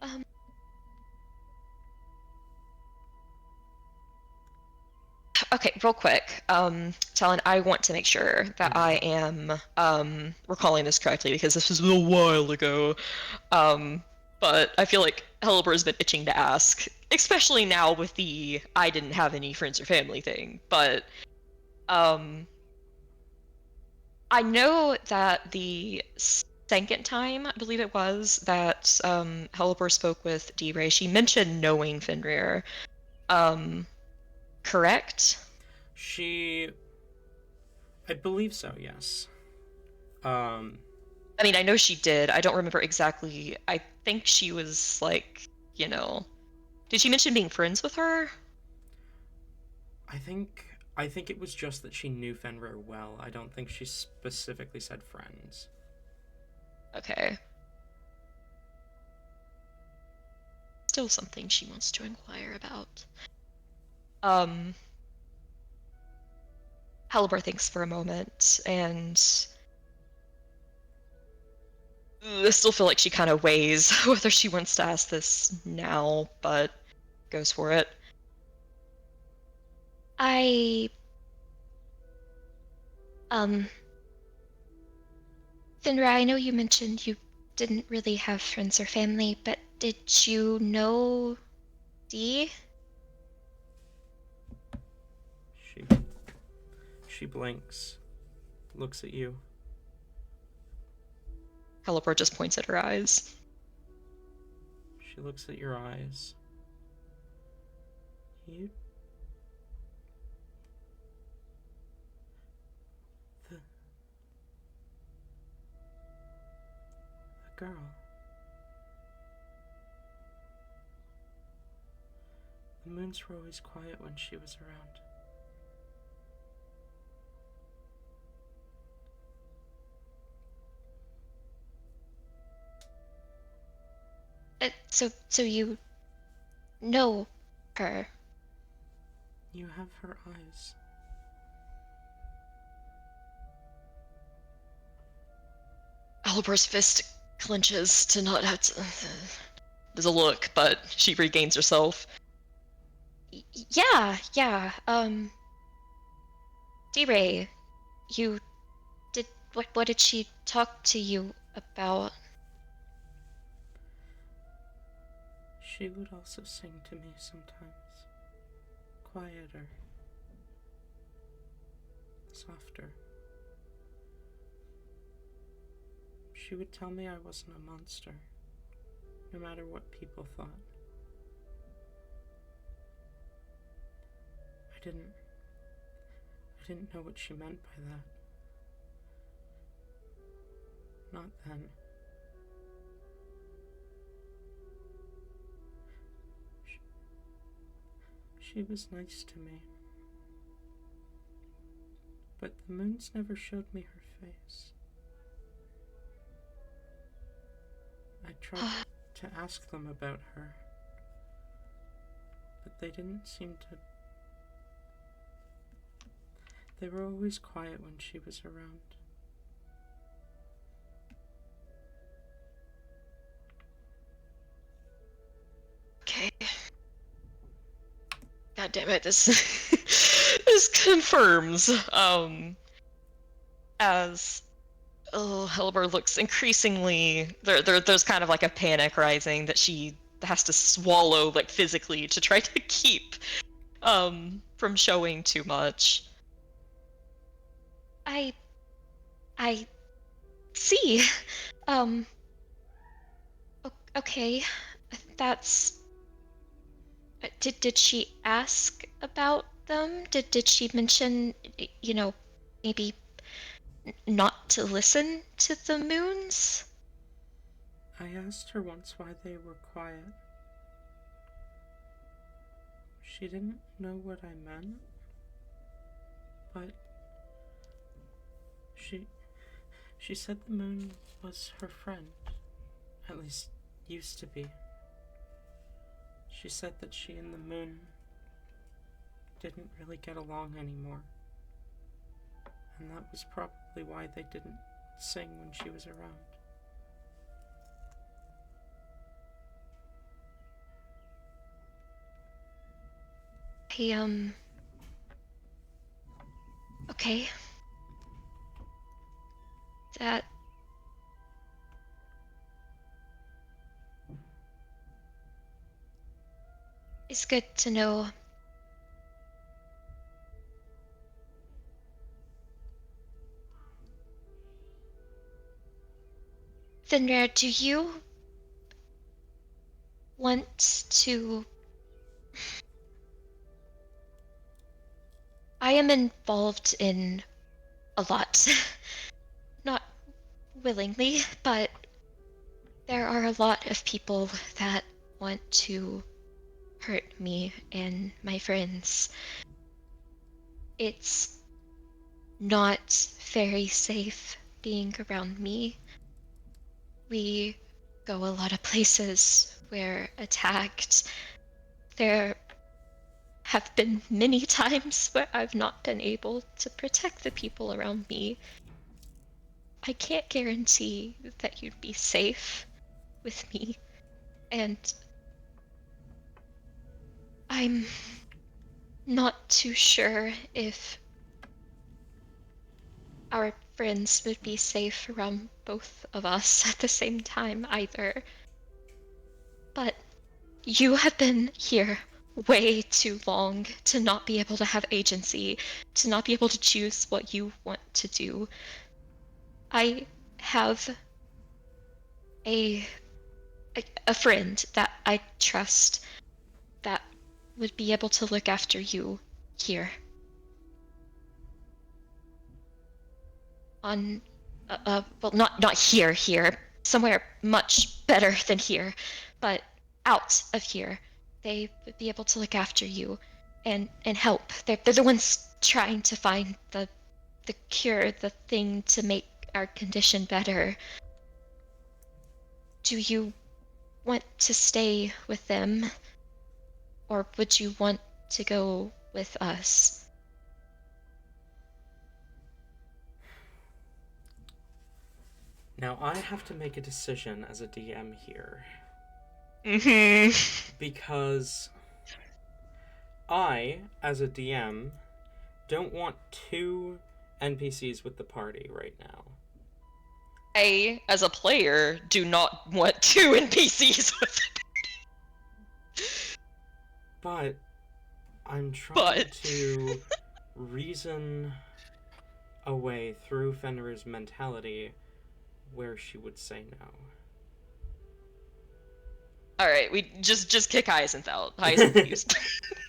G: Um, okay, real quick. Talon, I want to make sure that I am recalling this correctly because this was a while ago. But I feel like Heliber's been itching to ask, especially now with the I didn't have any friends or family thing. But I know that the second time, I believe it was, that Heliber spoke with D-Ray, she mentioned knowing Fenrir. Correct?
A: I believe so, yes.
G: I mean, I know she did. I don't remember exactly. I think she was like, you know, did she mention being friends with her?
A: I think it was just that she knew Fenrir well. I don't think she specifically said friends.
G: Okay. Still something she wants to inquire about. Heliber thinks for a moment, and I still feel like she kind of weighs whether she wants to ask this now, but goes for it. I, Finra, I know you mentioned you didn't really have friends or family, but did you know Dee?
A: She she blinks, looks at you.
G: Heliber just points at her eyes.
A: She looks at your eyes. You the girl. The moons were always quiet when she was around.
G: So you know her?
A: You have her eyes.
G: Heliber's fist clenches to not have to. There's a look, but she regains herself. Yeah. D-Ray, you did what did she talk to you about?
A: She would also sing to me sometimes. Quieter. Softer. She would tell me I wasn't a monster, no matter what people thought. I didn't know what she meant by that. Not then. She was nice to me. But the moons never showed me her face. I tried to ask them about her, but they didn't seem to. They were always quiet when she was around.
E: God damn it, this this confirms. As Helber looks increasingly there's kind of like a panic rising that she has to swallow like physically to try to keep from showing too much.
G: I see. Um, okay. That's did she ask about them? Did she mention, maybe not to listen to the moons?
A: I asked her once why they were quiet. She didn't know what I meant, but she said the moon was her friend, at least used to be. She said that she and the moon didn't really get along anymore, and that was probably why they didn't sing when she was around.
G: Okay. That is good to know. Finrare, do you want to... I am involved in a lot. Not willingly, but there are a lot of people that want to hurt me and my friends. It's not very safe being around me. We go a lot of places. We're attacked. There have been many times where I've not been able to protect the people around me. I can't guarantee that you'd be safe with me, and I'm not too sure if our friends would be safe around both of us at the same time either. But you have been here way too long to not be able to have agency, to not be able to choose what you want to do. I have a friend that I trust that would be able to look after you here. On, well, not here, somewhere much better than here, but out of here. They would be able to look after you and help. They're the ones trying to find the cure, the thing to make our condition better. Do you want to stay with them, or would you want to go with us?
A: Now I have to make a decision as a DM here. Because I, as a DM, don't want two NPCs with the party right now.
E: I, as a player, do not want two NPCs with
A: But I'm trying to reason a way through Fenrir's mentality where she would say no.
E: Alright, we just kick Hyacinth out. Hyacinth used.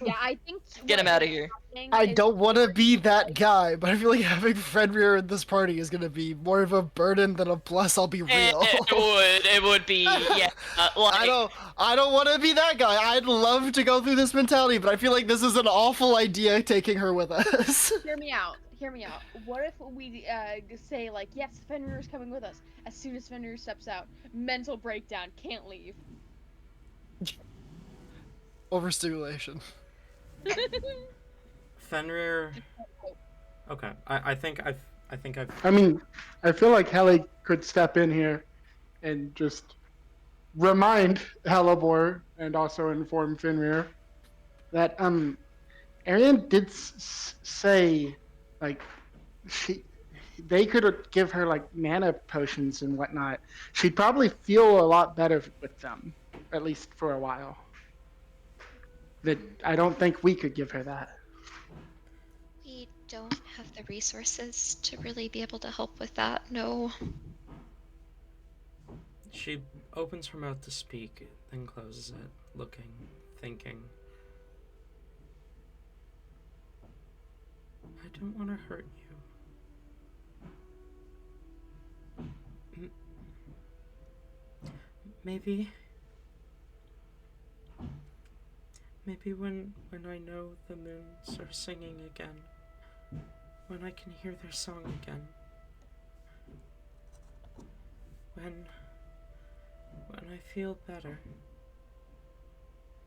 F: Yeah, I think
E: Get him out of here.
D: I don't want to be that guy, but I feel like having Fenrir in this party is going to be more of a burden than a plus. I'll be real.
E: It would be, yeah. Like,
D: I don't want to be that guy. I'd love to go through this mentality, but I feel like this is an awful idea taking her with us.
F: Hear me out. What if we say, like, yes, Fenrir's coming with us. As soon as Fenrir steps out, mental breakdown, can't leave.
D: Overstimulation.
A: Fenrir. Okay, I think I've.
C: I mean, I feel like Helly could step in here and just remind Hellebore and also inform Fenrir that Ariane did say, like, they could give her like mana potions and whatnot. She'd probably feel a lot better with them, at least for a while. That I don't think we could give her that.
G: We don't have the resources to really be able to help with that, no.
A: She opens her mouth to speak, then closes it, looking, thinking. I don't want to hurt you. Maybe when I know the moons are singing again, when I can hear their song again, when I feel better.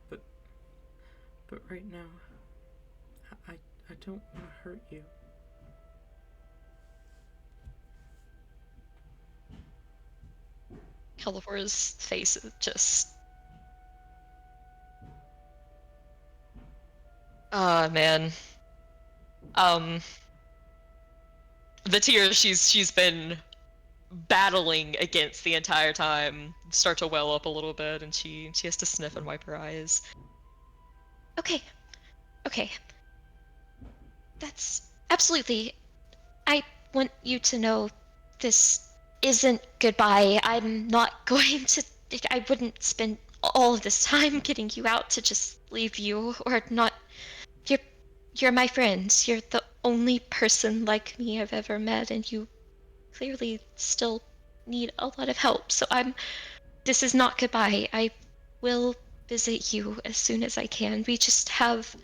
A: But right now, I don't want to hurt you.
E: Calivor's face is just... Ah, man. The tears she's been battling against the entire time start to well up a little bit, and she has to sniff and wipe her eyes.
G: Okay. That's absolutely. I want you to know this isn't goodbye. I'm not going to. I wouldn't spend all of this time getting you out to just leave you or not. You're, you're my friend. You're the only person like me I've ever met, and you clearly still need a lot of help. So this is not goodbye. I will visit you as soon as I can. We just have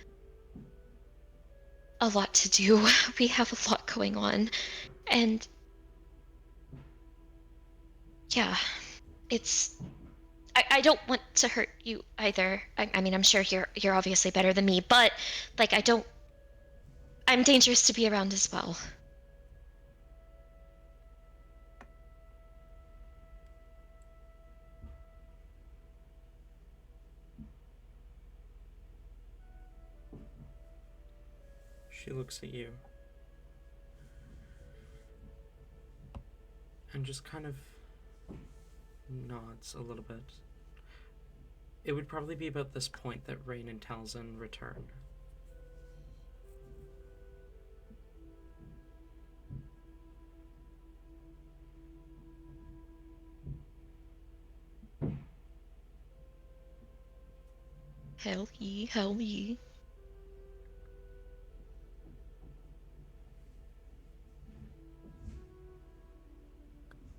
G: a lot to do. We have a lot going on. And yeah, it's I don't want to hurt you either. I mean, I'm sure you're obviously better than me, but like I'm dangerous to be around as well.
A: She looks at you and just kind of nods a little bit. It would probably be about this point that Rain and Talzin return.
E: Hell ye.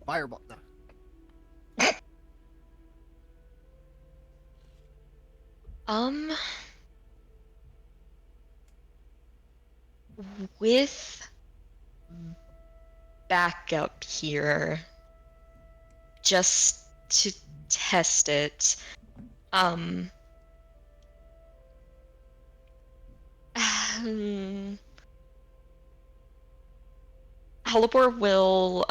D: Fireball. No.
E: With backup here, just to test it, Halibor will,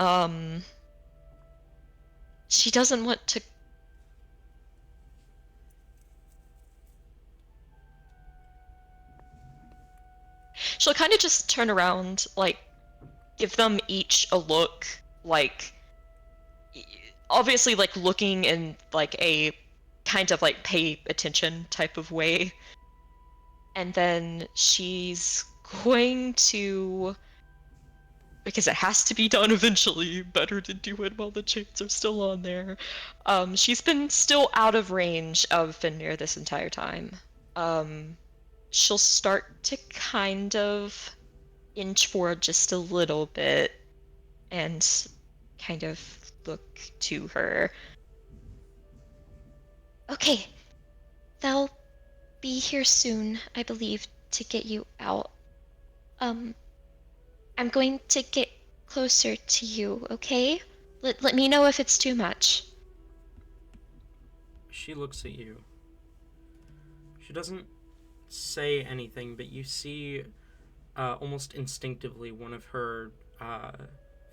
E: she doesn't want to... She'll kind of just turn around, like, give them each a look, like, obviously, like, looking in, like, a kind of, like, pay attention type of way. And then she's going to... because it has to be done eventually, better to do it while the chains are still on there. She's been still out of range of Fenrir this entire time. She'll start to kind of inch forward just a little bit and kind of look to her.
G: Okay. They'll be here soon, I believe, to get you out. I'm going to get closer to you, okay? Let me know if it's too much.
A: She looks at you. She doesn't say anything, but you see almost instinctively one of her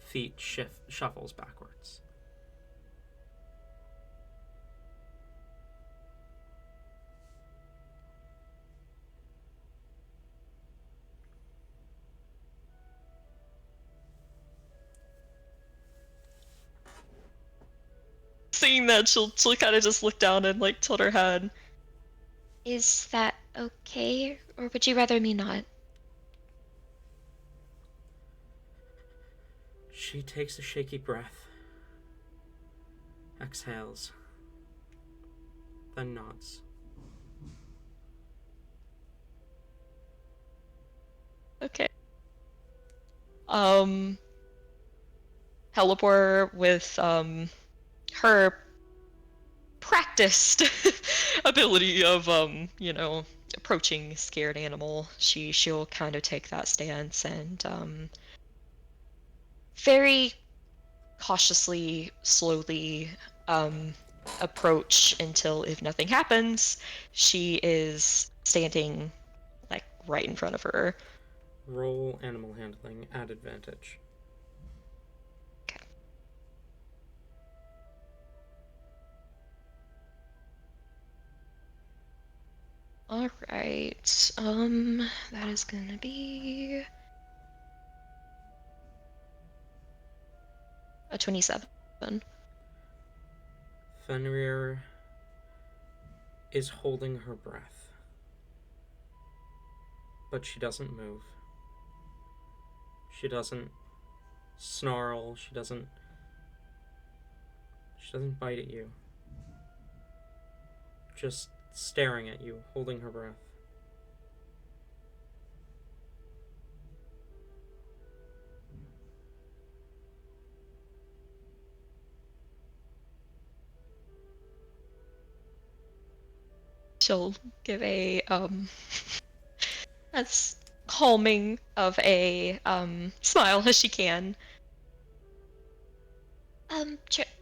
A: feet shuffles backwards.
E: seeing that, she'll kind of just look down and like tilt her head.
G: Is that okay, or would you rather me not?
A: She takes a shaky breath, exhales, then nods.
E: Okay. Helipore with her practiced ability of approaching a scared animal, she'll kind of take that stance and very cautiously, slowly approach until, if nothing happens, she is standing like right in front of her.
A: Roll animal handling at advantage.
E: Okay. All right. That is gonna be a 27.
A: Fenrir is holding her breath, but she doesn't move. She doesn't snarl. She doesn't bite at you. Just staring at you, holding her breath.
E: She'll give a as calming of a smile as she can.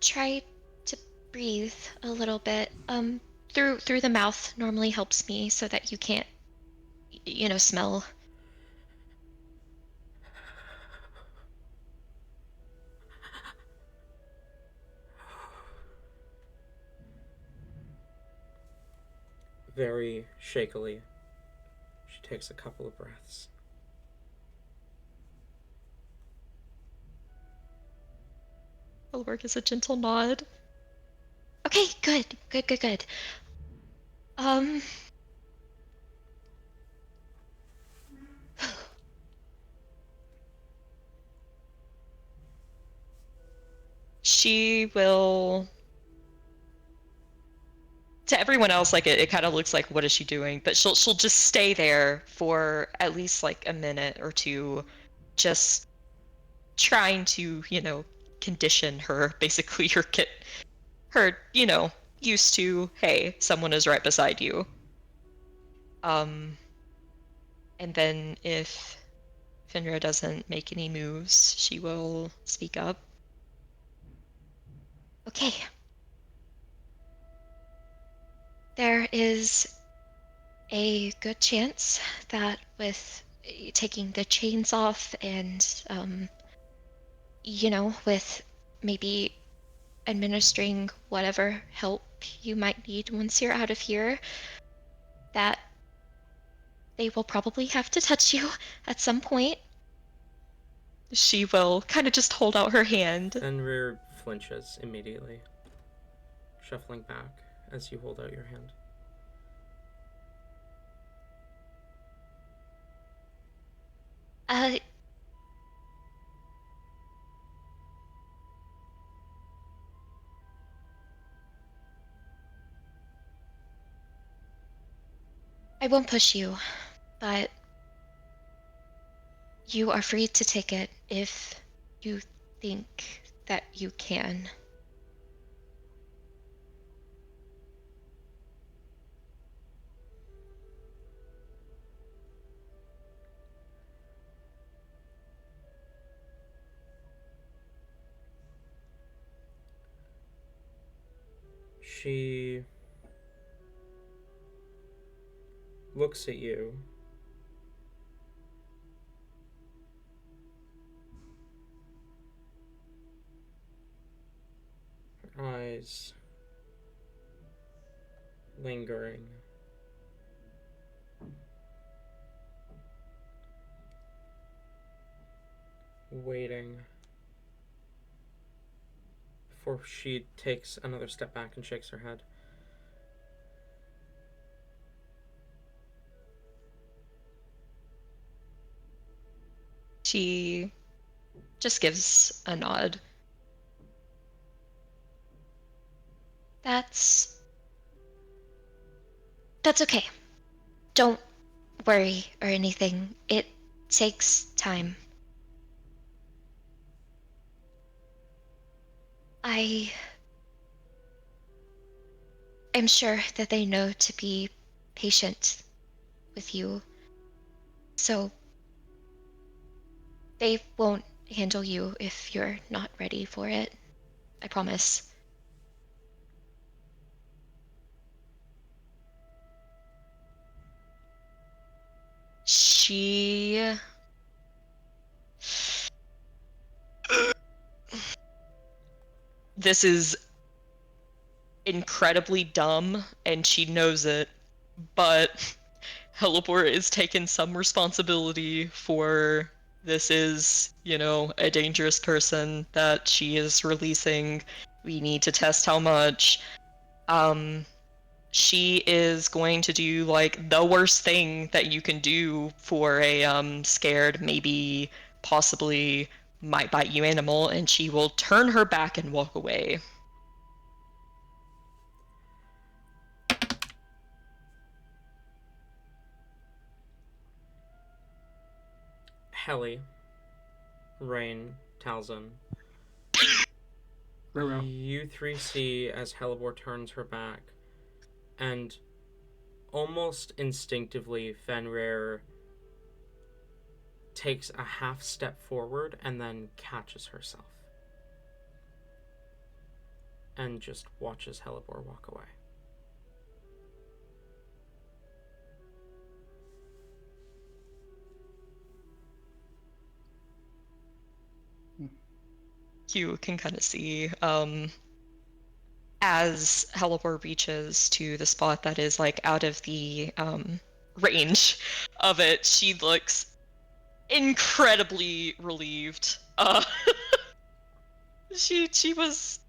G: Try to breathe a little bit. Through the mouth normally helps me so that you can't, smell.
A: Very shakily, she takes a couple of breaths.
E: Helipore gives a gentle nod.
G: Okay, good. Um,
E: She will. To everyone else, like it kind of looks like, what is she doing? But she'll just stay there for at least like a minute or two, just trying to condition her, basically, or get her used to, hey, someone is right beside you. And then if Finra doesn't make any moves, she will speak up.
G: okay. There is a good chance that with taking the chains off and, with maybe administering whatever help you might need once you're out of here, that they will probably have to touch you at some point.
E: She will kind of just hold out her hand.
A: Fenrir flinches immediately, shuffling back as you hold out your hand.
G: Uh, I won't push you, but you are free to take it if you think that you can.
A: She looks at you, her eyes lingering, waiting before she takes another step back and shakes her head.
E: She just gives a nod.
G: That's okay. Don't worry or anything. It takes time. I am sure that they know to be patient with you, so they won't handle you if you're not ready for it. I promise.
E: She this is incredibly dumb and she knows it, but Heliport is taking some responsibility for this is, a dangerous person that she is releasing. We need to test how much. She is going to do like the worst thing that you can do for a scared, maybe possibly might bite you animal, and she will turn her back and walk away.
A: Helly, Rain, Talzin,
C: Ruh-roh.
A: you three see as Helibor turns her back, and almost instinctively, Fenrir takes a half step forward and then catches herself. And just watches Helibor walk away.
E: You can kind of see as Heliport reaches to the spot that is like out of the range of it, she looks incredibly relieved. She was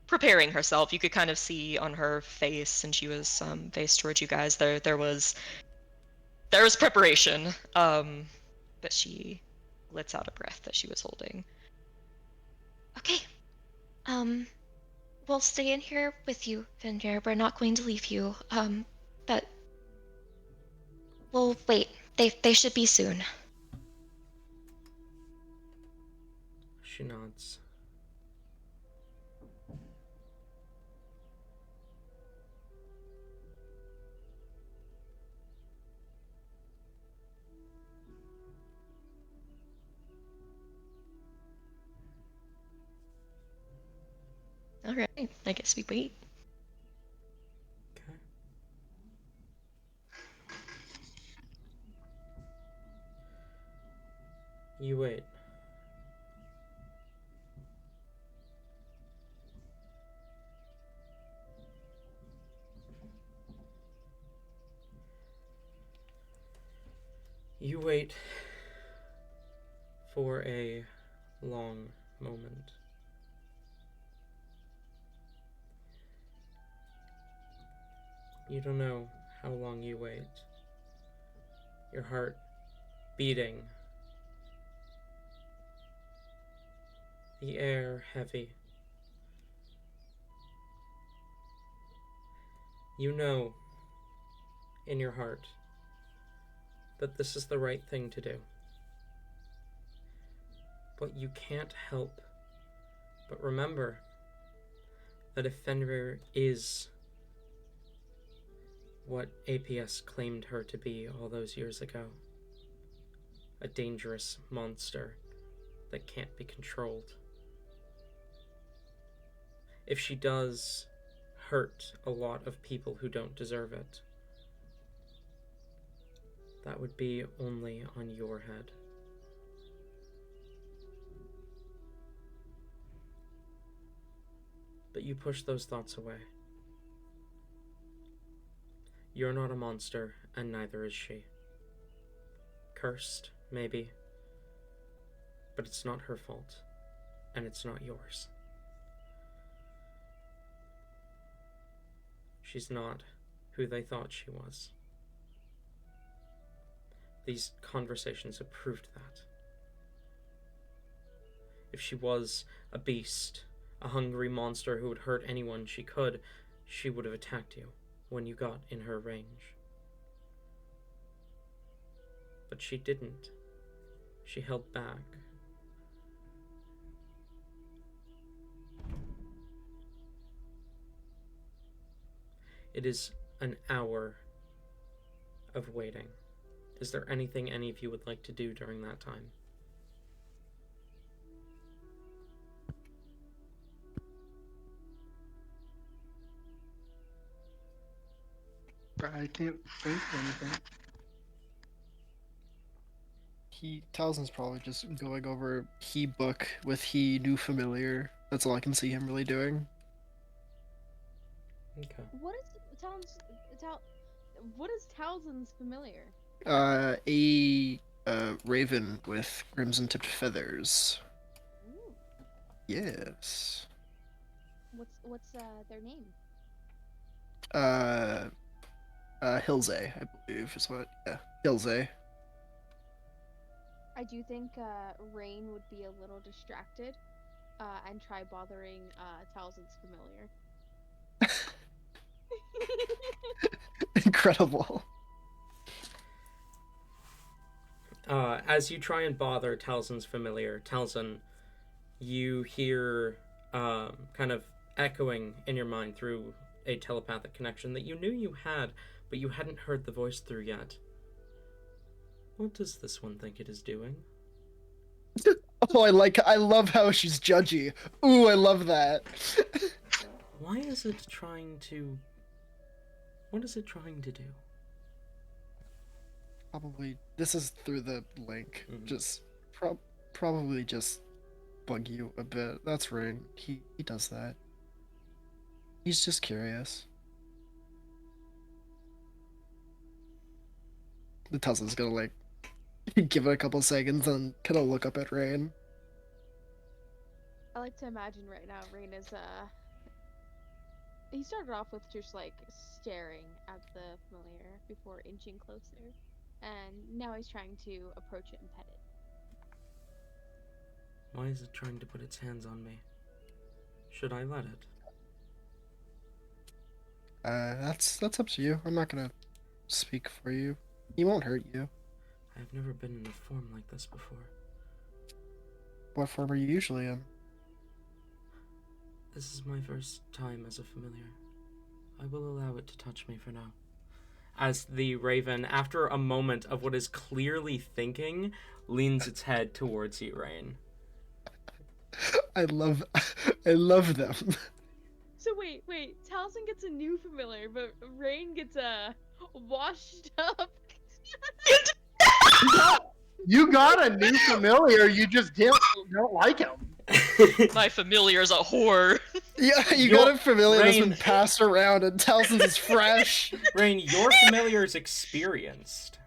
E: preparing herself. You could kind of see on her face, and she was faced towards you guys. There was preparation, but she lets out a breath that she was holding.
G: Okay. We'll stay in here with you, Fenrir. We're not going to leave you. But we'll wait. They should be soon.
A: She nods.
E: All right, I guess we wait.
A: Okay. You wait. You wait for a long moment. You don't know how long you wait. Your heart beating. The air heavy. You know in your heart that this is the right thing to do. But you can't help but remember that if Fenrir is what APS claimed her to be all those years ago, a dangerous monster that can't be controlled, if she does hurt a lot of people who don't deserve it, that would be only on your head. But you push those thoughts away. You're not a monster, and neither is she. Cursed, maybe, but it's not her fault, and it's not yours. she's not who they thought she was. These conversations have proved that. If she was a beast, a hungry monster who would hurt anyone she could, she would have attacked you when you got in her range. But she didn't. She held back. It is an hour of waiting. Is there anything any of you would like to do during that time?
C: I can't think of anything.
D: Talzin's probably just going over he book with he new familiar. That's all I can see him really doing.
A: Okay.
F: What is what is Towson's familiar?
D: A raven with crimson tipped feathers.
F: Ooh.
D: Yes.
F: What's their name?
D: Hilze, I believe is what. Yeah, Hilze.
F: I do think Rain would be a little distracted and try bothering Towson's familiar.
D: Incredible.
A: As you try and bother Talzin's familiar, Talzin, you hear kind of echoing in your mind through a telepathic connection that you knew you had, but you hadn't heard the voice through yet. What does this one think it is doing?
D: Oh, I love how she's judgy. Ooh, I love that.
A: Why is it trying to... What is it trying to do?
D: Probably, this is through the link.
A: Mhm.
D: Just, probably just bug you a bit. That's right. He does that. He's just curious. The Tesla's gonna, like, give it a couple seconds and kind of look up at Rain.
F: I like to imagine right now Rain is he started off with just like staring at the familiar before inching closer, and now he's trying to approach it and pet it.
A: Why is it trying to put its hands on me? Should I let it?
D: That's up to you. I'm not gonna speak for you. He won't hurt you.
A: I've never been in a form like this before.
D: What form are you usually in?
A: This is my first time as a familiar. I will allow it to touch me for now. As the raven, after a moment of what is clearly thinking, leans its head towards you, Rain.
D: I love them.
F: So wait, Talzin gets a new familiar, but Rain gets washed up.
C: You got a new familiar, you just don't like him.
E: My familiar's a whore.
D: Yeah, you
A: Your-
D: got a familiar that's
A: Rain.
D: been passed around and Talzin's is fresh.
A: Rain, your familiar is experienced.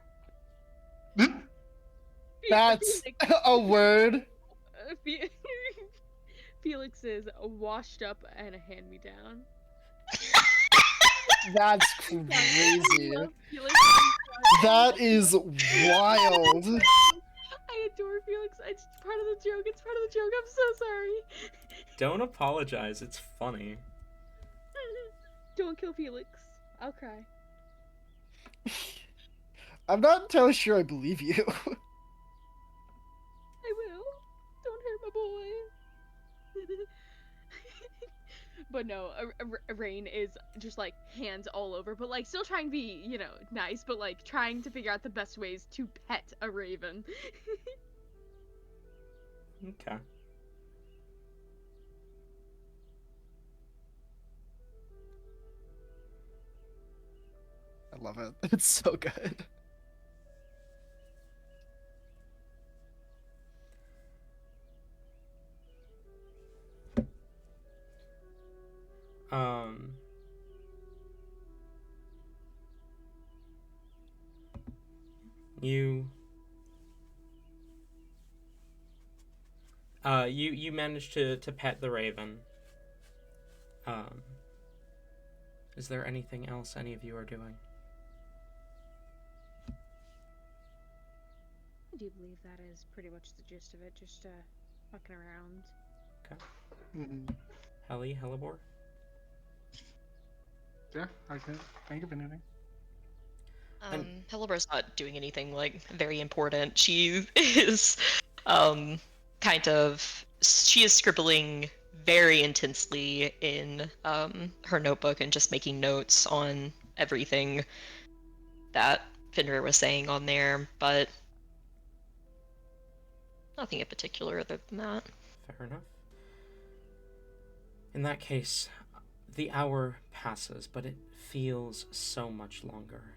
D: That's a word.
F: Felix is washed up and a hand-me-down.
D: That's crazy.
F: I love Felix.
D: That is wild.
F: I adore Felix. It's part of the joke. It's part of the joke. I'm so sorry.
A: Don't apologize, it's funny.
F: Don't kill Felix. I'll cry.
D: I'm not entirely sure I believe you.
F: I will. Don't hurt my boy. But no, Rain is just like hands all over, but like still trying to be, nice, but like trying to figure out the best ways to pet a raven.
A: Okay.
D: I love it. It's so good.
A: You managed to pet the raven. Is there anything else any of you are doing?
B: I do believe that is pretty much the gist of it, just fucking around.
A: Okay.
C: Mhm.
A: Helly, Hellebore?
C: Yeah, I can think of anything.
E: Helibor's not doing anything like very important. She is kind of she is scribbling very intensely in her notebook and just making notes on everything that Fenrir was saying on there, but nothing in particular other than that.
A: Fair enough. In that case, the hour passes, but it feels so much longer.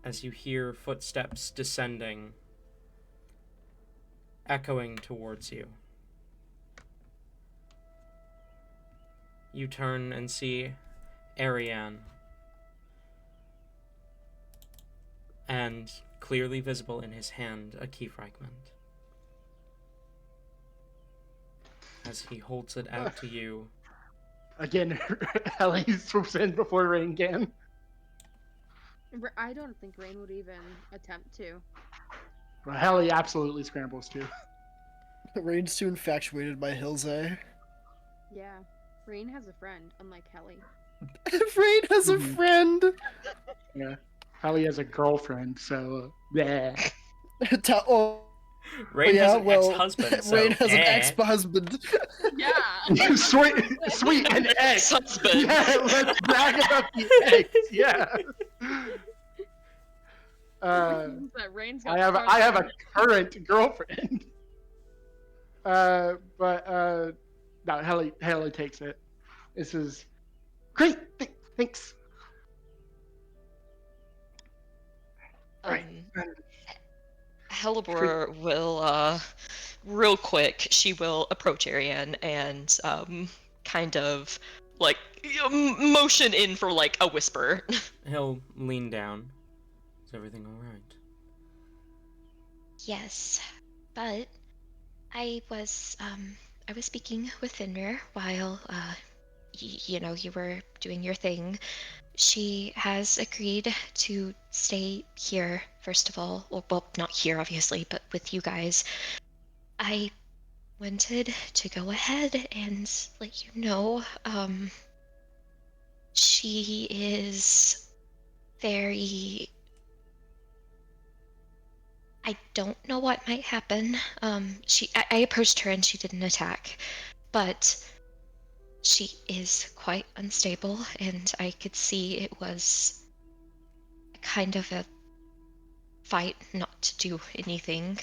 A: As you hear footsteps descending, echoing towards you. You turn and see Ariane. And clearly visible in his hand, a key fragment. As he holds it out to you.
C: Again, Ellie swoops in before Rain can.
B: I don't think Rain would even attempt to.
C: Well, Ellie absolutely scrambles too.
D: Rain's too infatuated by Hilze.
B: Yeah. Rain has a friend, unlike Helly.
D: Rain has a
C: Mhm.
D: friend.
C: Yeah. Ellie has a girlfriend, so yeah.
D: Oh,
A: Rain
D: yeah,
A: has an
D: well,
A: ex-husband, so
D: Rain has an
A: eh.
D: ex-husband.
F: Yeah.
C: sweet, an ex.
E: Ex-husband.
C: Yeah, let's brag about the ex. Yeah.
F: Means that Rain's got
C: I have a
F: farther-
C: current girlfriend. But no, Haley takes it. This is great. Thanks. Right.
E: Hellebore will real quick, she will approach Ariane and kind of like motion in for like a whisper.
A: He'll lean down. Is everything alright?
G: Yes, but I was speaking with Fenrir while you were doing your thing. She has agreed to stay here, first of all. Well, not here, obviously, but with you guys. I wanted to go ahead and let you know, she is very. I don't know what might happen. I approached her and she didn't attack, but she is quite unstable, and I could see it was kind of a fight not to do anything.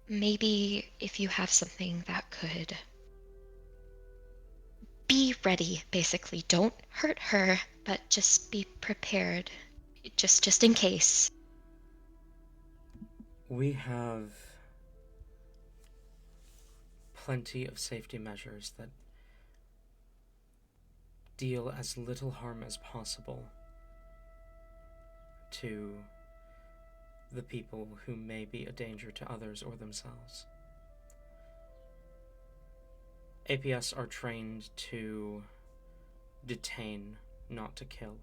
G: Maybe if you have something that could be ready, basically. Don't hurt her, but just be prepared. Just in case.
A: We have plenty of safety measures that deal as little harm as possible to the people who may be a danger to others or themselves. APS are trained to detain, not to kill.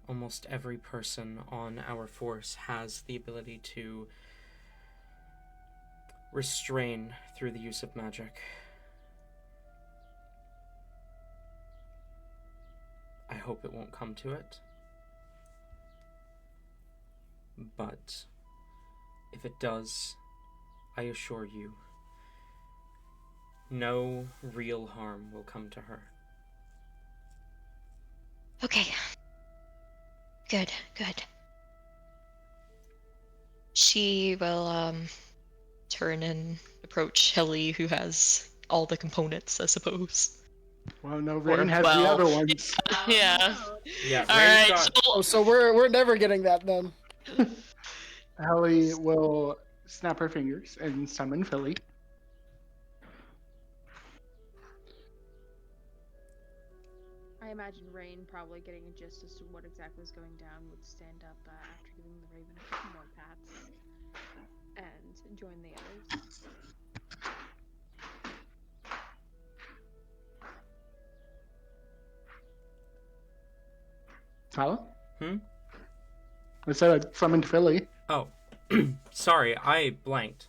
A: Almost every person on our force has the ability to restrain through the use of magic. I hope it won't come to it. But if it does, I assure you, no real harm will come to her.
G: Okay. Good.
E: She will turn and approach Helly, who has all the components, I suppose.
C: Well, no, Rain
E: Or,
C: has the
E: well,
C: other ones.
E: Yeah.
A: Yeah,
E: All
A: Rain's
E: right.
A: got-
D: Oh, so we're never getting that done.
C: Ellie will snap her fingers and summon Philly.
B: I imagine Rain, probably getting a gist as to what exactly was going down, would stand up after giving the Raven a couple more pats and join the others.
C: Tyler?
A: Hmm?
C: I said I summoned Philly.
A: Oh, sorry, I blanked.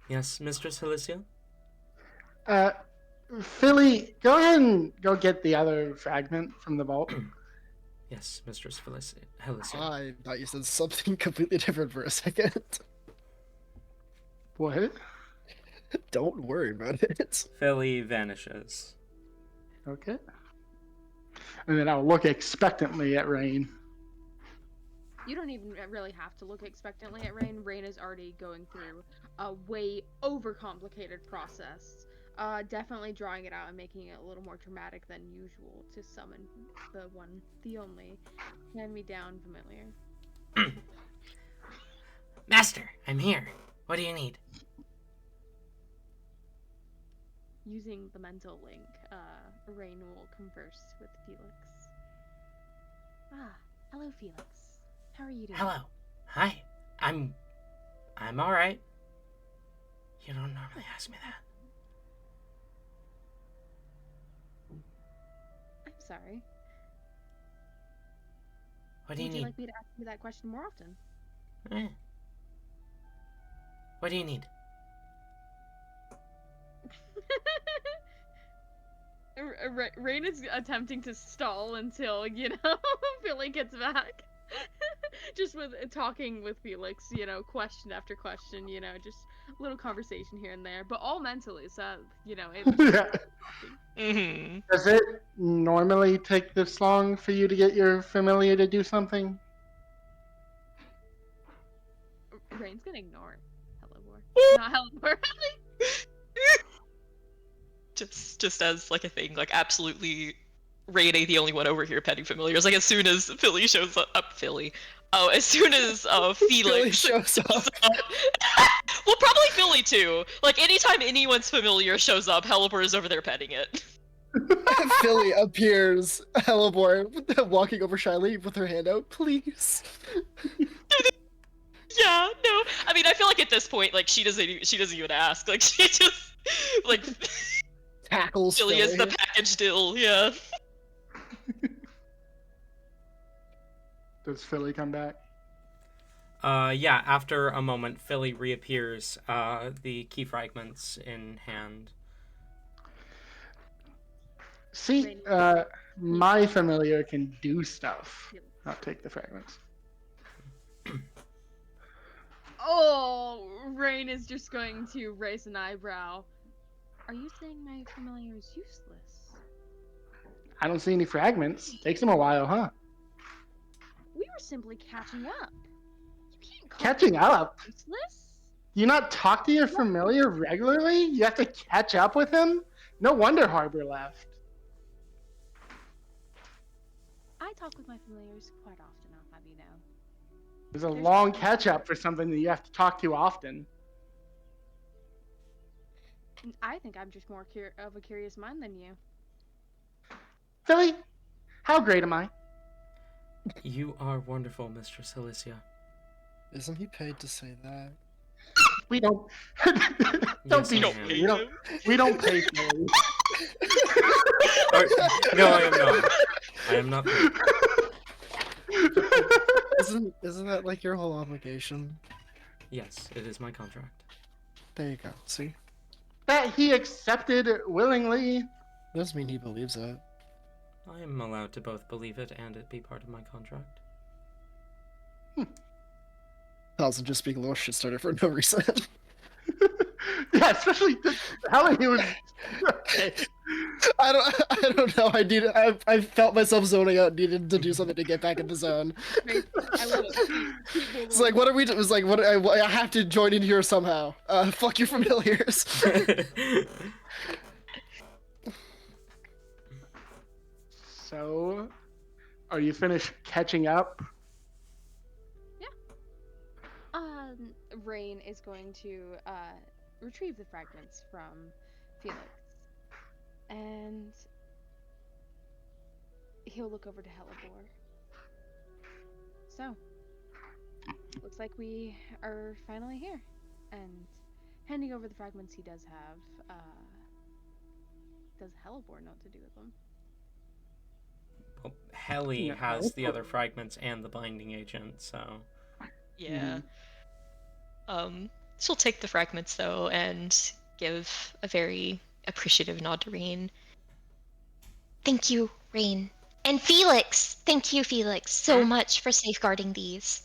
A: Yes, Mistress Alicia?
C: Uh, Philly, go ahead and go get the other fragment from the vault.
A: Yes, Mistress Alicia.
D: I thought you said something completely different for a second.
C: What?
D: Don't worry about it.
A: Philly vanishes.
C: Okay. And then I'll look expectantly at Rain.
F: You don't even really have to look expectantly at Rain. Rain is already going through a way overcomplicated process. Definitely drawing it out and making it a little more dramatic than usual to summon the one, the only, hand-me-down familiar.
A: Master, I'm here. What do you need?
F: Using the mental link, Rain will converse with Felix. Ah, hello, Felix. How are you doing?
A: Hello. Hi. I'm alright. You don't normally ask me that.
F: I'm sorry.
A: What do you
F: Would
A: need?
F: you like me to ask you that question more often?
A: What do you need?
F: Rain is attempting to stall until, Philly gets back. Just with talking with Felix, question after question, just a little conversation here and there, but all mentally, so,
C: Yeah.
E: Mm-hmm.
C: Does it normally take this long for you to get your familiar to do something?
F: Rain's gonna ignore Hellebore. Not Hellebore.
E: just as like a thing, like absolutely Rain ain't the only one over here petting familiars. Like as soon as Philly shows up, Philly. Oh, as soon as
D: Philly
E: Felix
D: shows up.
E: well, probably Philly too. Like anytime anyone's familiar shows up, Helipper is over there petting it.
D: Philly appears, Hellebore walking over shyly with her hand out. Please.
E: Yeah, no. I mean, I feel like at this point, like she doesn't even ask. Like she just like
D: Tackles
E: Philly is the package deal. Yeah.
C: Does Philly come back?
A: Yeah, after a moment, Philly reappears, the key fragments in hand.
C: See, my familiar can do stuff, not take the fragments.
F: Oh, Rain is just going to raise an eyebrow. Are you saying my familiar is useless?
C: I don't see any fragments. Takes them a while, huh?
F: We were simply catching up. You can't call
C: Catching up?
F: useless.
C: You not talk to your familiar regularly? You have to catch up with him? No wonder Harbor left.
F: I talk with my familiars quite often, I'll have you know.
C: There's a long catch up for something that you have to talk to often.
F: I think I'm just more of a curious mind than you.
C: Philly, how great am I?
A: You are wonderful, Mistress Alicia.
D: Isn't he paid to say that?
C: We don't.
A: Yes,
C: be
A: I am.
C: silly. We don't pay Philly.
A: No, I am not. I am not.
D: Isn't that like your whole obligation?
A: Yes, it is my contract.
D: There you go. See?
C: That he accepted willingly.
D: Doesn't mean he believes it.
A: I am allowed to both believe it and it be part of my contract.
D: Thousand just being a little shit starter for no reason.
C: Yeah, especially how he was. Okay.
D: I don't know. I felt myself zoning out, needed to do something to get back in the zone.
F: I love it.
D: It's like, what are we? It's like, what? I have to join in here somehow. Fuck your familiars.
C: So, are you finished catching up?
F: Rain is going to retrieve the fragments from Felix. And he'll look over to Hellebore. So, looks like we are finally here. And handing over the fragments he does have, does Hellebore know what to do with them?
A: Helly
C: No.
A: has the other fragments and the binding agent, so
E: Yeah. She'll take the fragments though and give a very appreciative nod to Rain.
G: Thank you, Rain. And Felix! Thank you, Felix, so much for safeguarding these.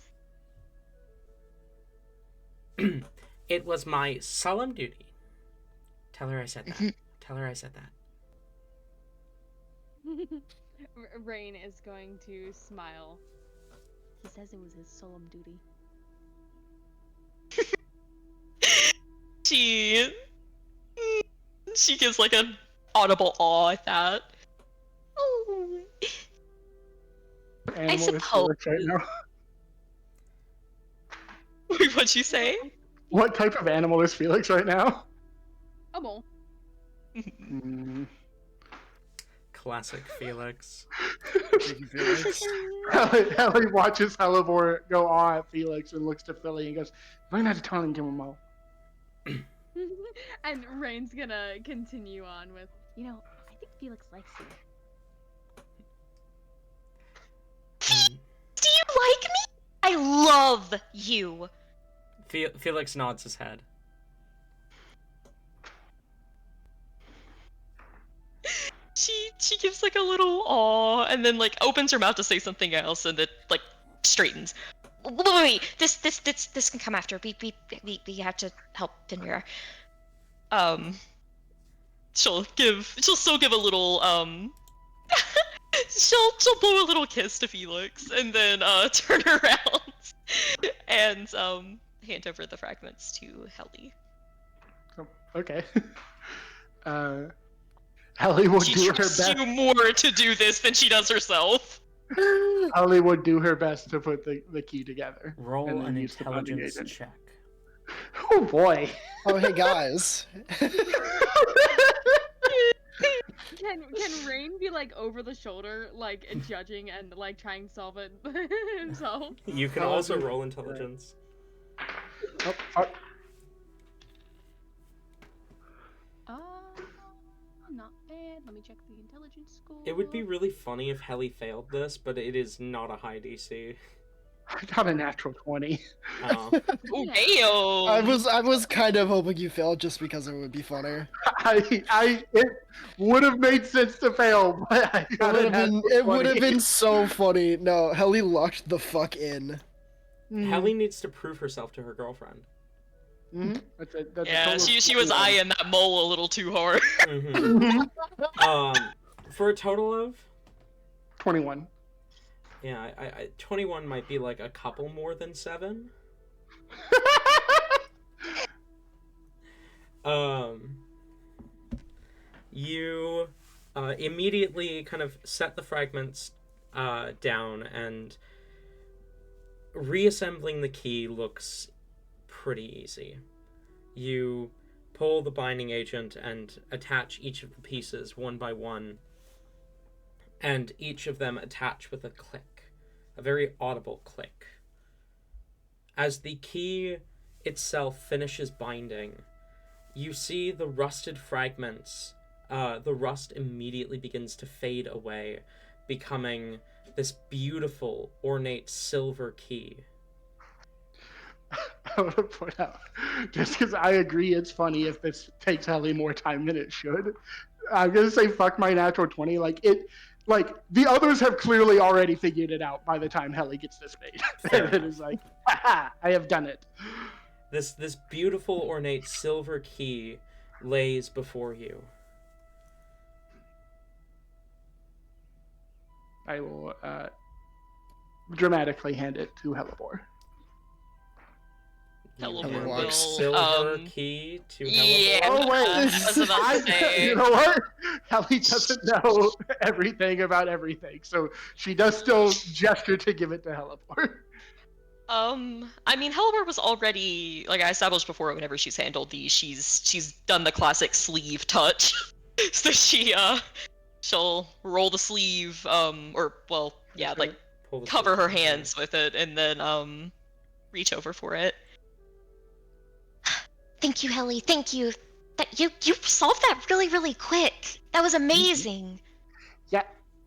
A: it was my solemn duty. Tell her I said that. Tell her I said that.
F: Rain is going to smile. He says it was his solemn duty.
E: She gives like an audible awe at that.
G: Oh,
C: Animal is
G: suppose.
C: Felix right now.
E: Wait, what'd you say?
C: What type of animal is Felix right now?
F: A mole.
C: Mm.
A: Classic Felix.
D: Thank you, Felix.
C: Ellie watches Hellebore go awe at Felix and looks to Philly and goes, "Learn how to tell him, give him a
F: And Rain's gonna continue on with, I think Felix likes you.
G: Do you like me? I love you.
A: Felix nods his head.
E: She gives like a little aw and then like opens her mouth to say something else and then like straightens.
G: Wait. This can come after. We have to help Finmira.
E: She'll still give a little she'll blow a little kiss to Felix and then turn around and hand over the fragments to Helly.
C: Oh, okay. Ellie would
E: She
C: do her
E: trusts
C: best.
E: you more to do this than she does herself.
C: Ellie would do her best to put the key together.
A: Roll
C: and then
A: an
C: use the binding
A: intelligence
C: agent.
A: check.
C: Oh boy.
D: Oh, hey guys.
F: Can Rain be like over the shoulder, like judging and like trying to solve it himself?
A: You can
C: Oh,
A: also
C: okay.
A: roll intelligence.
C: Oh, fuck.
F: Not bad. Let me check the intelligence score.
A: It would be really funny if Helly failed this, but it is not a high DC.
C: I got a natural 20.
A: Oh.
E: Ooh,
F: Yeah.
E: damn!
D: I was kind of hoping you failed just because it would be funner.
C: It would have made sense to fail, but I got a natural 20.
D: It would have been so funny. No, Helly locked the fuck in.
A: Helly needs to prove herself to her girlfriend.
C: Mm-hmm. That's a
E: Yeah,
C: total of
E: she was
C: 21.
E: eyeing that mole a little too hard.
A: For a total of
C: 21.
A: yeah, I 21 might be like a couple more than 7. You immediately kind of set the fragments down, and reassembling the key looks pretty easy. You pull the binding agent and attach each of the pieces one by one, and each of them attach with a click, a very audible click. As the key itself finishes binding, you see the rusted fragments. The rust immediately begins to fade away, becoming this beautiful, ornate silver key.
C: I want to point out, just because I agree it's funny if this takes Ellie more time than it should, I'm going to say fuck my natural 20. Like, the others have clearly already figured it out by the time Helly gets this made.
A: Fair
C: And it
A: enough.
C: is like, haha, I have done it.
A: This beautiful, ornate silver key lays before you.
C: I will dramatically hand it to Hellebore.
E: Hello,
A: You hand
D: Will.
A: the silver key to
E: Yeah.
A: Hellebore.
C: Oh wait,
E: I was about to say.
C: you know what? Helly doesn't know everything about everything, so she does still gesture to give it to Hellebore.
E: I mean, Helmer was already, like I established before, whenever she's handled these, she's done the classic sleeve touch. So she'll roll the sleeve, like
A: Pull the
E: cover her
A: silver key.
E: hands with it, and then reach over for it.
G: Thank you, Helly. Thank you. That you solved that really quick. That was amazing.
C: Yeah,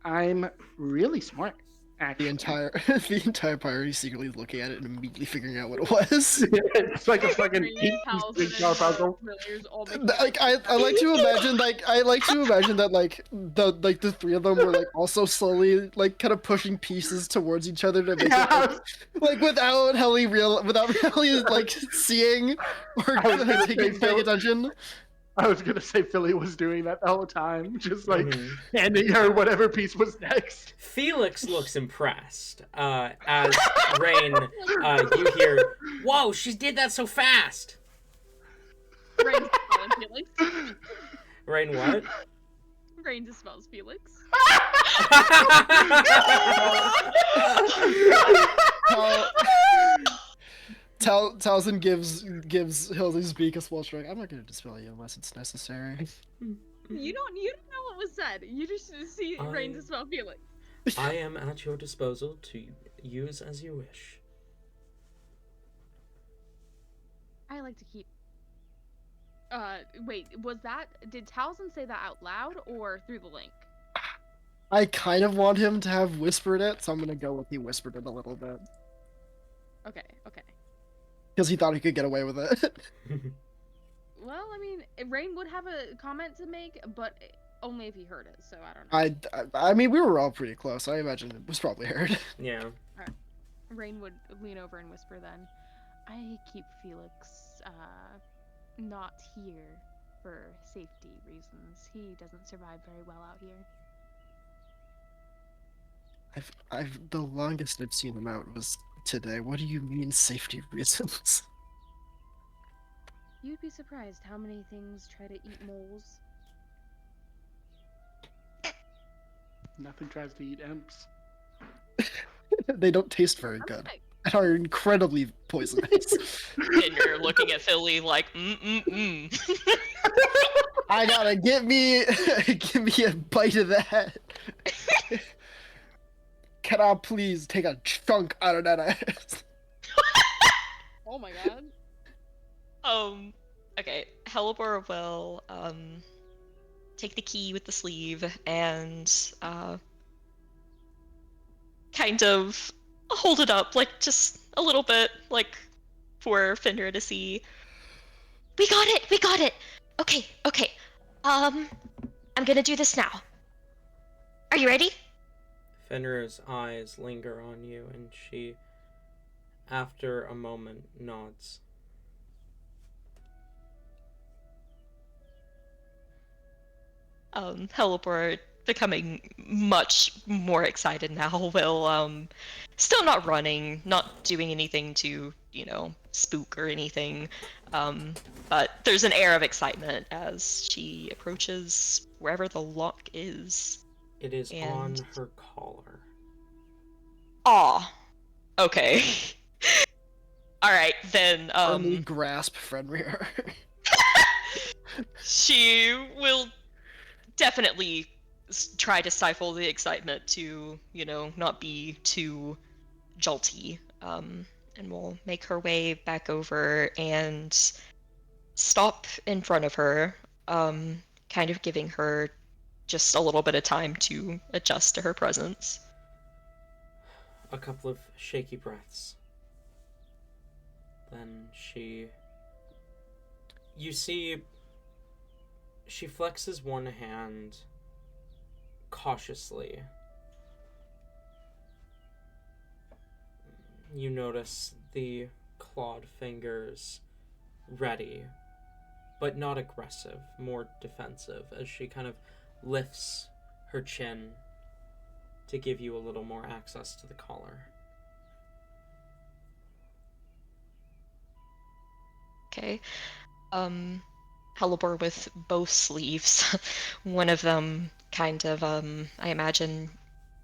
C: I'm really smart,
D: The
C: actually.
D: entire the entire party secretly looking at it and immediately figuring out what it was.
C: It's like a fucking
F: Rain,
C: Pete
F: Taliesin,
C: jigsaw
F: and
C: puzzle.
F: Familiars all making
D: Like I like to imagine that the three of them were like also slowly like kind of pushing pieces towards each other to make
C: Yeah,
D: like without Helly like seeing or
C: I was gonna say
D: paying
C: Phil.
D: attention.
C: I was gonna say Philly was doing that the whole time, just like
A: Mhm.
C: handing her whatever piece was next.
A: Felix looks impressed as Rain, you hear, "Whoa, she did that so fast!"
F: Rain dispels Felix.
A: Rain, what?
F: Rain dispels Felix.
D: Taliesin gives Hildy's beak a small shrug. I'm not gonna dispel you unless it's necessary.
F: You don't know what was said. You just see Rain
A: I-
F: dispel Felix.
A: I am at your disposal to use as you wish.
F: I like to keep. Wait, did Taliesin say that out loud or through the link?
D: I kind of want him to have whispered it, so I'm gonna go with he whispered it a little bit
F: Okay.
D: because he thought he could get away with it.
F: Well, I mean, Rain would have a comment to make, but only if he heard it, so I don't know.
D: I mean, we were all pretty close. I imagine it was probably heard.
A: Yeah.
F: Rain would lean over and whisper then, I keep Felix, not here for safety reasons. He doesn't survive very well out here.
D: The longest I've seen him out was today. What do you mean safety reasons?
F: You'd be surprised how many things try to eat moles.
C: Nothing tries to eat imps.
D: They don't taste very good
F: Okay.
D: and are incredibly poisonous.
E: And you're looking at Philly like,
D: I gotta give me a bite of that. Can I please take a chunk out of that ass?
F: Oh my god.
E: Okay, Hellebore will, take the key with the sleeve and, kind of hold it up, like, just a little bit, like, for Fenrir to see.
G: We got it! Okay. I'm gonna do this now. Are you ready?
A: Fenrir's eyes linger on you, and she, after a moment, nods.
E: Hellebore, becoming much more excited now, will, still not running, not doing anything to, spook or anything, but there's an air of excitement as she approaches wherever the lock is.
A: It is on
E: And-
A: her collar.
E: Aw. Okay. Alright, then,
D: Firmly grasp Fenrir.
E: she will definitely try to stifle the excitement to, not be too jolty, and will make her way back over and stop in front of her, kind of giving her just a little bit of time to adjust to her presence.
A: A couple of shaky breaths. Then you see, she flexes one hand cautiously. You notice the clawed fingers ready, but not aggressive, more defensive, as she kind of lifts her chin to give you a little more access to the collar.
E: Okay. Hellebore with both sleeves. One of them kind of, I imagine,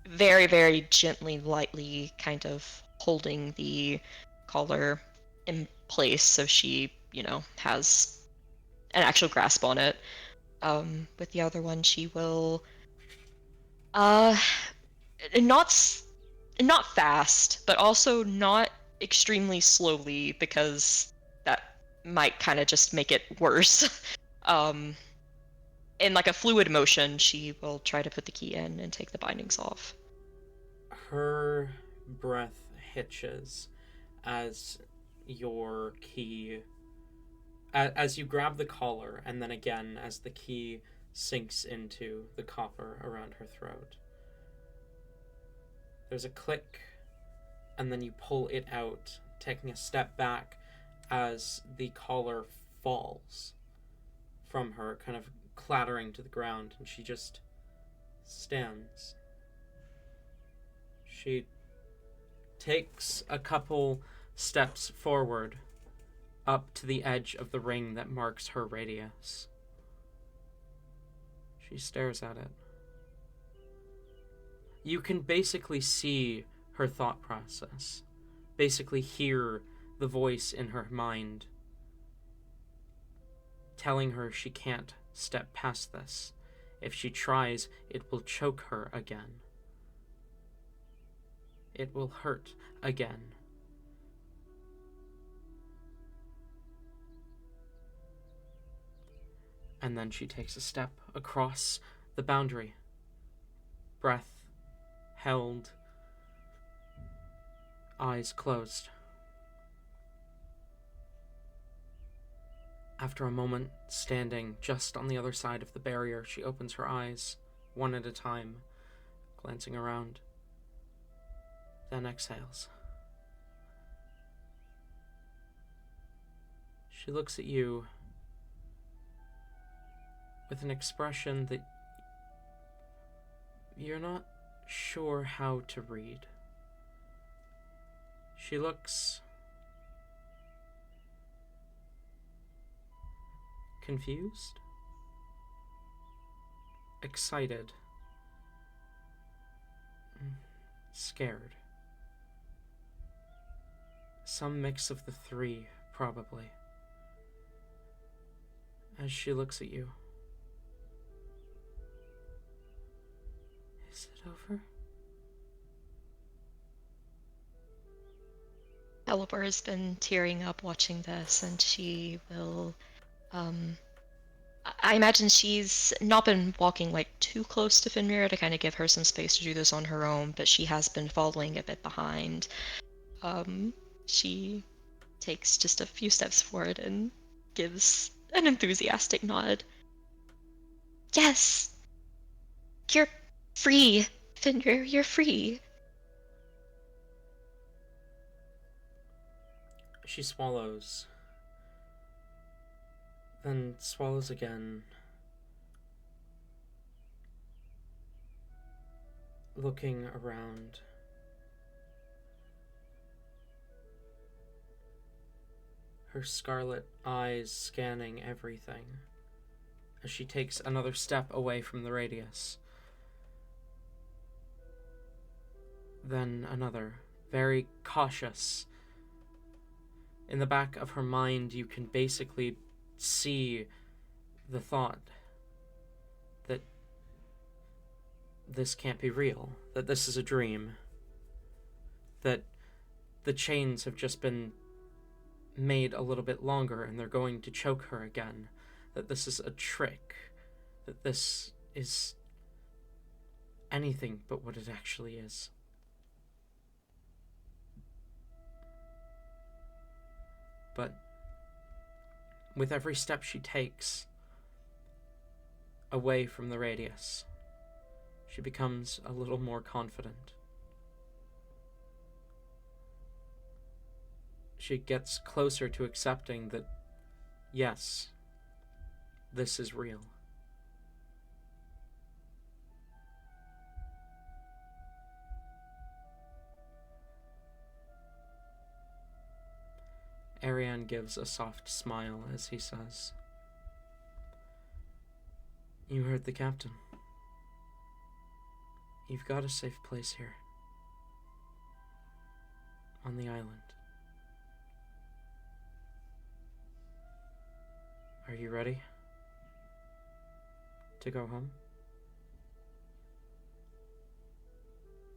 E: very, very gently, lightly kind of holding the collar in place so she, has an actual grasp on it. With the other one, she will, not fast, but also not extremely slowly, because that might kind of just make it worse. in like a fluid motion, she will try to put the key in and take the bindings off.
A: Her breath hitches as your key, as you grab the collar, and then again as the key sinks into the copper around her throat. There's a click, and then you pull it out, taking a step back as the collar falls from her, kind of clattering to the ground, and she just stands. She takes a couple steps forward up to the edge of the ring that marks her radius. She stares at it. You can basically see her thought process, basically hear the voice in her mind telling her she can't step past this. If she tries, it will choke her again. It will hurt again. And then she takes a step across the boundary. Breath held, eyes closed. After a moment, standing just on the other side of the barrier, she opens her eyes, one at a time, glancing around, then exhales. She looks at you with an expression that you're not sure how to read. She looks confused, excited, scared. Some mix of the three, probably. As she looks at you. Is it over?
E: Elipor has been tearing up watching this, and she will, I imagine she's not been walking like too close to Finmira to kind of give her some space to do this on her own, but she has been following a bit behind. She takes just a few steps forward and gives an enthusiastic nod. Yes! You're free, Finrir, you're free.
A: She swallows, then swallows again, looking around. Her scarlet eyes scanning everything as she takes another step away from the radius. Then another, very cautious. In the back of her mind, you can basically see the thought that this can't be real, that this is a dream, that the chains have just been made a little bit longer and they're going to choke her again, that this is a trick, that this is anything but what it actually is. But with every step she takes away from the radius, she becomes a little more confident. She gets closer to accepting that, yes, this is real. Ariane gives a soft smile as he says, "You heard the captain. You've got a safe place here. On the island. Are you ready to go home?"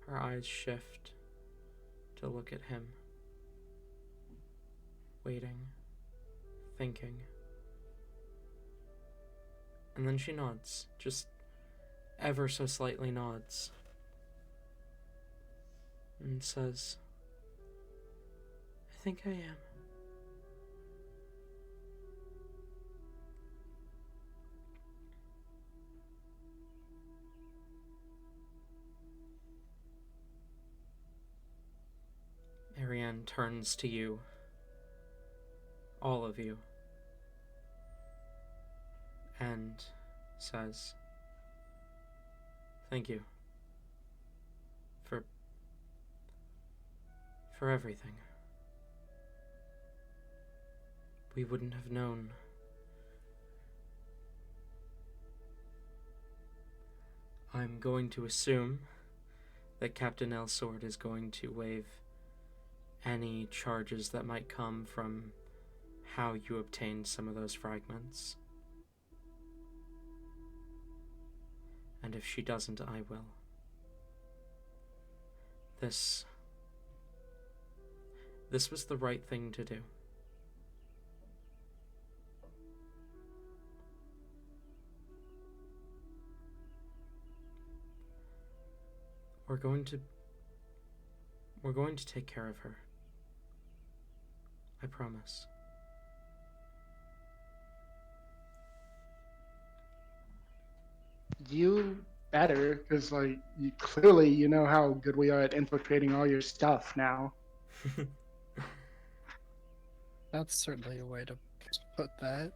A: Her eyes shift to look at him. Waiting, thinking. And then she nods, just ever so slightly nods, and says, I think I am. Ariane turns to you, all of you, and says, thank you for everything. We wouldn't have known. I'm going to assume that Captain Elsword is going to waive any charges that might come from how you obtained some of those fragments. And if she doesn't, I will. This was the right thing to do. We're going to take care of her. I promise.
C: You better, because like clearly you know how good we are at infiltrating all your stuff now.
D: That's certainly a way to put that.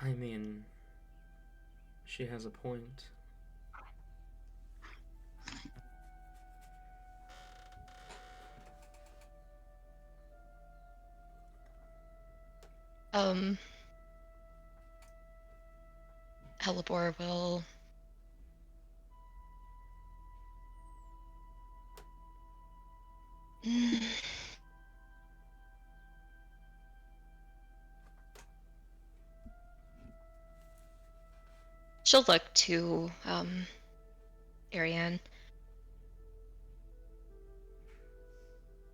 A: I mean, she has a point.
E: Helibor will she'll look to Ariane.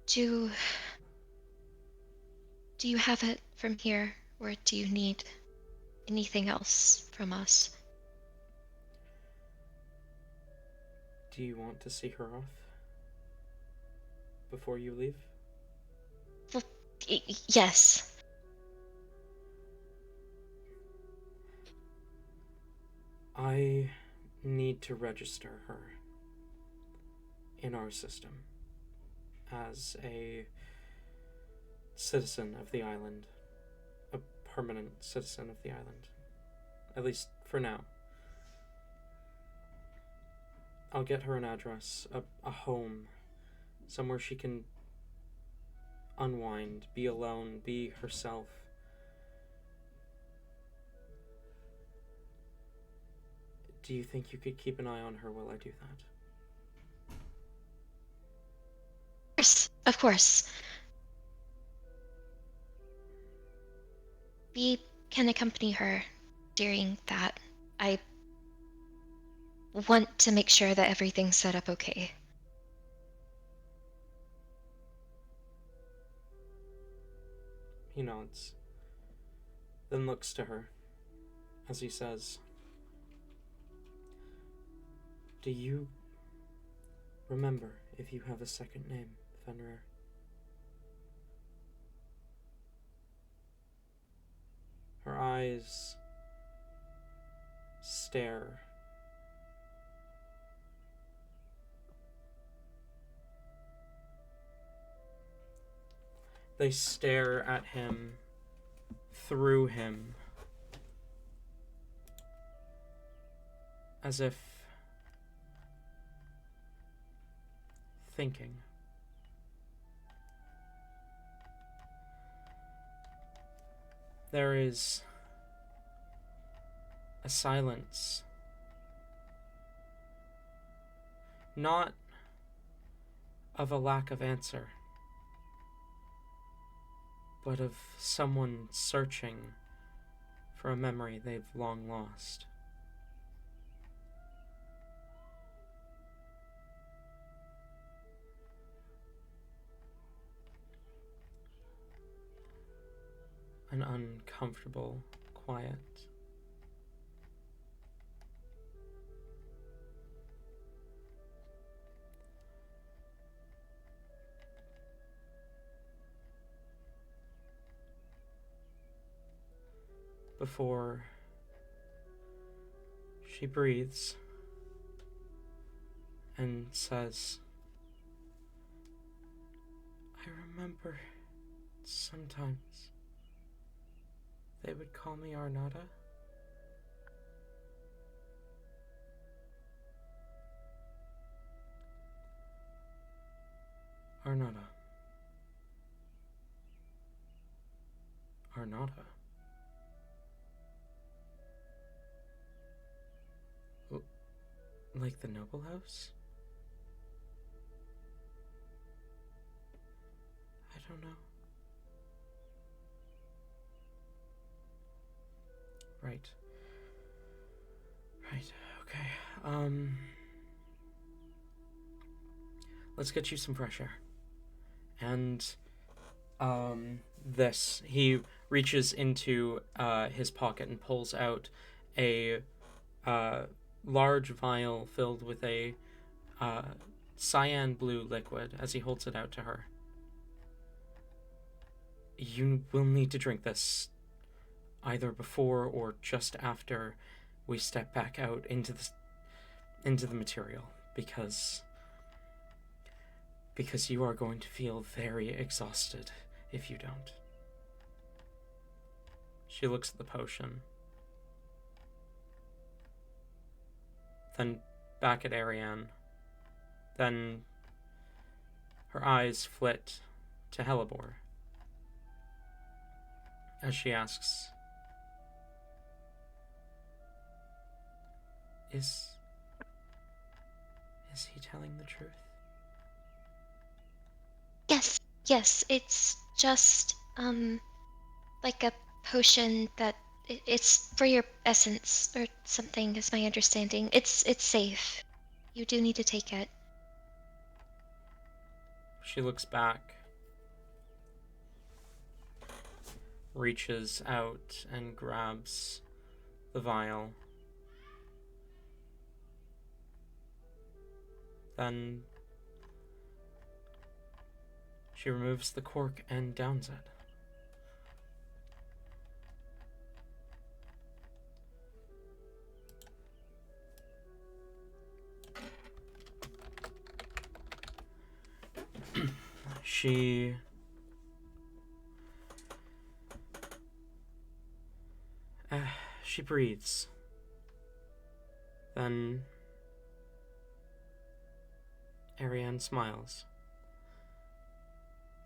E: Do you have it from here, or do you need anything else from us?
A: Do you want to see her off before you leave?
E: Well, yes.
A: I need to register her in our system as a citizen of the island, a permanent citizen of the island, at least for now. I'll get her an address, a home, somewhere she can unwind, be alone, be herself. Do you think you could keep an eye on her while I do that?
G: Of course. We can accompany her during that. I want to make sure that everything's set up okay.
A: He nods, then looks to her as he says, do you remember if you have a second name, Fenrir? Her eyes stare. They stare at him, through him, as if thinking. There is a silence, not of a lack of answer, but of someone searching for a memory they've long lost. An uncomfortable quiet before she breathes and says, I remember sometimes they would call me Arnada. Arnada. Arnada. Like the noble house? I don't know. Right. Right, okay. Let's get you some fresh air. And, he reaches into, his pocket and pulls out a, large vial filled with a, cyan blue liquid as he holds it out to her. You will need to drink this either before or just after we step back out into the material, because you are going to feel very exhausted if you don't. She looks at the potion, then back at Ariane, then her eyes flit to Hellebore as she asks, Is he telling the truth?
G: Yes, it's just, like a potion that it's for your essence or something, is my understanding. It's safe. You do need to take it.
A: She looks back, reaches out and grabs the vial. Then she removes the cork and downs it. She breathes. Then Ariane smiles.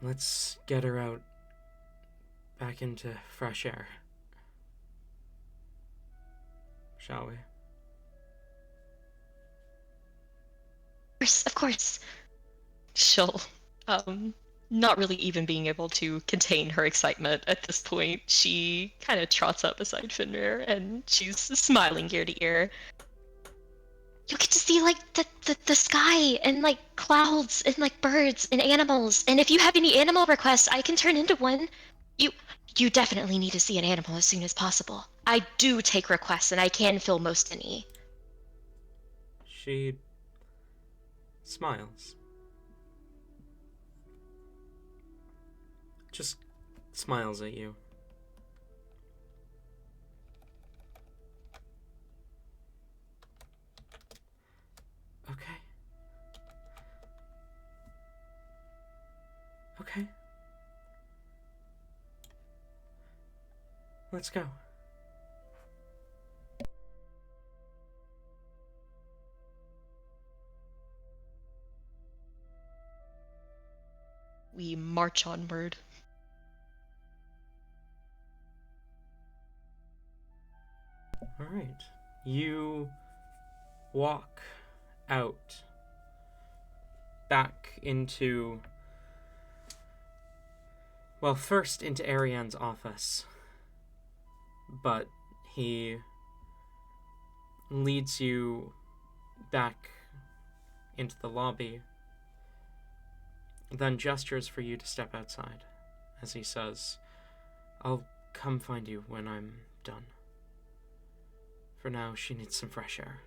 A: Let's get her out back into fresh air, shall we?
E: Of course. She'll, not really even being able to contain her excitement at this point, she kind of trots up beside Fenrir and she's smiling ear to ear.
G: You get to see like the sky and like clouds and like birds and animals. And if you have any animal requests, I can turn into one. You definitely need to see an animal as soon as possible. I do take requests and I can fill most any.
A: She smiles. Just smiles at you. Okay. Okay. Let's go.
E: We march onward.
A: All right. You walk out back into, well, first into Ariane's office, but he leads you back into the lobby, then gestures for you to step outside as he says, I'll come find you when I'm done. For now, she needs some fresh air.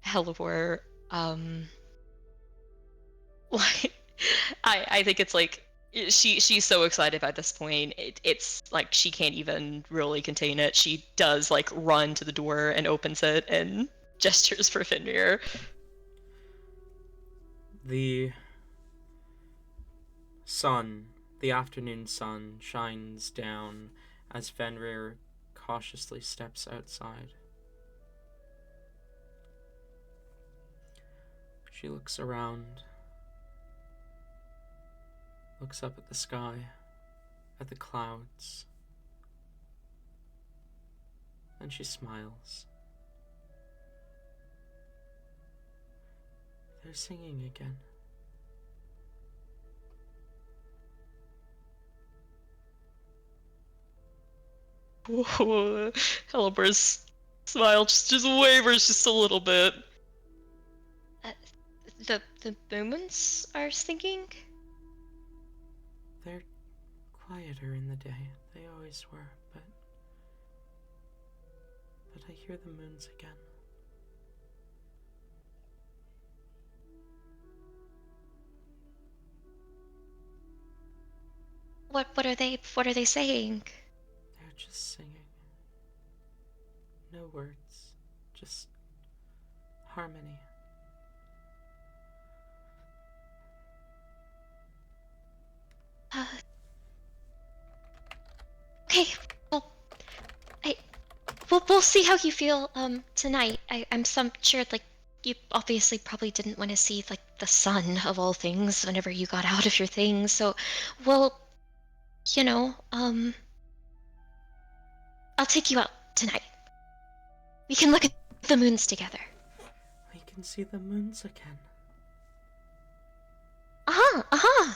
E: Hellebore, like, I think it's like she's so excited by this point. It's like she can't even really contain it. She does like run to the door and opens it and gestures for Fenrir.
A: The sun, the afternoon sun, shines down as Fenrir cautiously steps outside. She looks around, looks up at the sky, at the clouds, and she smiles. They're singing again.
E: Whoa, Helibor's smile just wavers just a little bit. The Boomans are singing?
A: They're quieter in the day. They always were, but I hear the moons again.
G: What are they saying?
A: They're just singing. No words, just harmony.
G: Okay, well, we'll see how you feel tonight. I'm sure like you obviously probably didn't want to see like the sun of all things whenever you got out of your things. So, well, you know, I'll take you out tonight. We can look at the moons together.
A: We can see the moons again.
G: Uh-huh, uh-huh.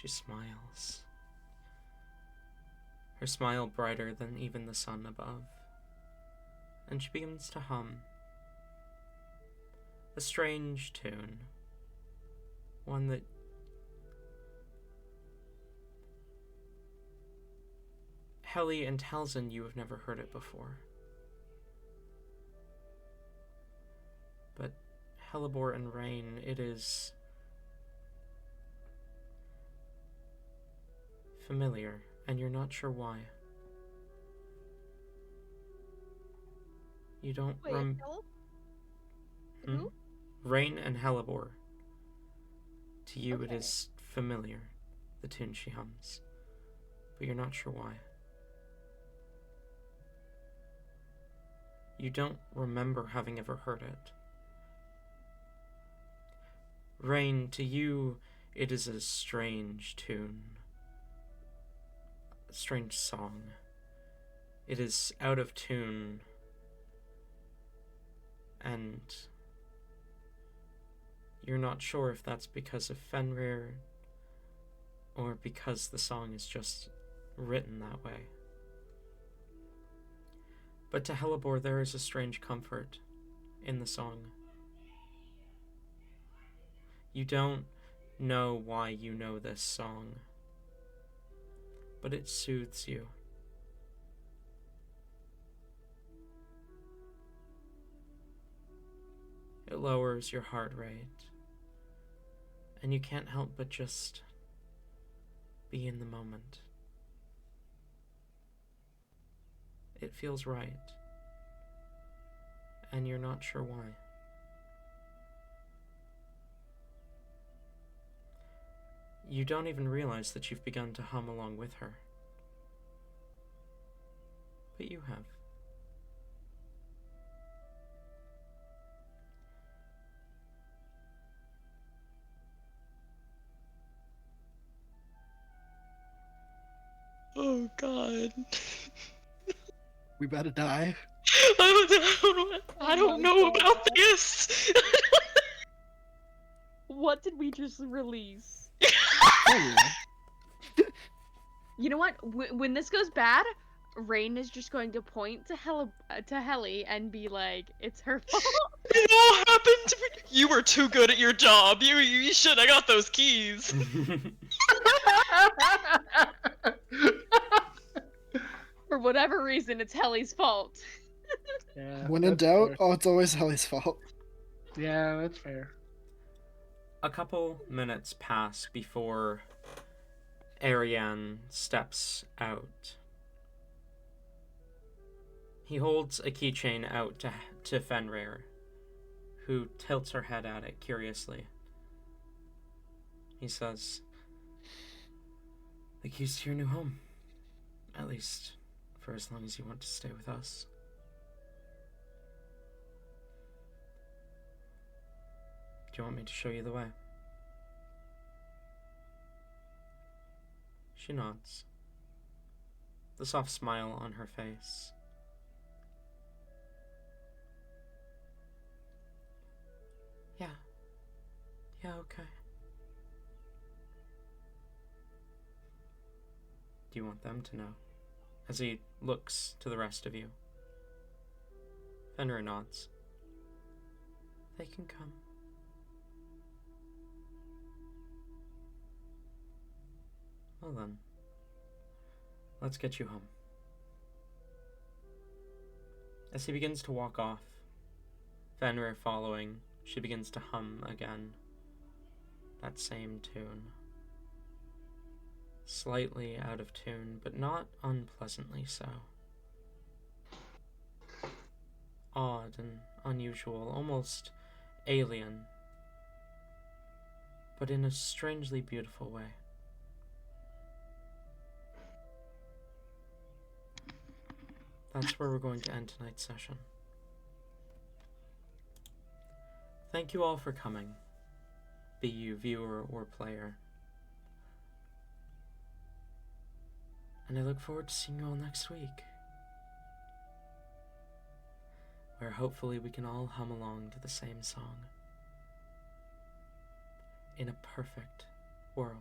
A: She smiles. Her smile brighter than even the sun above. And she begins to hum. A strange tune. One that Heli and Talzin, you have never heard it before. But Helibor and Rain, it is familiar, and you're not sure why. You don't
F: Wait, no? Who?
A: Rain and Helibor. To you it
F: Okay.
A: is familiar, the tune she hums, but you're not sure why. You don't remember having ever heard it. Rain, to you it is a strange tune, a strange song. It is out of tune, and you're not sure if that's because of Fenrir or because the song is just written that way. But to Helibor, there is a strange comfort in the song. You don't know why you know this song, but it soothes you. It lowers your heart rate, and you can't help but just be in the moment. It feels right, and you're not sure why. You don't even realize that you've begun to hum along with her. But you have.
E: Oh god.
D: We about to die.
E: I don't know about this.
F: What did we just release?
D: Oh,
F: You know what? When this goes bad, Rain is just going to point to Heli and be like, "It's her fault."
E: It all happened to me. You were too good at your job. You should have got those keys.
F: For whatever reason, it's Heli's fault.
C: Yeah,
D: When in
C: that's
D: doubt,
C: fair.
D: oh, it's always Ellie's fault.
C: Yeah, that's fair.
A: A couple minutes pass before Ariane steps out. He holds a keychain out to Fenrir, who tilts her head at it curiously. He says, "The keys to your new home. At least, for as long as you want to stay with us." Do you want me to show you the way? She nods, the soft smile on her face. Yeah, okay. Do you want them to know? As he looks to the rest of you. Fenrir nods. They can come. Well then, let's get you home. As he begins to walk off, Fenrir following, she begins to hum again. That same tune. Slightly out of tune, but not unpleasantly so. Odd and unusual, almost alien, but in a strangely beautiful way. That's where we're going to end tonight's session. Thank you all for coming, be you viewer or player. And I look forward to seeing you all next week, where hopefully we can all hum along to the same song in a perfect world.